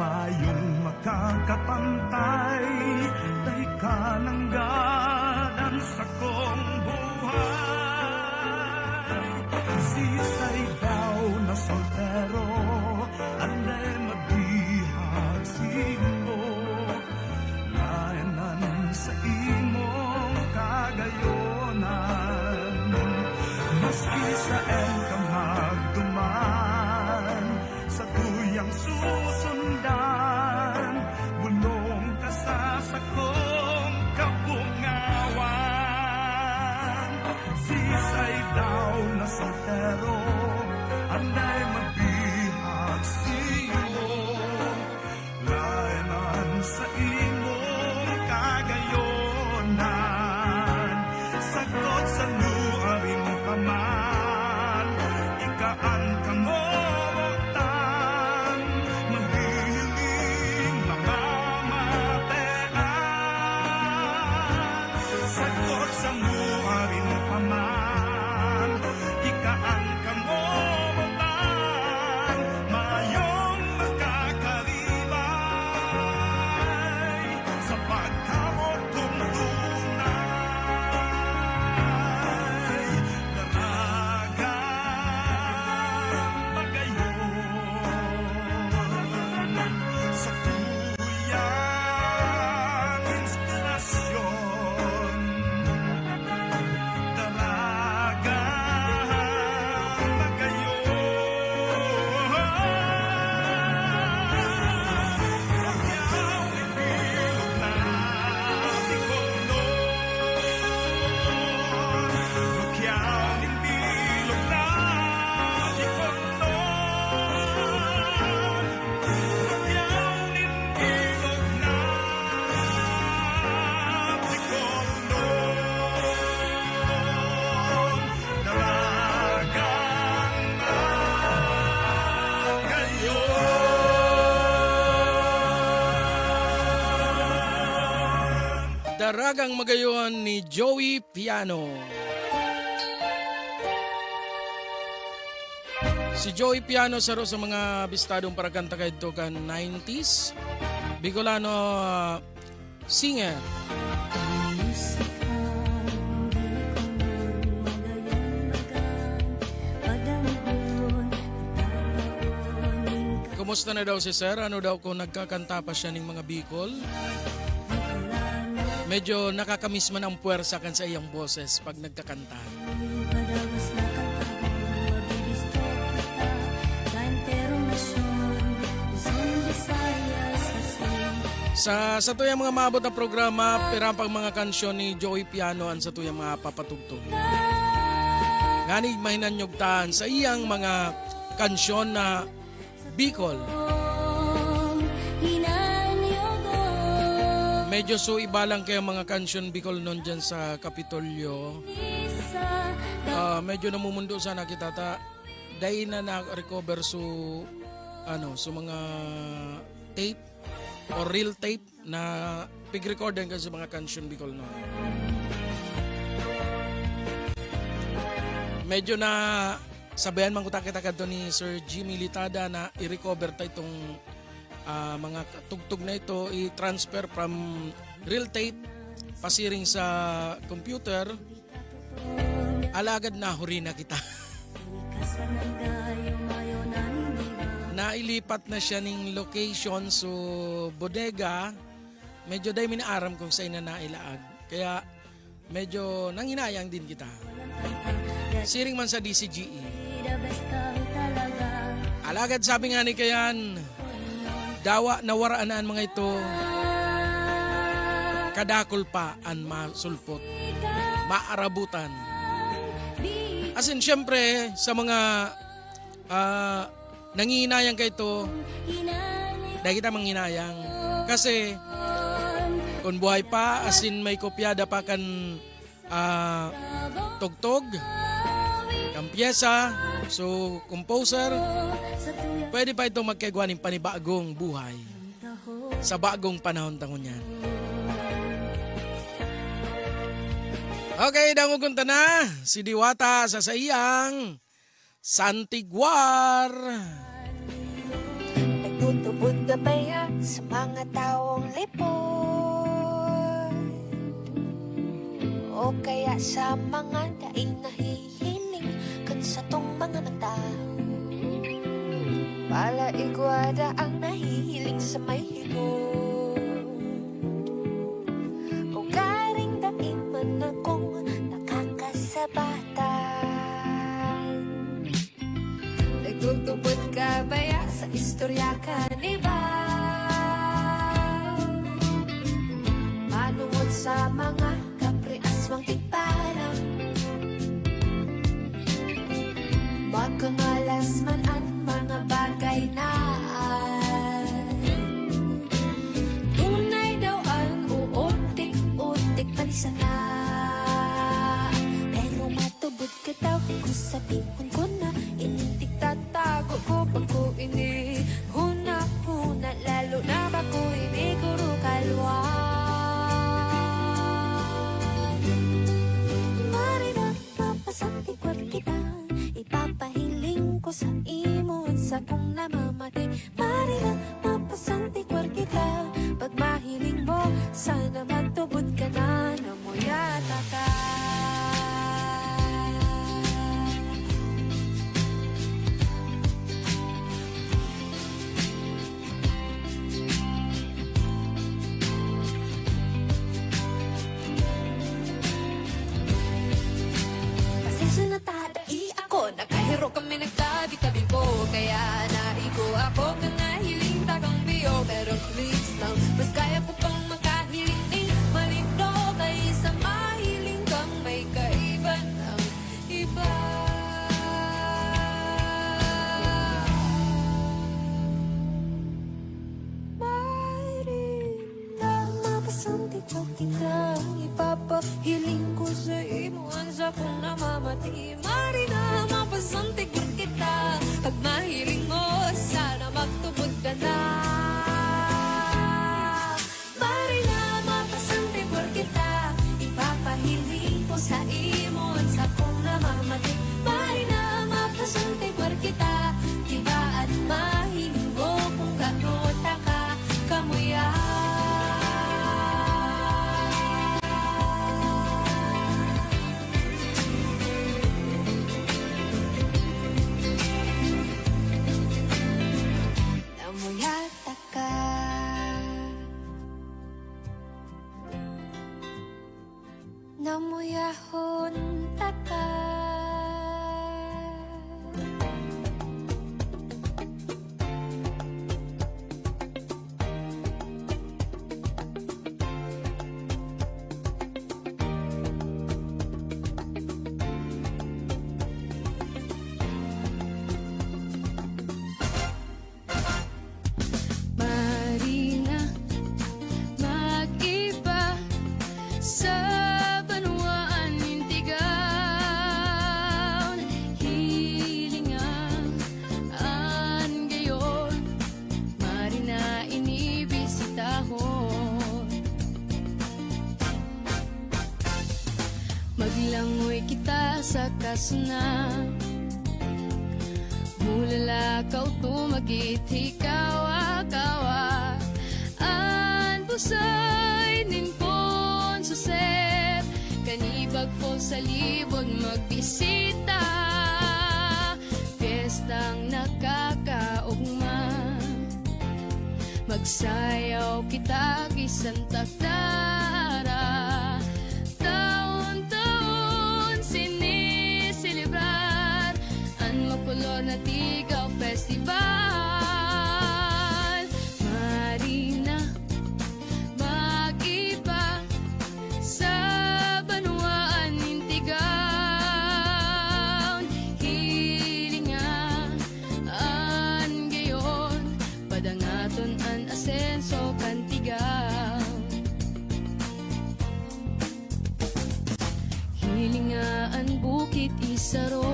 Speaker 9: Mayong makakapantay, tay ka ng gadan sa kong buhay. Sisay daw na soltero, anday mabihag sino. Layanan sa imong kagayonan, maski saan ka magduman, sa tuyang susundan, bulong ka sa sakong kabungawan. Sisay daw na soltero, anday mabihag sino. Layanan sa imong kagayonan, sagot sa luaring paman, ikaan ka mo.
Speaker 7: Daragang Magayon ni Joey Piano. Si Joey Piano saro sa mga bistadong para kanta kahit kan 90s. Bicolano singer. Kumusta na daw si Sir? Ano daw kung nagkakanta pa siya ng mga Bicol? Medyo nakakamiss man ang puwersa kan sa iyang boses pag nagkakanta. Sa tuyang mga maabot na programa, pirampang mga kansyon ni Joey Piano ang sa tuyang mga papatugtog. Ngani mahinanyugtahan sa iyang mga kansyon na Bicol. Medyo iba lang kayo mga kansyon Bicol noon dyan sa Kapitolyo. Medyo namumundo sana kita ta. Dahil na na-recover so mga tape or real tape na pig-recordan ka sa mga kansyon Bicol noon. Medyo na sabayan man kita kadto ni Sir Jimmy Litada na i-recover ta itong mga tugtog na ito, i-transfer from real tape pasiring sa computer. Alagad na huri na kita. Nailipat na siya ng location so bodega. Medyo day minaaram kung saan na nailaag. Kaya medyo nanginayang din kita. Siring man sa DCGE. Alagad sabi nga ni Kayan, dawa nawaraanan mga ito, kadakol pa ang masulpot, maarabutan. As in, syempre, sa mga nanginayang ka ito, dahil kita manghinayang. Kasi, kung buhay pa, as in may kopyada pa kan tugtog, ang pyesa, so composer, pwede pa ito magkagawa ng panibagong buhay sa bagong panahon tangon yan. Okay, dangugunta na si Diwata sa saiyang Santiguar.
Speaker 14: Nagtutubod ka ba yan sa mga taong lipot? O kaya sa mga daing nahihiling kan sa tong mga mata? Pala igwada ang nahihiling sa may higot. O garing daing man akong nakakasabatan. Nagtutubod ka ba ya sa istorya kaniba? Manungod sa mga kapriaswang tikparang magkangalas man ang mga bagay na tunay daw ang uotik-otik panisa na. Pero matubod ka daw kung sabihin ko na initik tatago ko pag ko huna-huna lalo na ba ko iniguro kalwa. Marina mapasantikot kita, ipapahiling ko sa imo at sa kong namamati. Marina mapasantikot kita, pag mahiling mo sana matubod ka na namuyata ka. Nakahiro kami nagtabi-tabi po, kaya naigo ako ka nahiling tagang biyo. Pero please lang, mas kaya ko pang makahiling ni malino kaysa mahiling kang may kaiban ang iba. Marina, mapasanti ko kita, ipapahiling ko sa imuan sa kong namamati. Marina, mapasanti ko kita, pag mahiling mo sana magtubod ka na. Marina, mapasanti ko kita, ipapahiling ko sa imo at sa kong namamati. Marina, mapasanti ko kita, diba at mahiling mo kung gano'n ka kamuya. Namuyahon taka.
Speaker 2: Paglangoy kita sa kasuna, mulala kau tumagit hikawa-kawa. An busay nimpon susep, kanibag po sa libog magbisita. Piyestang nakakaugma, magsayaw kita kisang takdara. Taon-taon sinisilibrar ang makulor na Tigaw Festival. Marina, mag-iba sa Banuaan Intigaw. Hilinga an gayon, padangaton an asenso kantigaw. Hilingaan bukit isaro,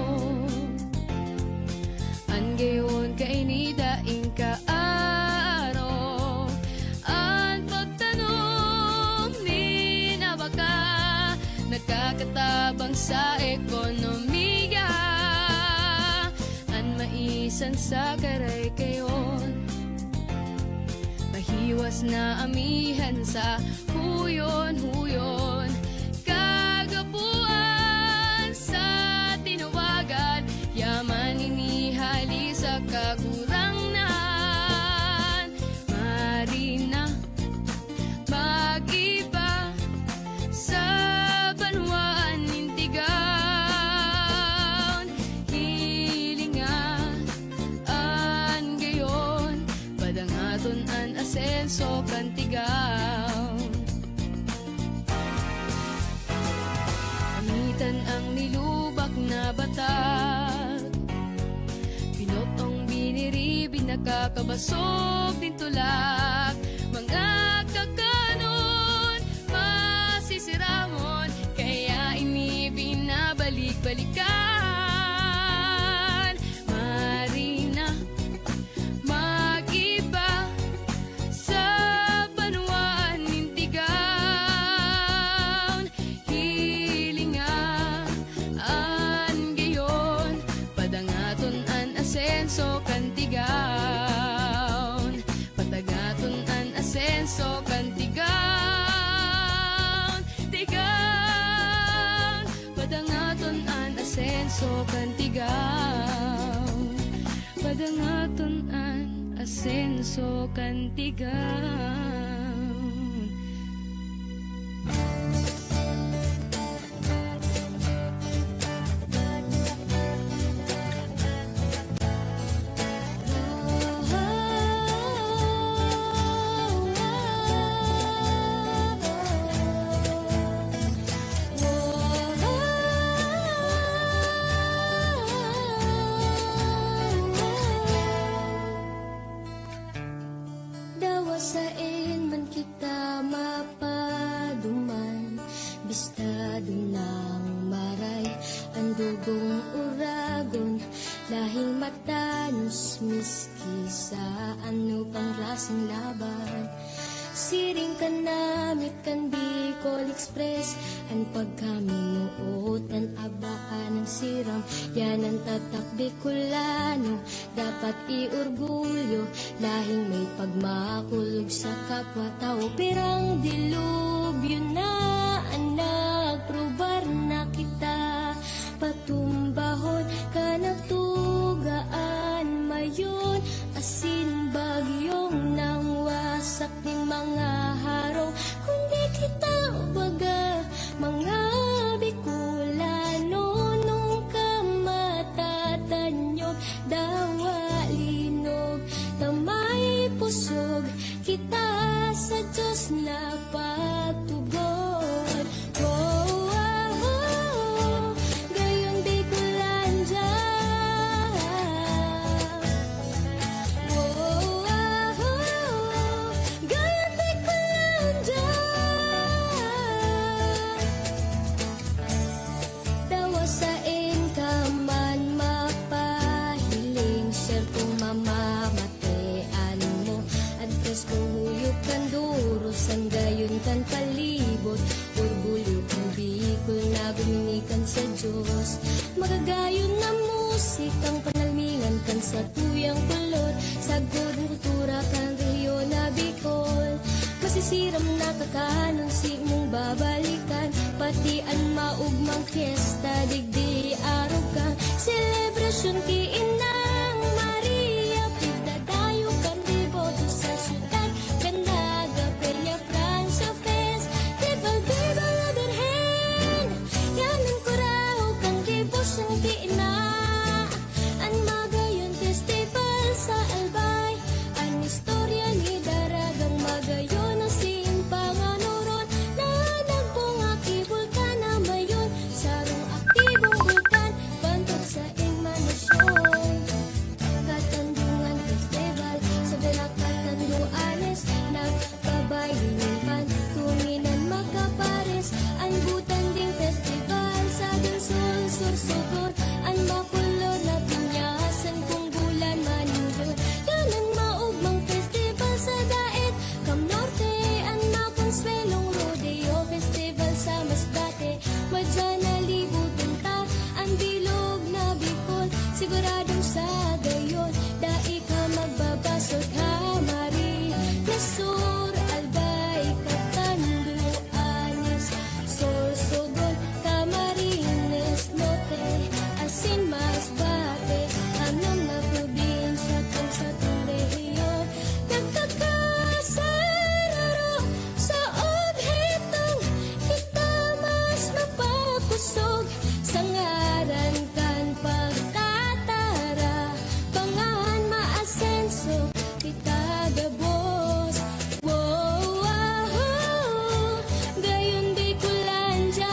Speaker 2: an gayon kainida ingka aro. An pagtanom ni nabaka, nagkakatabang sa ekonomiya. An maisan sa karay kayon, mahiwas na amihan sa huyon-huyon. Kagapuan sa tinawagan, yaman inihali sa kagurangnan. Marina, mag-iba sa Banuaan Intigaw. Hilinga an gayon, padangaton an asenso kantigaw. Amitan ang nilubak na batag, pinotong biniribi nakakabasog din tulak. Mga kakanon masisiramon, kaya ini binabalik-balikan. Marina, mag-iba sa Banuaan Intigaw. Hilinga an gayon, padangaton an asenso kantigaw. Patagaton an asenso kantigaw. Tigaw, padangaton an asenso kantigaw. Padangaton an asenso kantigaw.
Speaker 14: Dawasain man kita mapaduman, bistado ng maray ang dugong uragon, lahing matanos miski sa ano pang klaseng laban. Siring ka namit kan Bicol Express, ang pagkaminuot ang abaan ng siram. Yan ang tatak Bicolano, dapat iorgulyo, lahing may pagmakulog sa kapwa-tao. Pirang dilubyo na ang nagprobar na kita, patumbahon ka nagtugaan mayon. Asin bagyong nang wasak ng mga harong, kundi kita baga mga Bicolano. Nung ka matatanyog, dawa linog, tamay pusog, kita sa Diyos na pagtugon. Oh, oh, oh, gayon Bicolandia. Oh, oh, oh, gayon Bicolandia. Dawasain ka man mapahiling, sir kung mamamatean mo, adres ko huyok kan duros, ang gayon kan palibot, orgulyo kong Bicol na gumini Diyos. Magagayon na musikang panalmingan kan sa tuyang kulor, sagod ng kultura kan rehiyon na Bicol. Masisiram na kakanon si mong babalikan, pati ang maugmang fiesta digdi araw kang selebrasyon ki Inang Maria. Pagdadayo kang deboto sa syudad, Canaga, Peña, Francia, Festival, Viva la Virgen. Yanan ko raw kang debosyon ki Ina. Ang Magayon Festival sa Albay, ang istorya ni Daragang Magayon na simpangan oron, na nagpong akibul ka na mayon, sarong aktibong bulkan, bantog sa Igmanasyon. Katandungan Festival sa Belakatan-Luanes, nagpabayunin pan, tuminan makapares, ang Butanding Festival sa Gansol, Sorsogon, ang makulor na pinyasan kung bulan manindol. Yan ang maugmang festival sa Daet, Cam Norte, ang Maconsuelong Rodeo Festival sa Masbate, madyan na libutin ta, ang bilog na Bicol, siguradong sa gayon, dai ka magbabasot ha, Mari, Nasur, Albay, Catanduanes, Sorsogon, Camarines Norte, Asin, Masbate, anam na probinsya kung sa rehiyon, nagkakasararo sa obhetong kita mas mapakusog, sa ngaran kan pagtatara, pangan maasenso kita gabos. Wow, wow, gayon Bicolandia.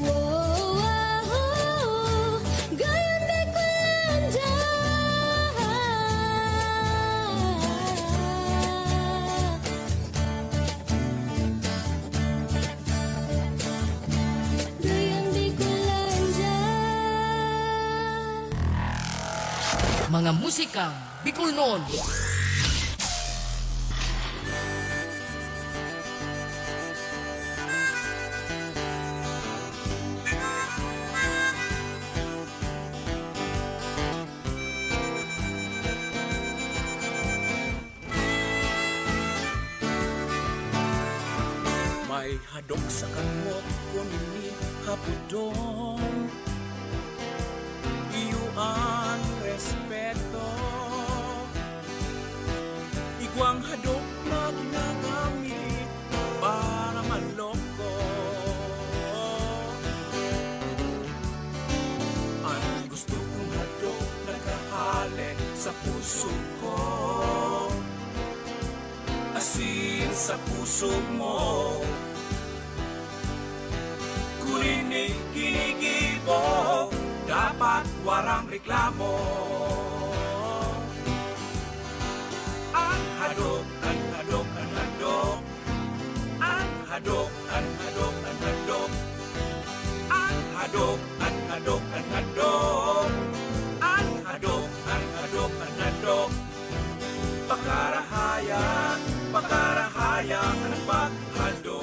Speaker 14: Wow, wow, gayon Bicolandia. Gayon Bicolandia.
Speaker 6: Mga musikang Bicol noon.
Speaker 1: May hadok sa kamot ko ni hapudon, iyo ang respeto, igwang hadok na ginagamit para manloko. Ang gusto kong hadok nakahali sa puso ko, asin sa puso mo, kurinig kinigibo, dapat warang reklamo. Ang hadok, ang hadok, ang hadok, ang hadok, ang hadok, ang hadok, ang hadok, ang hadok, ang hadok, ang hadok, ang hadok, ang hadok. Pakarahaya, pakarahaya ang paghadok.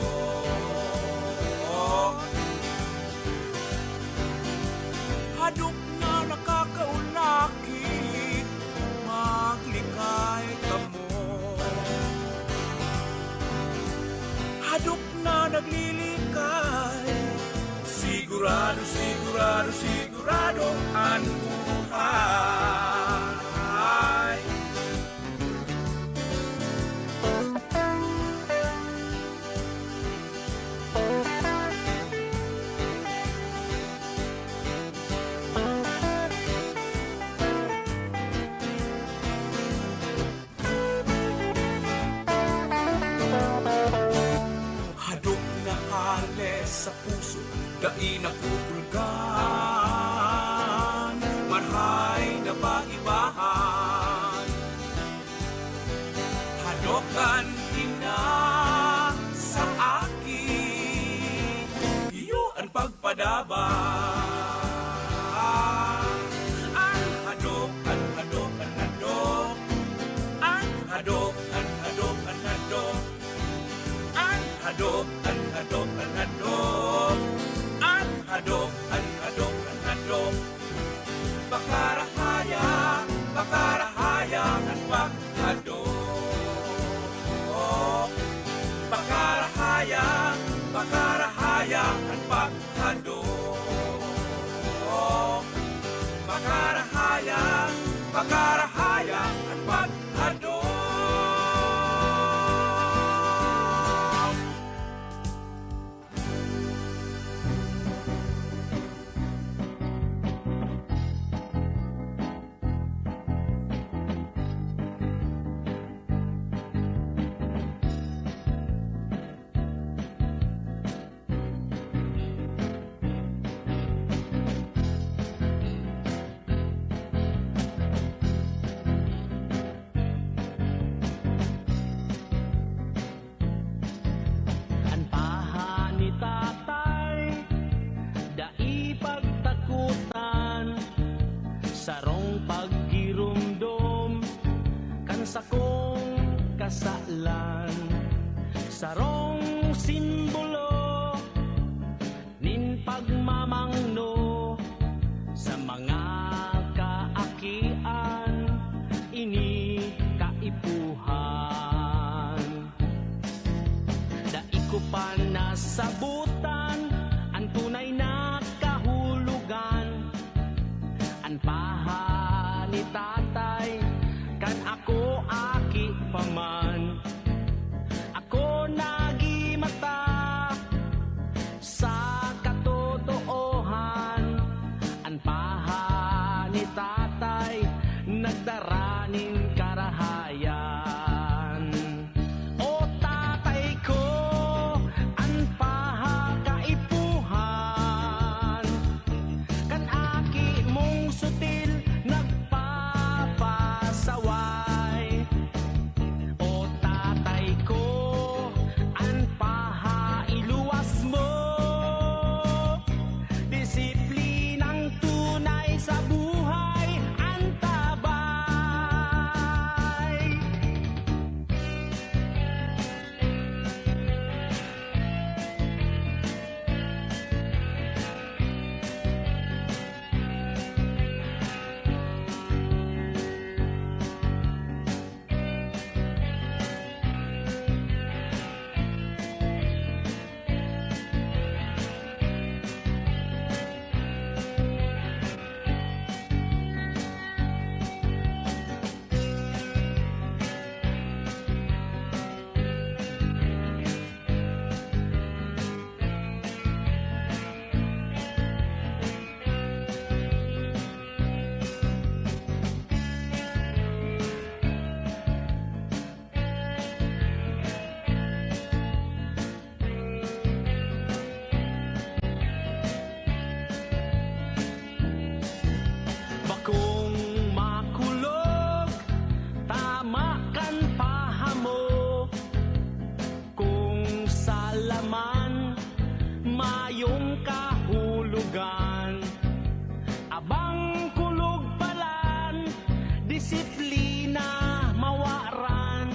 Speaker 1: Hadok na nakakaulakit, maglikay ka mo. Hadok na naglilikay, sigurado, sigurado, sigurado ang buhay. Hadok na hales sa puso, dai nakutulgan, marhay na pag-ibahan. Hadokan ina sa akin, iyo ang pagpadaban. Ang hadok, ang hadok, ang hadok, ang hadok, ang hadok, ang hadok, ang hadok, ang hadok, ang hadok. pakarahaya, pakarahaya at paghadong.
Speaker 11: Sarong pagkirumdom kan sakong kasalan, sarong simbolo nin pagmamangno sa mga kaakian ini kaipuhan. Daiko pa nasabutan ang tunay na kahulugan, ang paha ni tatay kan ako aki paman. Ako nagimata sa katotohan, ang paha ni tatay nagdaraning karahayan. O tatay ko, ang paha kaipuhan, kan aki mong sutil nagpapasaway. O tatay ko, ang paha iluwas mo, disiplinang tunay sa buhay ang tabay. Bakong makulog, tama kan pahamo, kung sa laman mayong kahulugan. Abang kulog palan, disiplina mawaran,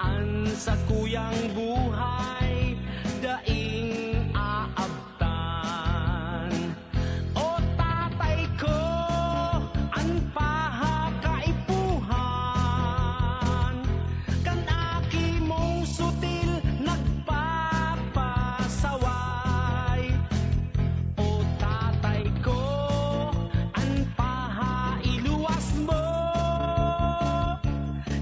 Speaker 11: an sa kuyang buhay daing aabtan. O tatay ko, ang paha kaipuhan, kan aki mong sutil nagpapasaway. O tatay ko, ang paha iluwas mo,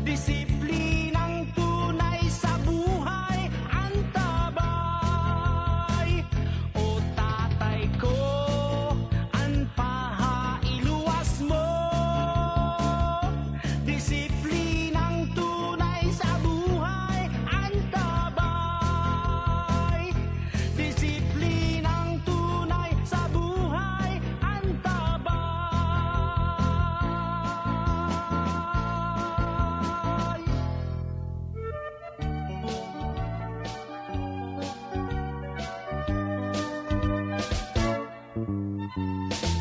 Speaker 11: disiplinang tunay sa buhay ang tabay. O tatay ko, ang paha iluwas mo, disiplinang tunay sa buhay ang tabay. Disiplinang tunay sa buhay ang tabay.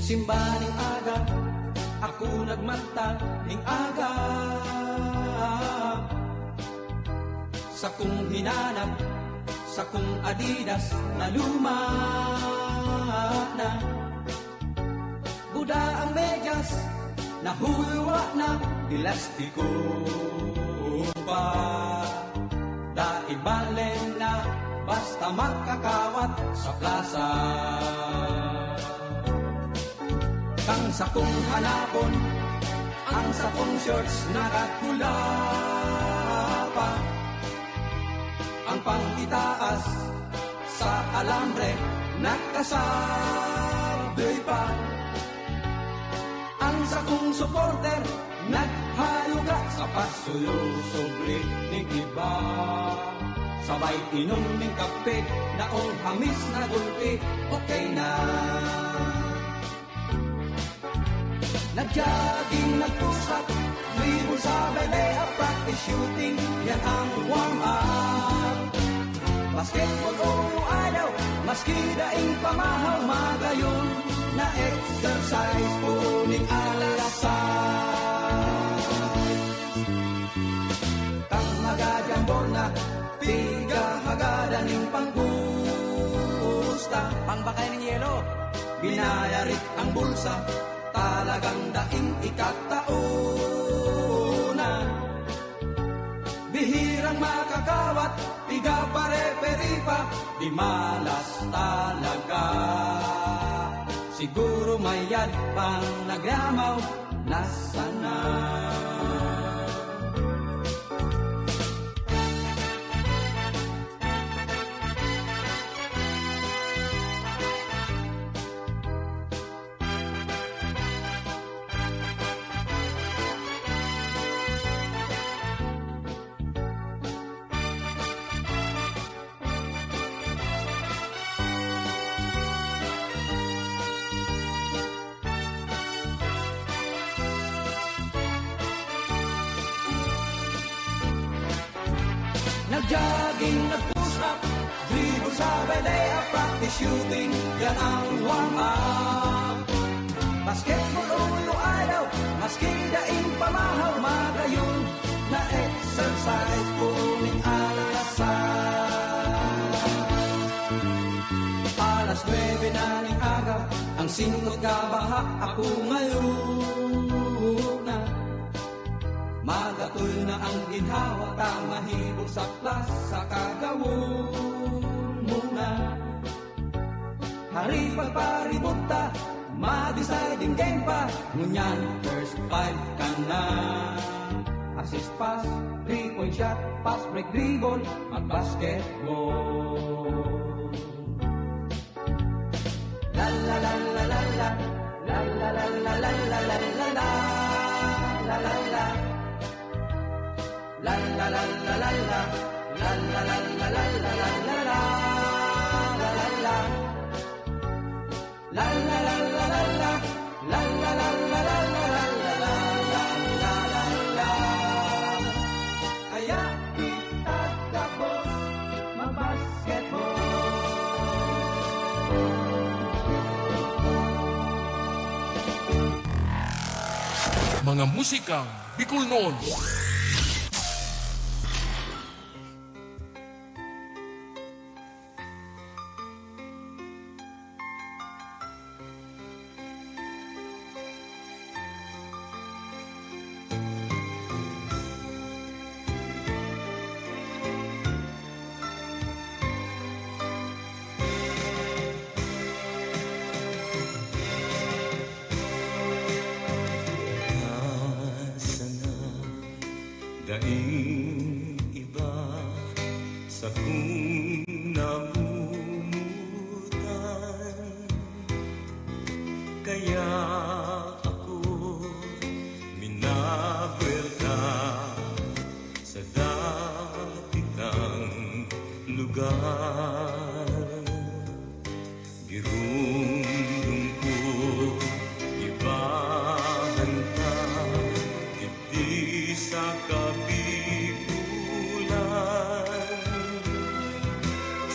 Speaker 3: Simbaning aga, ako nagmata ning aga, sa kong hinanap, sa kong Adidas na luma na. Buda ang medyas, nahulwa na, elastiko pa. Dahil balen na, basta makakawat sa plaza. Kang sakong hanapon, ang sakong shorts nakatula pa. Ang pangitaas sa alambre nakasabay pa. Ang sakong supporter naghaluga sa pasuyo-sobre ning iba. Sabay inom ning kape, naong hamis na gulpi, okay na. Nag-jogging, nag-push-up, dribble sa belea, practice shooting, yan ang warm-up. Basketball o ayaw, maski daing pamahaw, magayon na exercise, puning alasay. Kang magajambol na, tiga hagadan ng panggusta. Pangbakay ng yelo, binayarik ang bulsa, talagang daing ikataona. Bihirang makakawat, tiga pare-peri pa, di malas talaga. Siguro may yan pang nagramaw, nasana. Nag-jogging, nag-push up, dribble sa belea, practice shooting, yan ang warm-up. Basketball o ayaw, maski daing pamahaw, magayon na exercise, puning alasay. Alas 9 na ning aga, ang singot ka baha, ako ngayon na. Magatul na ang ginhawa, tamahibog sa plaza, kagawon muna. Hari pagparibota, ma-deciding game pa, ngunyan first five ka na. Assist pass, 3-point shot, pass break dribble, at basketball. La la la la la la, la la la la la la la la la, la la la. La la la la la la, la la la la la la la la la, la la la. La la la la la la, la la la la la la la la. Kaya kita tapos mag-basketball.
Speaker 7: Mga musikang Bicol noon.
Speaker 15: Daing iba sa kung namumutan, kaya ako minabuelta sa dati ng lugar. Birong lungkot, ibahan ka, hindi sa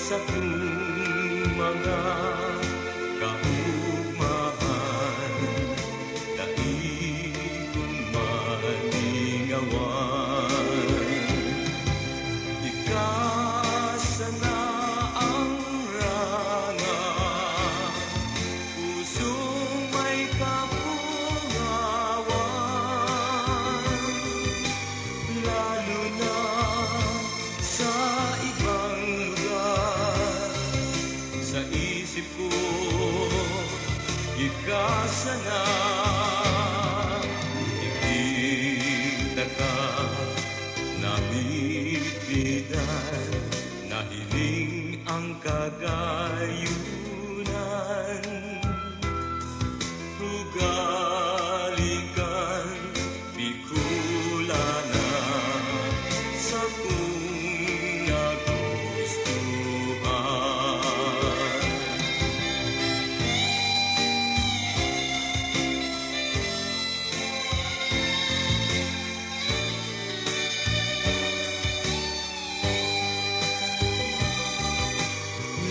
Speaker 15: sa kung mga kaumahan, daigong malingawan. Ikasana ang ranga, pusong may kapungawan, lalo na sa ibang lugar. Sa isip ko, ikaw pag-asa na ikita ka nabibigyan na hiling ang kagayunan hugalikan Bicolana sa kung nagustuhan.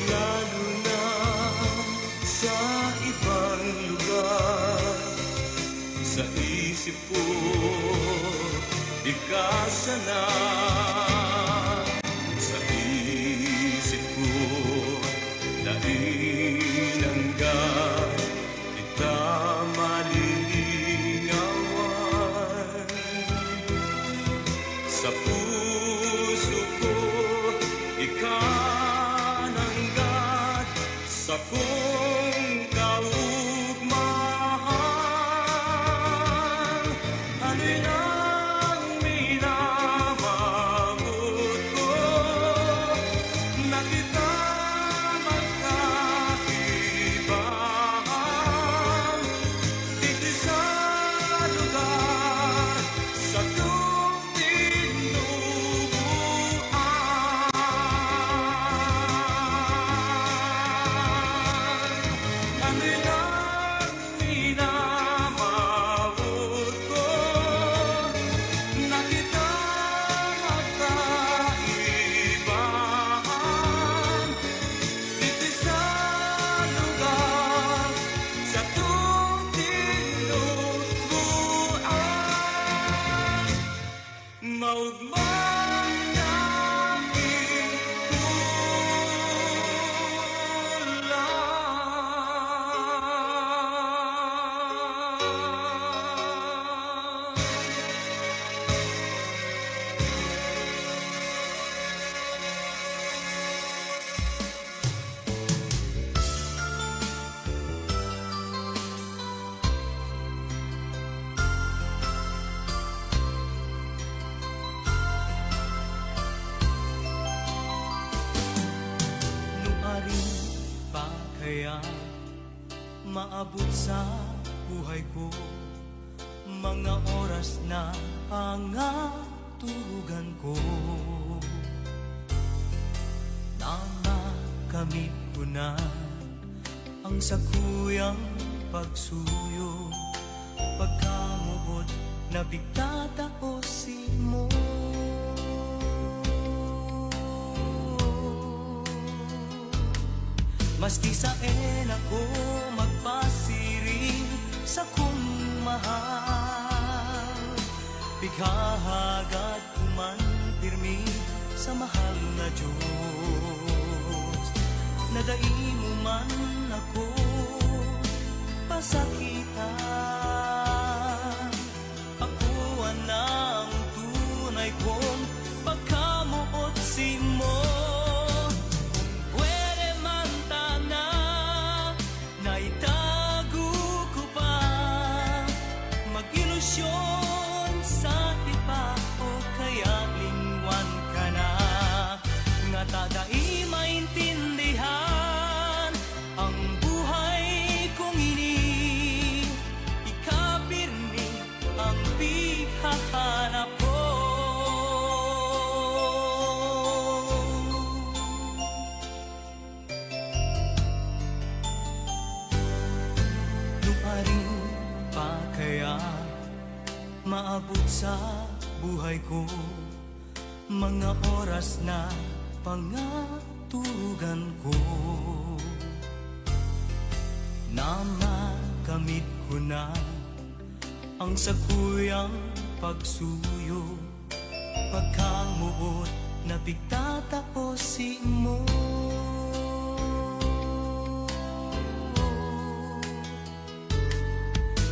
Speaker 15: Lalo na sa ibang lugar, sa isip ko ikasa na. Sa isip ko nainanggan kita malilingawan. Sa puso ko ikananggat sa kong kaugmahan. Ano'y nang minamamut ko na kita magkaibahan. Dito sa lugar sa iyong tinubuan. Ano'y nang minamamut ko na kita magkaibahan. Dito sa lugar sa iyong tinubuan. Maugmang aking
Speaker 11: Nuaring pa kaya maabot sa buhay ko mga oras na pangaturugan ko na makamit ko na ang sakuyang pagsuyo pagkamubot na bigtataosin mo. Maski sa ako magpasiring sa kung mahal, bighahagat kuman pirmi sa mahal na Diyos. Nadai mo man ako pasakitan, ako ang tunay kong pagkamuot si mo. Sa iba o kaya lingwan ka na nga tadai maintindihan ang buhay kong ini ikapirmi ang pighahanap ko. Nuaring pa kaya maabot sa buhay ko mga oras na pangaturugan ko na makamit ko na ang sakuyang pagsuyo pagkamuot na bigtataosin mo.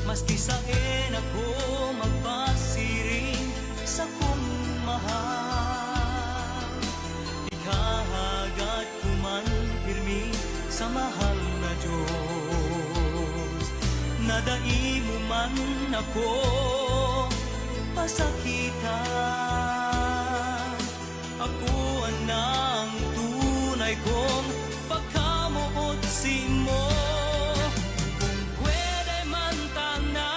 Speaker 11: Maski sa ako magpasiring sa kung mahal, ikahagat kuman pirmi sa mahal na Diyos.
Speaker 3: nadai mo man ako pasakitan. Ako ang tunay kong pagkamuot si mo. Kung pwede man tana,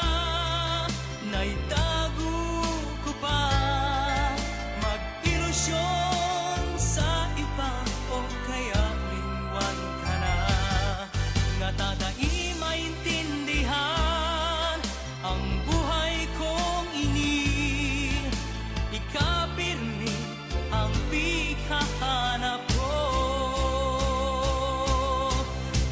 Speaker 3: naitago ko pa mag-ilusyon sa iba o kaya lingwan ka na. Nga tadai maintindihan ang buhay kong ini. Ikapirmi ang paghahanap ko.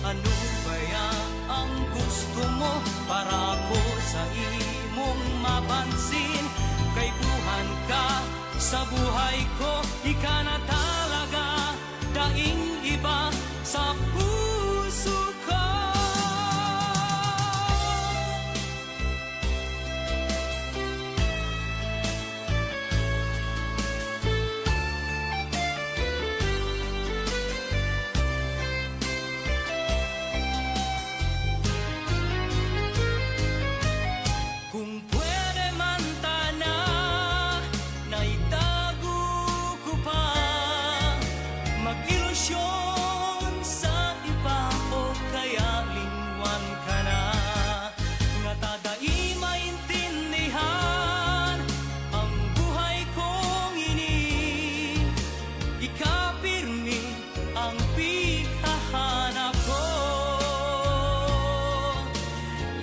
Speaker 3: Ano kaya ang gusto mo para ako sa imong mapansin? Kay buhan ka sa buhay ko, ika na talaga daing iba sa puso ko. Kung pwede man tana, naitago ko pa mag-ilusyon sa iba o kaya lingwan ka na. Nga tadai maintindihan ang buhay kong ini. Ikapirmi ang paghahanap ko.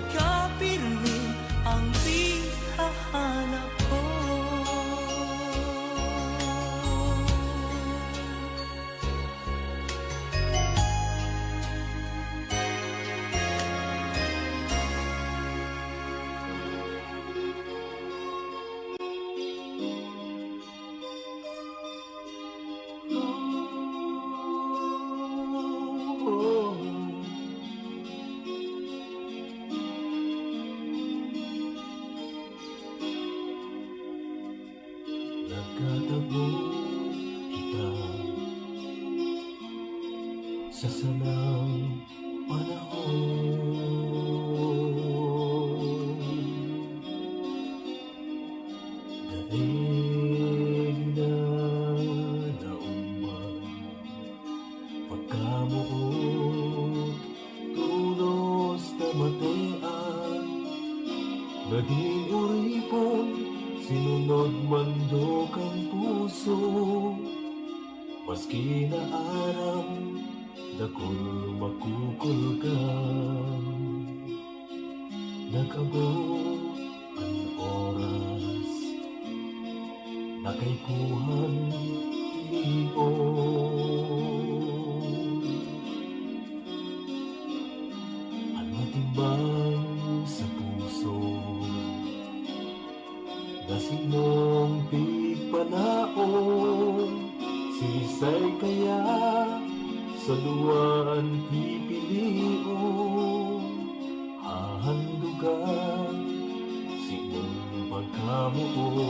Speaker 3: Ikapirmi ang paghahanap ko.
Speaker 9: Nagkatago kita sa sanang panahon. Daig na nauman pagkamuot, tulos na matean, naging uripon, sinunod mandok ang puso. Maski na aram, dakol makukulkan. Nag-abot ang oras, nakaikuhan liyon. Ang matimbang sa puso, nasinong pigpanaon, silisay kaya sa luwan pipilion. Hahandugan sinong pagkamuon.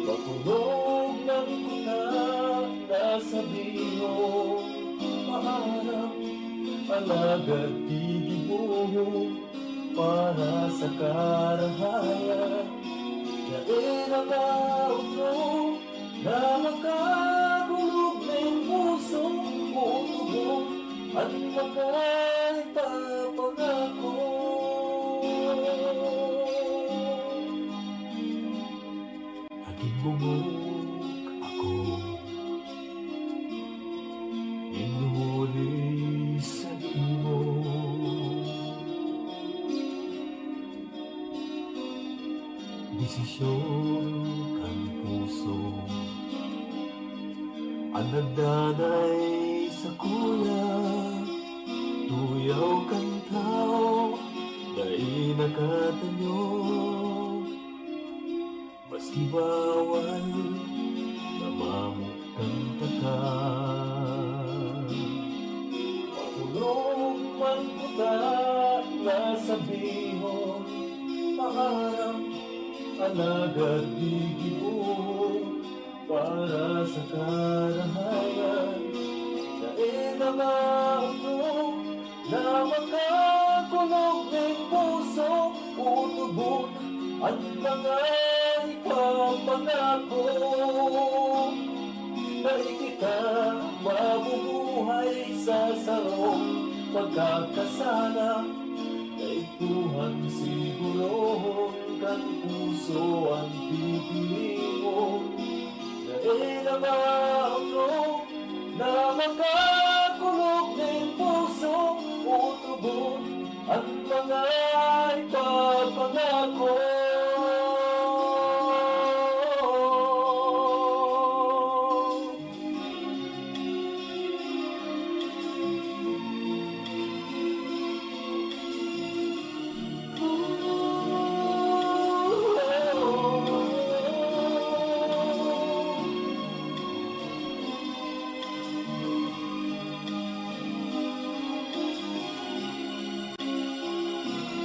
Speaker 9: Matulog ng kuta na sabihong mahanap, alagad tigibuhong para sa karahayan. Yain ang outro na makagulog ng puso mo tubong at makapapangako. Naging bumog ako, inuhuli sa imo. Desisyon ang puso, ang nagdanay sa kuya. Tuyaw kang tao, dahil nakatanyo. Maski bawal, namamot kang takan. Pakulong man kuta na sabihon, paharap alagad digibong para sa karahayan. Dahil na mauto na maka
Speaker 15: utubon ang mga ipapangako. Na kita mabubuhay sa sarong pagkakasala. Kaituhan siguro kang puso ang pipili mo. Nainamahalo na makakulog ng puso. Utubon ang mga ipapangako.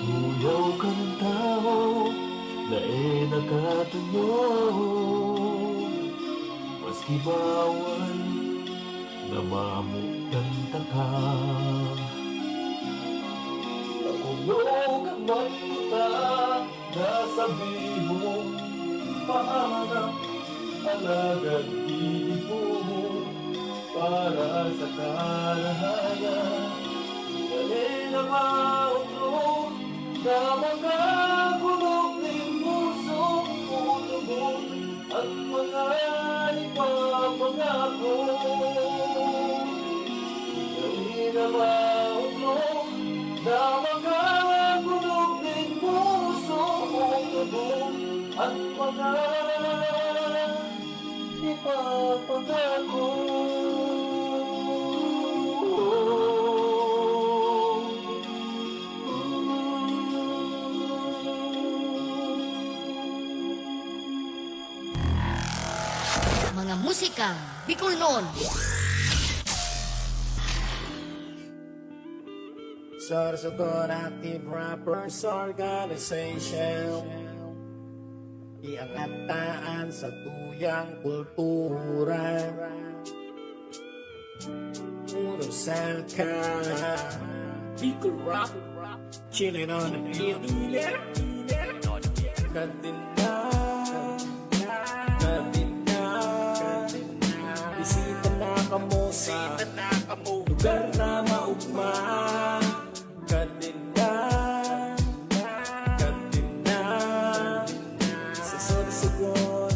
Speaker 15: Uyaw ka ng tao na nakatanong. Maski bawal na mamutanta ka. Nakulog ang mata na sabi mo paanap alagad iibo mo para sa kalahayan. Dali na mautlog na makakulog ng puso. Utubon at mga ipapangako. Dali na mautlog na makakulog ng puso. Utubon at mga ipapangako.
Speaker 6: Mga musika Bicol noon.
Speaker 9: Sorsogon Active Rappers Organization, iangataan sa tuyang kultura. Puro salka, Bicol Rock, chilling on the beat. Kadina, bisita na kamo sa lugar na maugma. Kadina, sa Sorsogon,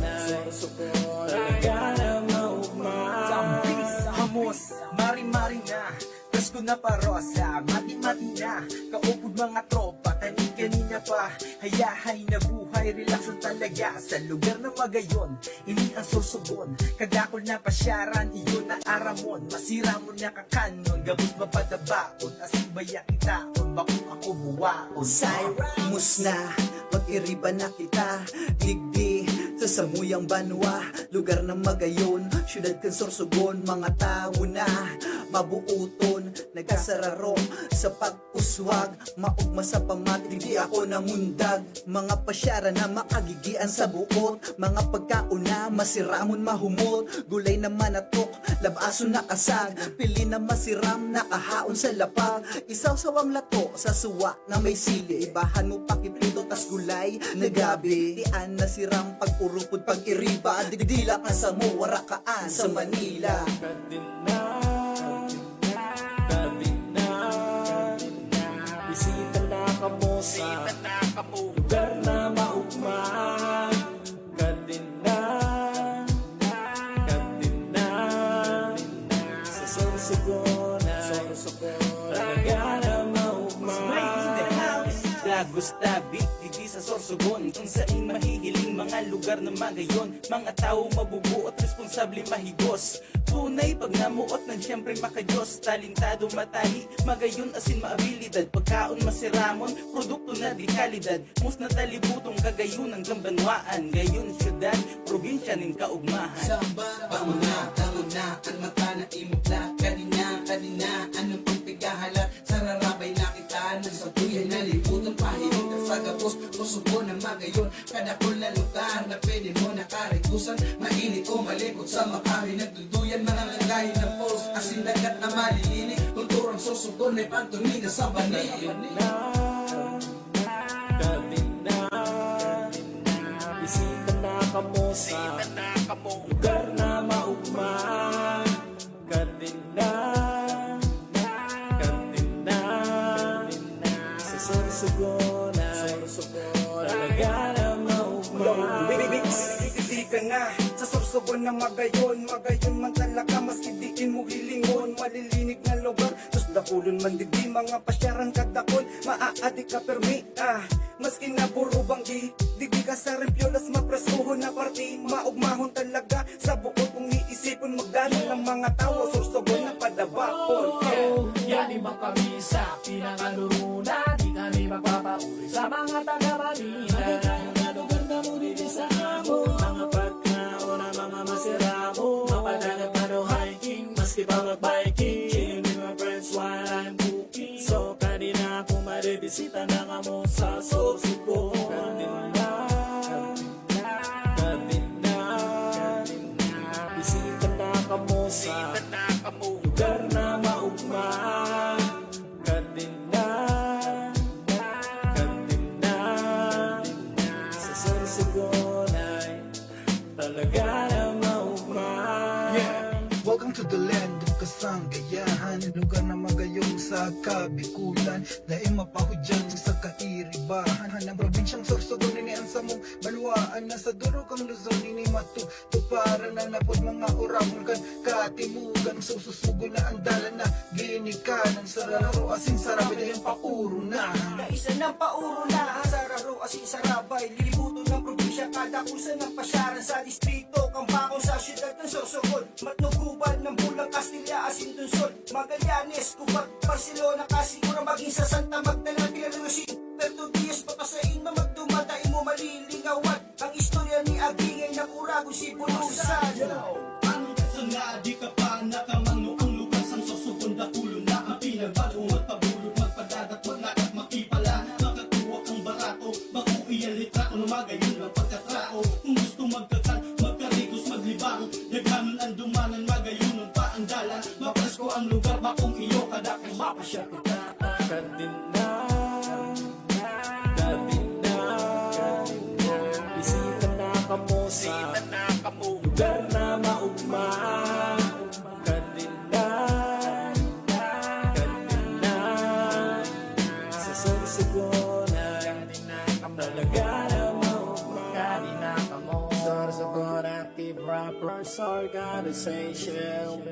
Speaker 9: talaga na maugma.
Speaker 11: Zambis, hamos, mari-mari na Presko na parosa, mati-mati na Kaupod mga tropa, kanina pa Hayahay na buhay, relax ang talaga Sa lugar na magayon, ini ang Sorsogon Kadakol na pasyaran, iyon na aramon Masira mo na kakanon, gabos mapadabaon Asing baya kitaon, bakong ako buwaon
Speaker 3: Mus na, pag-iriba na kita. Digdi, sa Samuyang Banwa, lugar ng Magayon, syudad kan Sorsogon, mga tao na mabuuton, nagkasararong sa pag-uswag, maugma sa pamati, di ako namundag. Mga pasyara na makagigian sa buot, mga pagkauna, masiramon mahumol, gulay na manatok, labason na kasag, pili na masiram, nakahaon sa lapag, isaw-sawang lato sa suwa na may sili, ibahan mo pakiprito tas gulay na gabi, dian na siram pag-urupod pag-iriba, digdila ka sa mo, warakaan sa Manila.
Speaker 9: Bisita na kamo sa lugar na maugma. Kadina, sa Sorsogon, talaga na maugma.
Speaker 11: Lagos tabi, didi sa Sorsogon Kung saan mahihiling mga lugar na magayon Mga tao mabubuo at responsable mahigos Tunay pag namuot ng siyempre makajos Talintado matali, magayon asin maabilidad Pagkaon masiramon, produkto na di kalidad Mus na talibutong kagayon ng Gambanwaan Gayon syudad, probinsya nin kaugmahan
Speaker 16: Samba, panguna, ang mata na imukla Kanina, anong pagpigahalat Sa rarabay na kita ng satuyan na liputan Pahiling ka sa gapos, Sorsogon ng magayon Kadakol na lugar na pwede mo nakarikusan Mainit o malikot sa makawi nagduduyan Mga lagayin ng post, asin dagat na malilinig Kulturang Sorsogon may pantunina sa banig.
Speaker 9: Kadina, na bisita na kamo sa lugar na maugma. Kanina sa Sorsogon ay talaga na maugma.
Speaker 17: Hindi ka na sa Sorsogon na magayon man talaga, maski diin mo hilingon. Malilinig na lugar, tos dakulon man digdi, mga pasyaran katakon, maaadik ka permi, maski na burubang digdi ka sa rempyolas, mapresuhon na party, maugmahon talaga, sa bukod kung iisipon, magdano ng mga tao, Sorsogon na padabakon.
Speaker 9: Yan ibang kami sa pinangalurunan, di kami magpapauri sa mga taga-Manila. Mga lugar na mo dito sa amo, mga pagkaon na mga masiramo, mapadagat na no hiking, maski pa mag-biking, chilling with my friends while I'm cooking. So kanina kung maribisita na kamo sa Sorsogon. Bisita na kamo sa lugar na maugma. Kanina sa Sorsogon ay talaga na maugma.
Speaker 18: Welcome to the land of Kasanggayahan, lugar na magayong sa Kabikulan. Dahil mapaho dyan sa kairibahan ng probinsyang Sorsogon, inian sa mong baluaan na sa durog ang Luzon, ini matutuparan na napod mga oramon kan katimugan. Sususugo na ang dala na ginikanan sa raro asin sarabi dahil pauro na.
Speaker 17: Kaisa ng pauro na sararo asin sarabay, lilibuto ng probinsya, kada kusa ng pasyaran sa distrito, kambakong sa syudad ng Sorsogon, matnuguban ng bulang Castilla asin Dunsol, Magallanes, Cuba, Barcelona, Casigura, maging sa Santa Magdalena, Pilalusin, Puerto Diaz, papasain mamagdumatayin mo malilingawan, ang istorya ni Agingay ng Urago, si Bulusan.
Speaker 3: Ang kasanga, di ka pa nakamano, ang lugar sa Sorsogon, dakulo na ang pinagbalong, magpabulot, magpadagat, maglakat, makipala, makatuwa kang barato, baku iyan litrato, lumagayon ng pagkatrao, kung gusto magkakal, magkarigos, maglibang, naghanon ang dumanan, magayon pa ang dalan, mapresko ang lugar, bakong iyo, kadakang mapasya kita.
Speaker 9: Kanina bisita na kamo sa lugar na maugma. Kanina sa Sorsogon ay talaga na maugma. Kanina kamo Sorsogon Active Rappers Organization,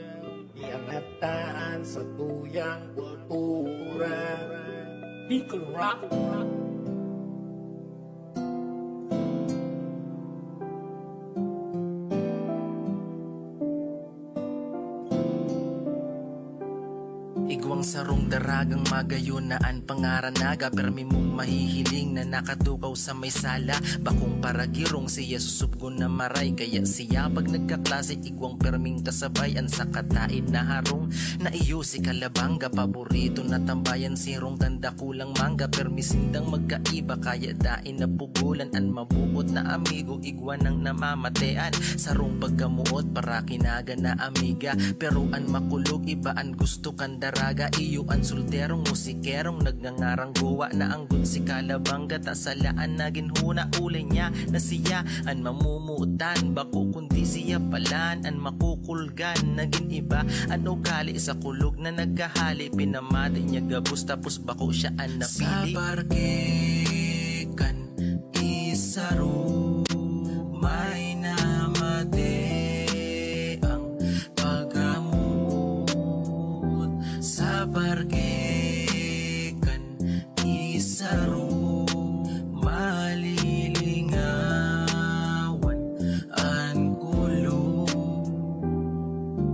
Speaker 9: iangataan sa tuyang kultura. Bicol Rock.
Speaker 10: Igwang sarong daragang magayunaan pangaranaga, permi mong mahihiling na nakatukaw sa may sala. Bakong paragirong siya susubgon na maray, kaya siya pag nagkaklase igwang perming kasabayan sa kataid na harong. Na iyo si Kalabanga, paborito na tambayan, sirong tanda kulang mangga, permisindang magkaiba, kaya dain na pugulan an mabuot na amigo, igwan ng namamatean. Sarong pagkamuot para kinaga na amiga, pero an makulog ibaan gusto kandara. Iyo ang solterong musikerong nagngangarang gawa na anggun si Kalabanga, tasalaan naging huna ulay niya na siya ang mamumutan, bako kundi siya palan ang makukulgan, naging iba ang ugali sa kulog na nagkahali, pinamati niya gabos tapos bako siya ang napili. Sa parke kan isaro may namate ang paggamot. Sa parke kan isaro malilingawan ang kulog.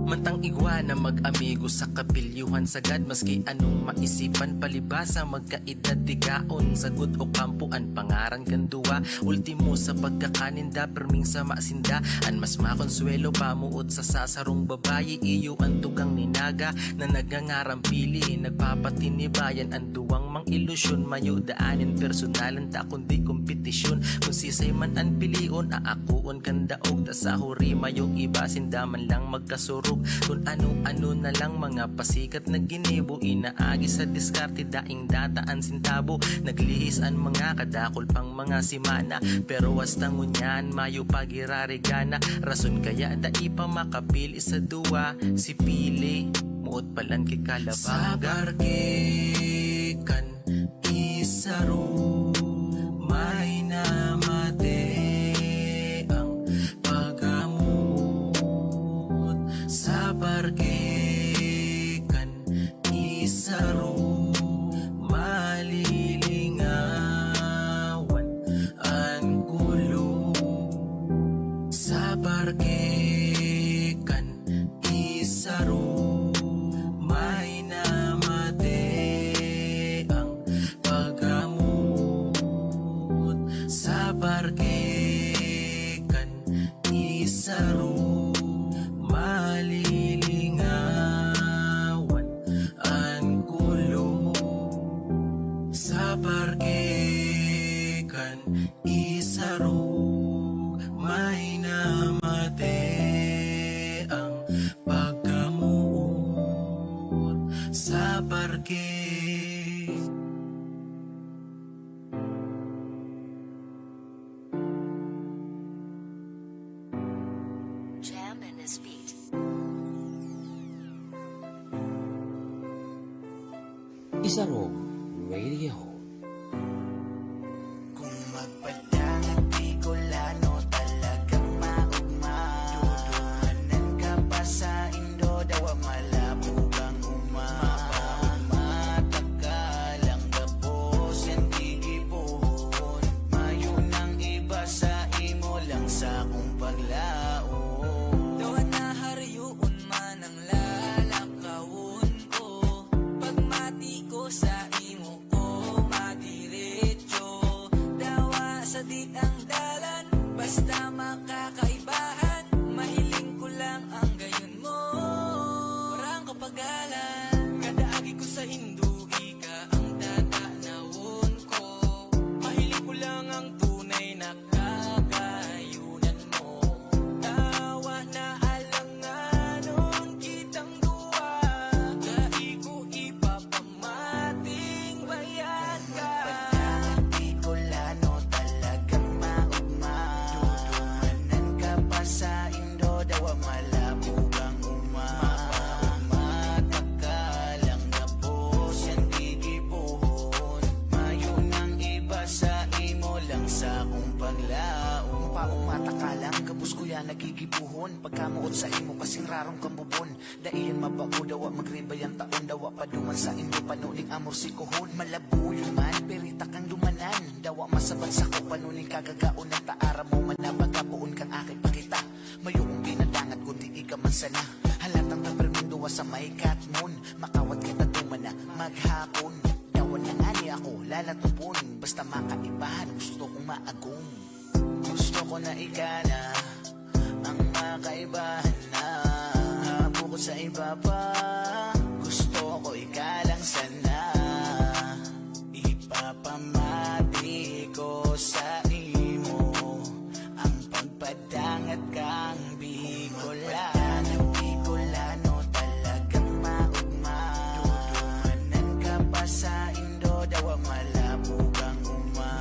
Speaker 10: Mantang igwa na mag-amigo sa kapilyuhan sagad, maski anong maisipan palibasa, magkaedad tigaon sagot o kampuan pangaran kanduwa, ultimo sa pagkakaninda perming sa masinda, an mas makonsuelo pamuot sa sasarong babayi, iyo ang tugang ninaga na nagangarang pili, nagpapatinibayan ang duwang mang ilusyon. Mayo daanin personalan ta kundi kompetisyon. Kung sisay man an pilion, aakuon kan daog. Ta sa huri mayong iba sindaman lang magkasurog. Kung ano-ano na lang mga pasikat na ginibo. Inaagi sa diskarte daing dataan sintabo. Naglihis an mga kadakol pang mga simana. Pero wasta ngunyan mayo pagiraregana. Rason kaya da ipa makapili sa duwa. Si pili muot palan kay kalabaga. Sa barkikan isaro may namate ang pagkamot. Sa barkikan isaro malilingawan ang gulo. Sa barkikan isaro may namate ang pagkamot. Sa barkikan isaro malilingawan ang gulo. Sa barkikan isaro may namate ang pagkamot. Sa barkikan
Speaker 6: Jam in this beat.
Speaker 19: Isaro Radio.
Speaker 11: Kung magpadangat Bicolano talagang maugma. Duduhanan ka pa sa Indo dawa malabugang uma. Matakalang gapos yan gigipuhon. Mayo nang iba sa imo lang sa kong paglaon. Dawa na hariyuon man ang lalakawon ko. Pagmati ko sa imo ko madiretso. Dawa sa di ang dalan basta makakaibahan. Mahiling ko lang ang gayon mo. Warang kapagalan. Kadaagi ko sa Hindugi ka ang tatanawon ko. Mahiling ko lang ang tunay na kakayunan mo. Dawa na alanganon kitang duwa. Gai ko ipapamating bayan ka. Bicolano talagang maugma. Duduhanan ka pa sa Indo dawa malabugang uma. Matakalang gapos yan gigipuhon. Mayo nang iba sa imo lang sa kong paglaon. Paong matakalang gabos ko yan nagigibuhon. Pagkamuot sa imo kasing rarong kambubon. Daiyan mabago dawa magribayang taon. Dawa paduman sa Indo panuning amor si kuhon. Malabuyo man perita kang dumanan. Dawa masabat sa ko panuning kagagaon. Ng taara mo manabagabuon kang aking pakita. Mayo kong pinadangat kundi ika man sana. Halatang taperminduwa sa may katmon. Makawat kita tuman na maghapon. Dawan na nga ni ako lalatupon. Basta makaibahan gusto kong maagong. Gusto ko na ikana ang makaibahan na. Bukod sa iba pa gusto ko ikalang sana. Ipapamati ko sa imo ang pagpadangat kang Bicolano. Bicolano talagang maugma. Duduhanan ka pa sa Indo dawa malabugang uma.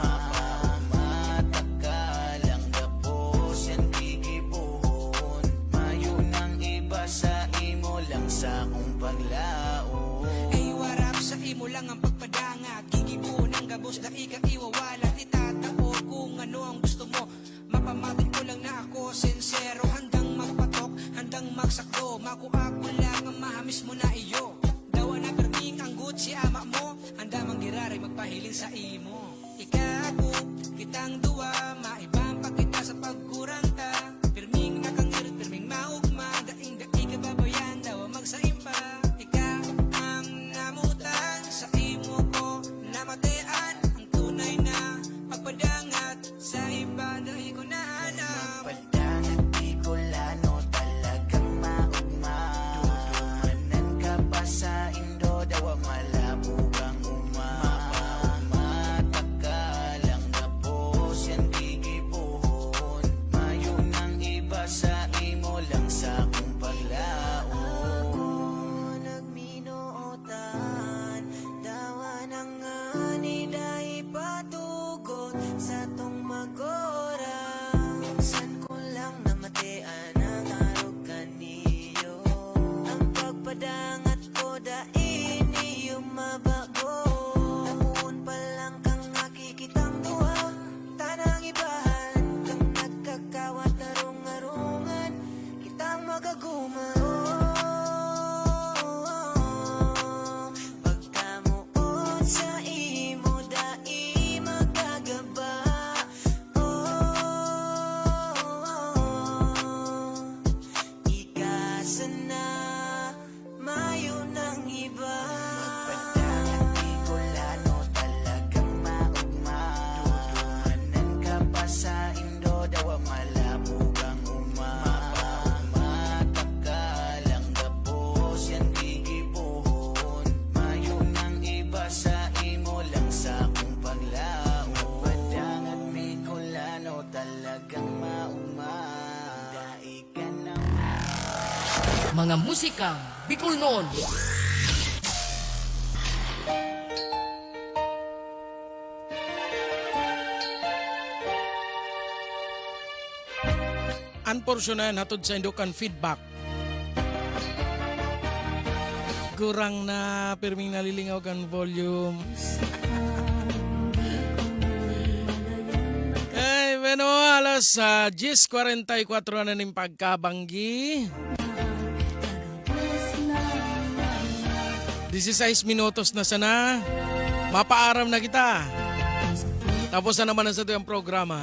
Speaker 11: Matakalang gapos yan gigibuhon. Mayo nang iba sa imo lang sa kong paglaon.
Speaker 20: Ay warap sa imo lang ang pagpadanga. Gigibuon ang gabos na ika iwawala. Itatao kung ano ang gusto mo. Mapamatin ko lang na ako sincero. Handang magpatok, handang magsakdo. Makuha ko lang ang mahamis mo na iyo. Dawa na perming ang good si ama mo. Handa mang girari magpahiling sa imo. Ikago, kitang duwa. Maibang pa kita sa pagkurang ta. Perming nakangir, perming maugma. Daing daing kababayan, dawa magsaimpa. Ika ang namutan sa imo ko. Namatean ang tunay na pagpadangat. Sa iba dahil ko nahanap.
Speaker 11: Pagpadangat Bicolano talagang maugma. Duduhanan ka pa sa Indo dawa malabugang uma. makaguma pagkamuot sa imo dai magagaba ikasana mayo ng iba magpadang Bicolano talagang maugma dudunganan ka pa sa Indo daw malamugang matakalang gapos yan gigibuhon mayo ng iba sa imo lang sa akong paglaon magpadang at Bicolano talagang maugma dai ka ng
Speaker 21: Mga musikang Bicol noon.
Speaker 7: Unportionan hatod sa indukan feedback. Kurang na pirming nalilingaw kan volume. Ay, bueno, alas 10:44 na ning pagkabanggi. 16 minutos na sana. Mapaaram na kita. Tapos na naman sa ito yung programa.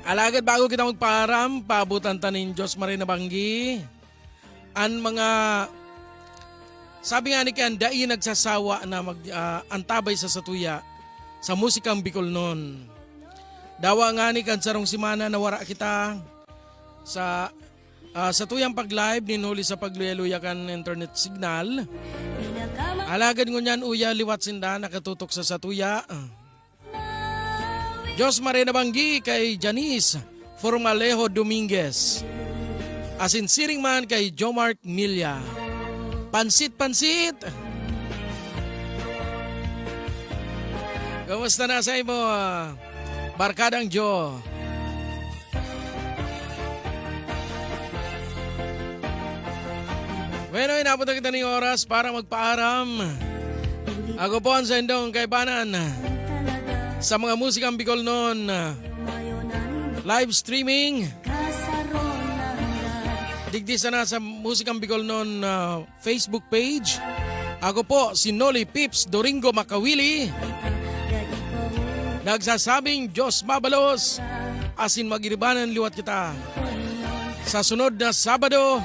Speaker 7: Alagad bago kita magpaaram, paabutan tanin Diyos Marina Banggi. Ang mga, sabi nga ni Kian, dai nagsasawa na antabay sa satuya sa musikang Bicol noon. Dawa nga ni kan sarong simana na wara kita sa tuyang pag-live ninuli sa pagluya-luya kan internet signal. Alagad ngunyan uya liwat sinda nakatutok sa satuya. Diyos Marina Banggi kay Janice Formalejo Dominguez. Asin siring man kay Jomart Milya. Pansit! Kamusta na sa imo, Barkadang Joe? Bueno, inabot na kita ng oras para magpaaram. Ako po ang sendong kaibanan sa mga musikang Bicol noon. Live streaming. Digdisa na sa musikang Bicol noon Facebook page. Ako po si Noli Pips Doringo Makawili. Nagsasabing Diyos mabalos. Asin magiribanan liwat kita. Sa sunod na Sabado,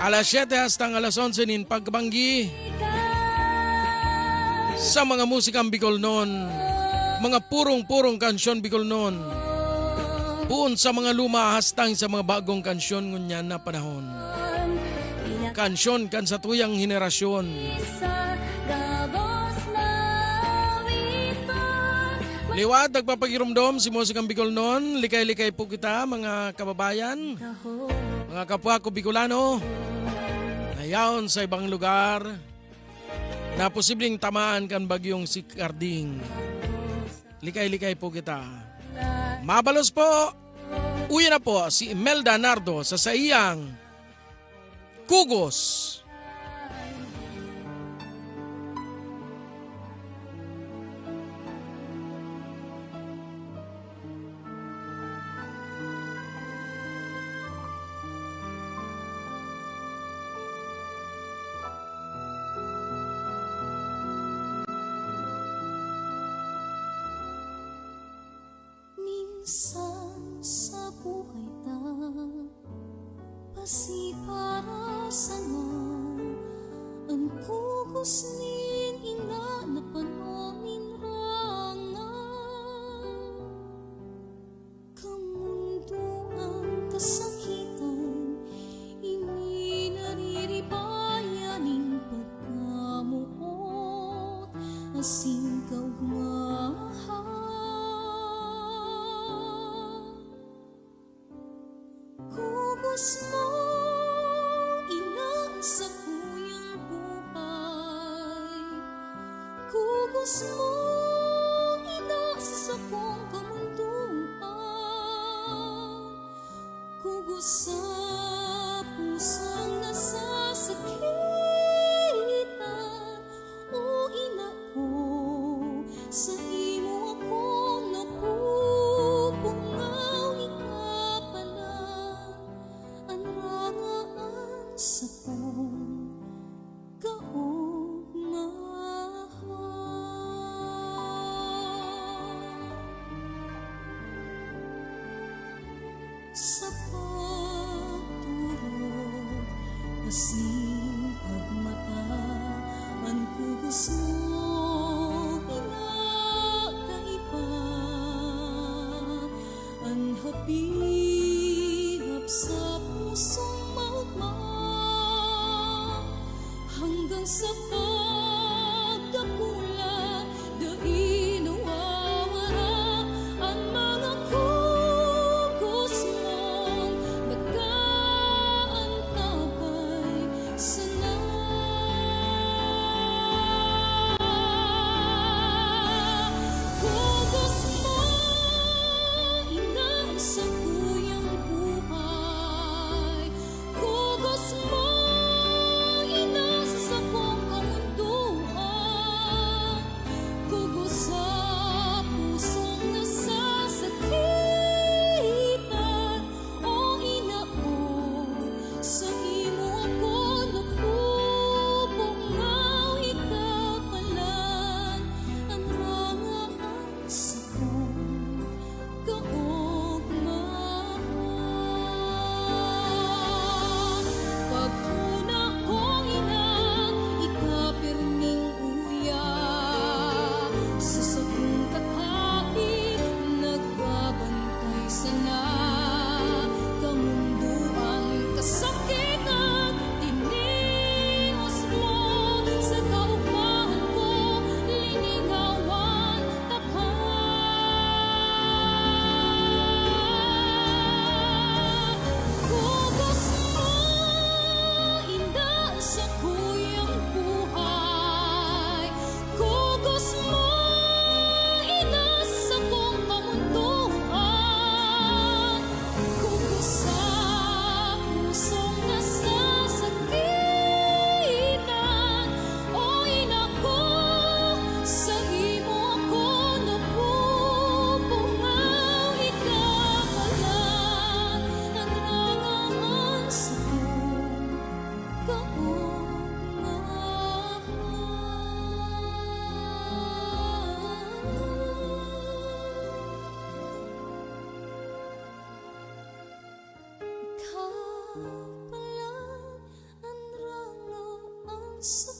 Speaker 7: alas 7 hastang alas 11 nin pagbanggi sa mga musikang Bicol noon. Mga purong-purong kansyon Bicol noon. Buon sa mga luma hastang sa mga bagong kansyon ngunyan na panahon. Kansyon kan sa tuyang henerasyon. Liwat, nagpapagirumdom si musikang Bicol noon. Likay-likay po kita mga kababayan, mga kapwa ko Bicolano. Nayaon sa ibang lugar na posibleng tamaan kan bagyong si Carding. Likay-likay po kita. Mabalos po. Uya na po si Imelda Nardo sa saiyang Kugos.
Speaker 2: Minsan sa buhay ta, pasi para sana, ang kugos nin ina na panonin rangan. Kamundo ang kasakitan, ini nariribayaning pagkamuot, asing kaugmahan. Kugos mo, ina sa kuyang buhay. Kugos mo, ina sa sakong kamunduan. Kugos sa pusang nasasakitan. O ina ko, sa imo ako napupungaw ikaw. kong kaugmahan. Sa pagturog kasing pagmataan ko gusto pinakaiba ang hapihap sa pusong maugma hanggang sa pagdakula dahil nawawala ang mga kugos mong nag-aantabay sana. Kugos mo inasa kuyang buhay, kugos mo inasa kong kamunduan, kugos sa pusong nasasakitan. O ina ko, sa imo ako napupungnaw, ikapalan ang rangaan sa kong kaugmahan. Pagkuna kong ina, ikapirning uya sa sakong kakapit, nagbabantay sana kamunduang kasakitan. Tinios mo sa kaugmahan ko, linigawan takhan. Kugos mo inasa kuyang buhay, kugos mo inasa kong kamunduan, kugos sa pusong nasasakitan. O ina ko, sa imo ako napupungnaw, ikapalan ang rangaan sa kong kaugmahan. Ikapalan ang rangaan sa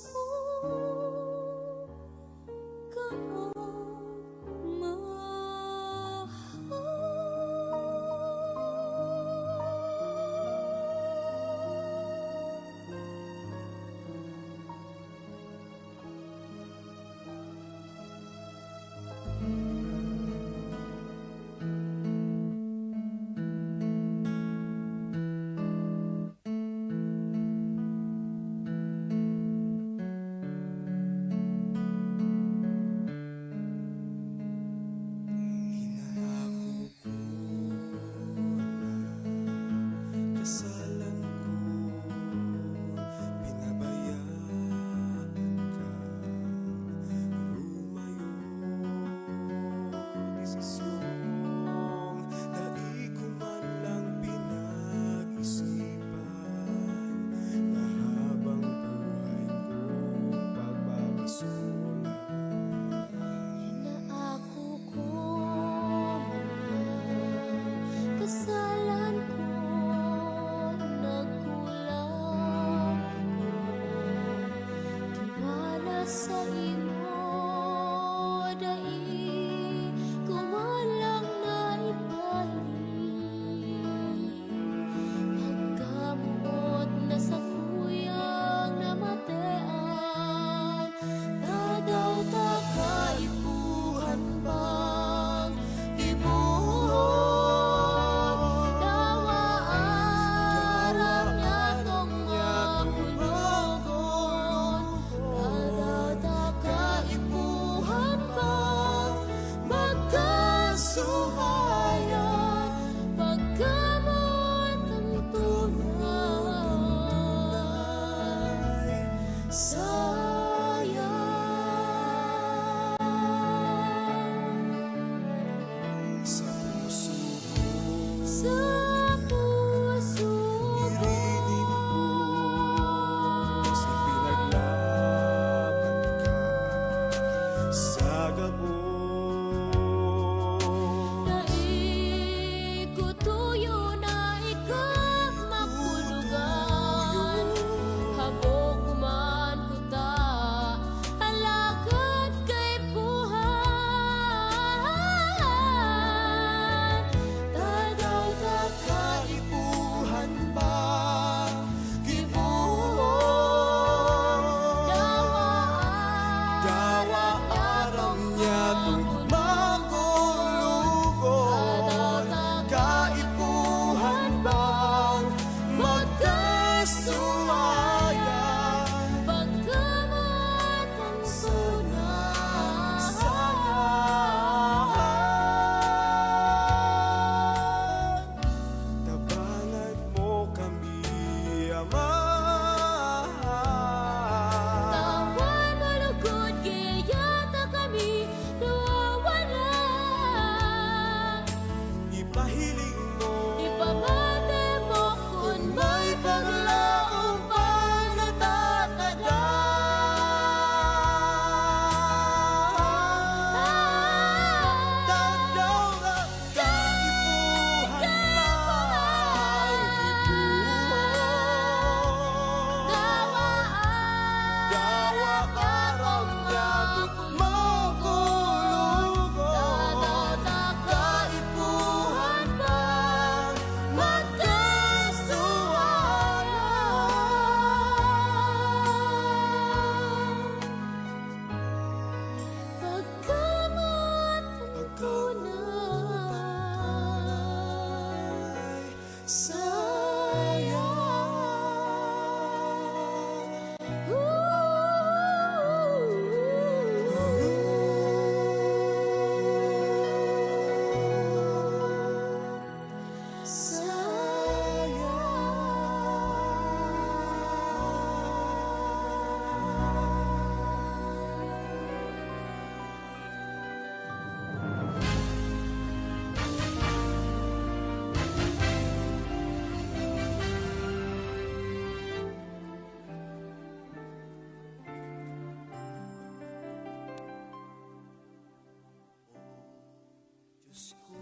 Speaker 8: Diyos ko,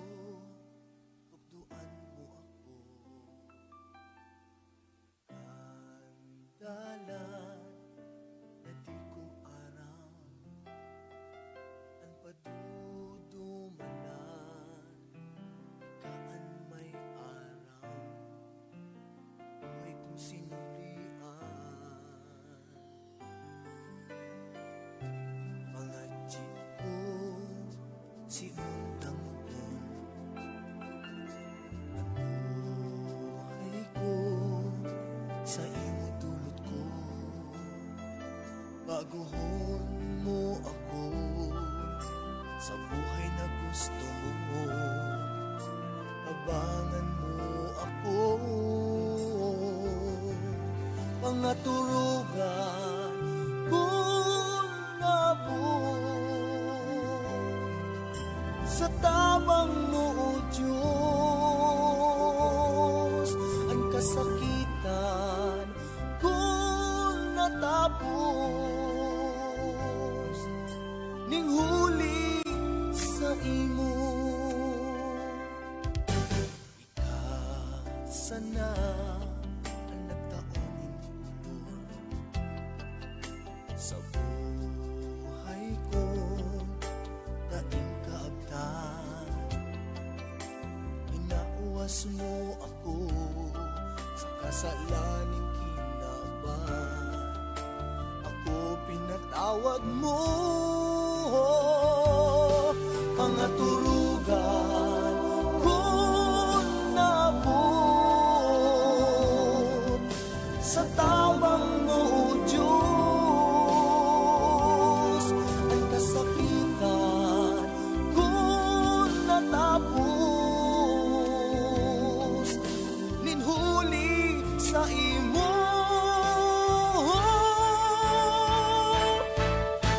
Speaker 8: tukduan mo ako. Andalan na di ko aram, ang padudumanan, kaan may aram, buhay kong sinulian. Mga jeep ko, si undang sa imo dulot ko, baguhon mo ako sa buhay na gusto mo, abangan mo ako, pangaturugan kung nabot sa tabang mo, O Diyos, ang kasakitan kung natapos ning huli sa imo. Sana ang nagtaoning ulor sa buhay ko, daing kaabtan, inauwas mo ako sa kasalaning kinaban. Ako pinatawad mo, pangaturugan kung nabot sa tabang mo, O Diyos, ang kasakitan kung natapos ninhuli sa imo.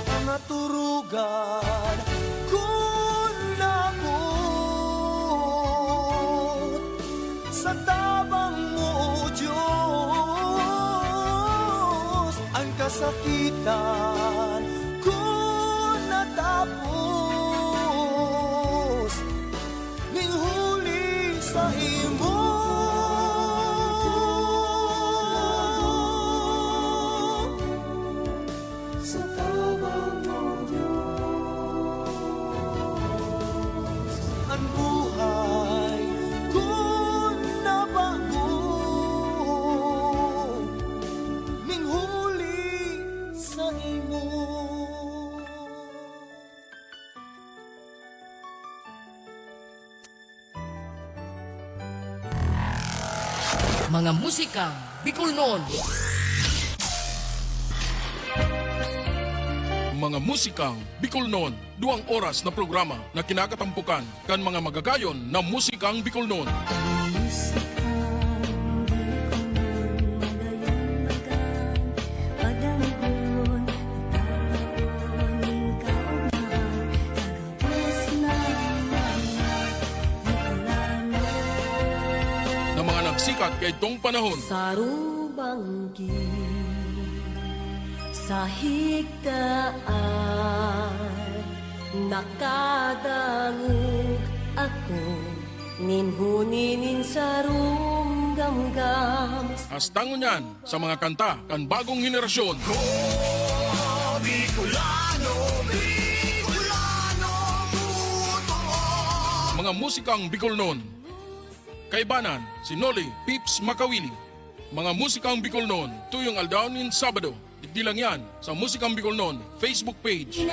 Speaker 8: Pangaturugan kung nabot sa tabang mo, O Diyos, ang kasakitan kung natapos ninhuli sa imo. Sa tabang mo, Diyos, ang buhay kung nabago ning huli sa imo.
Speaker 21: Mga musikang Bicolnon.
Speaker 7: Mga musikang Bicolnon, 2 oras na programa na kinakatampukan kan mga magagayon na musikang Bicolnon. Na mga nagsikat kay itong panahon.
Speaker 2: Sa rubanggi, sa higdaan, nakadangog ako, ninhuninin sa rumgamgam.
Speaker 7: Hastangon yan sa mga kanta kan bagong henerasyon.
Speaker 1: Bicolano, Bicolano, totoo.
Speaker 7: Mga musikang Bicolnon. Kaibanan, si Noli Pips Makawili. Mga musikang Bicolnon, tuyong aldaunin Sabado. Di lang yan sa Musikang Bicolnon Facebook page.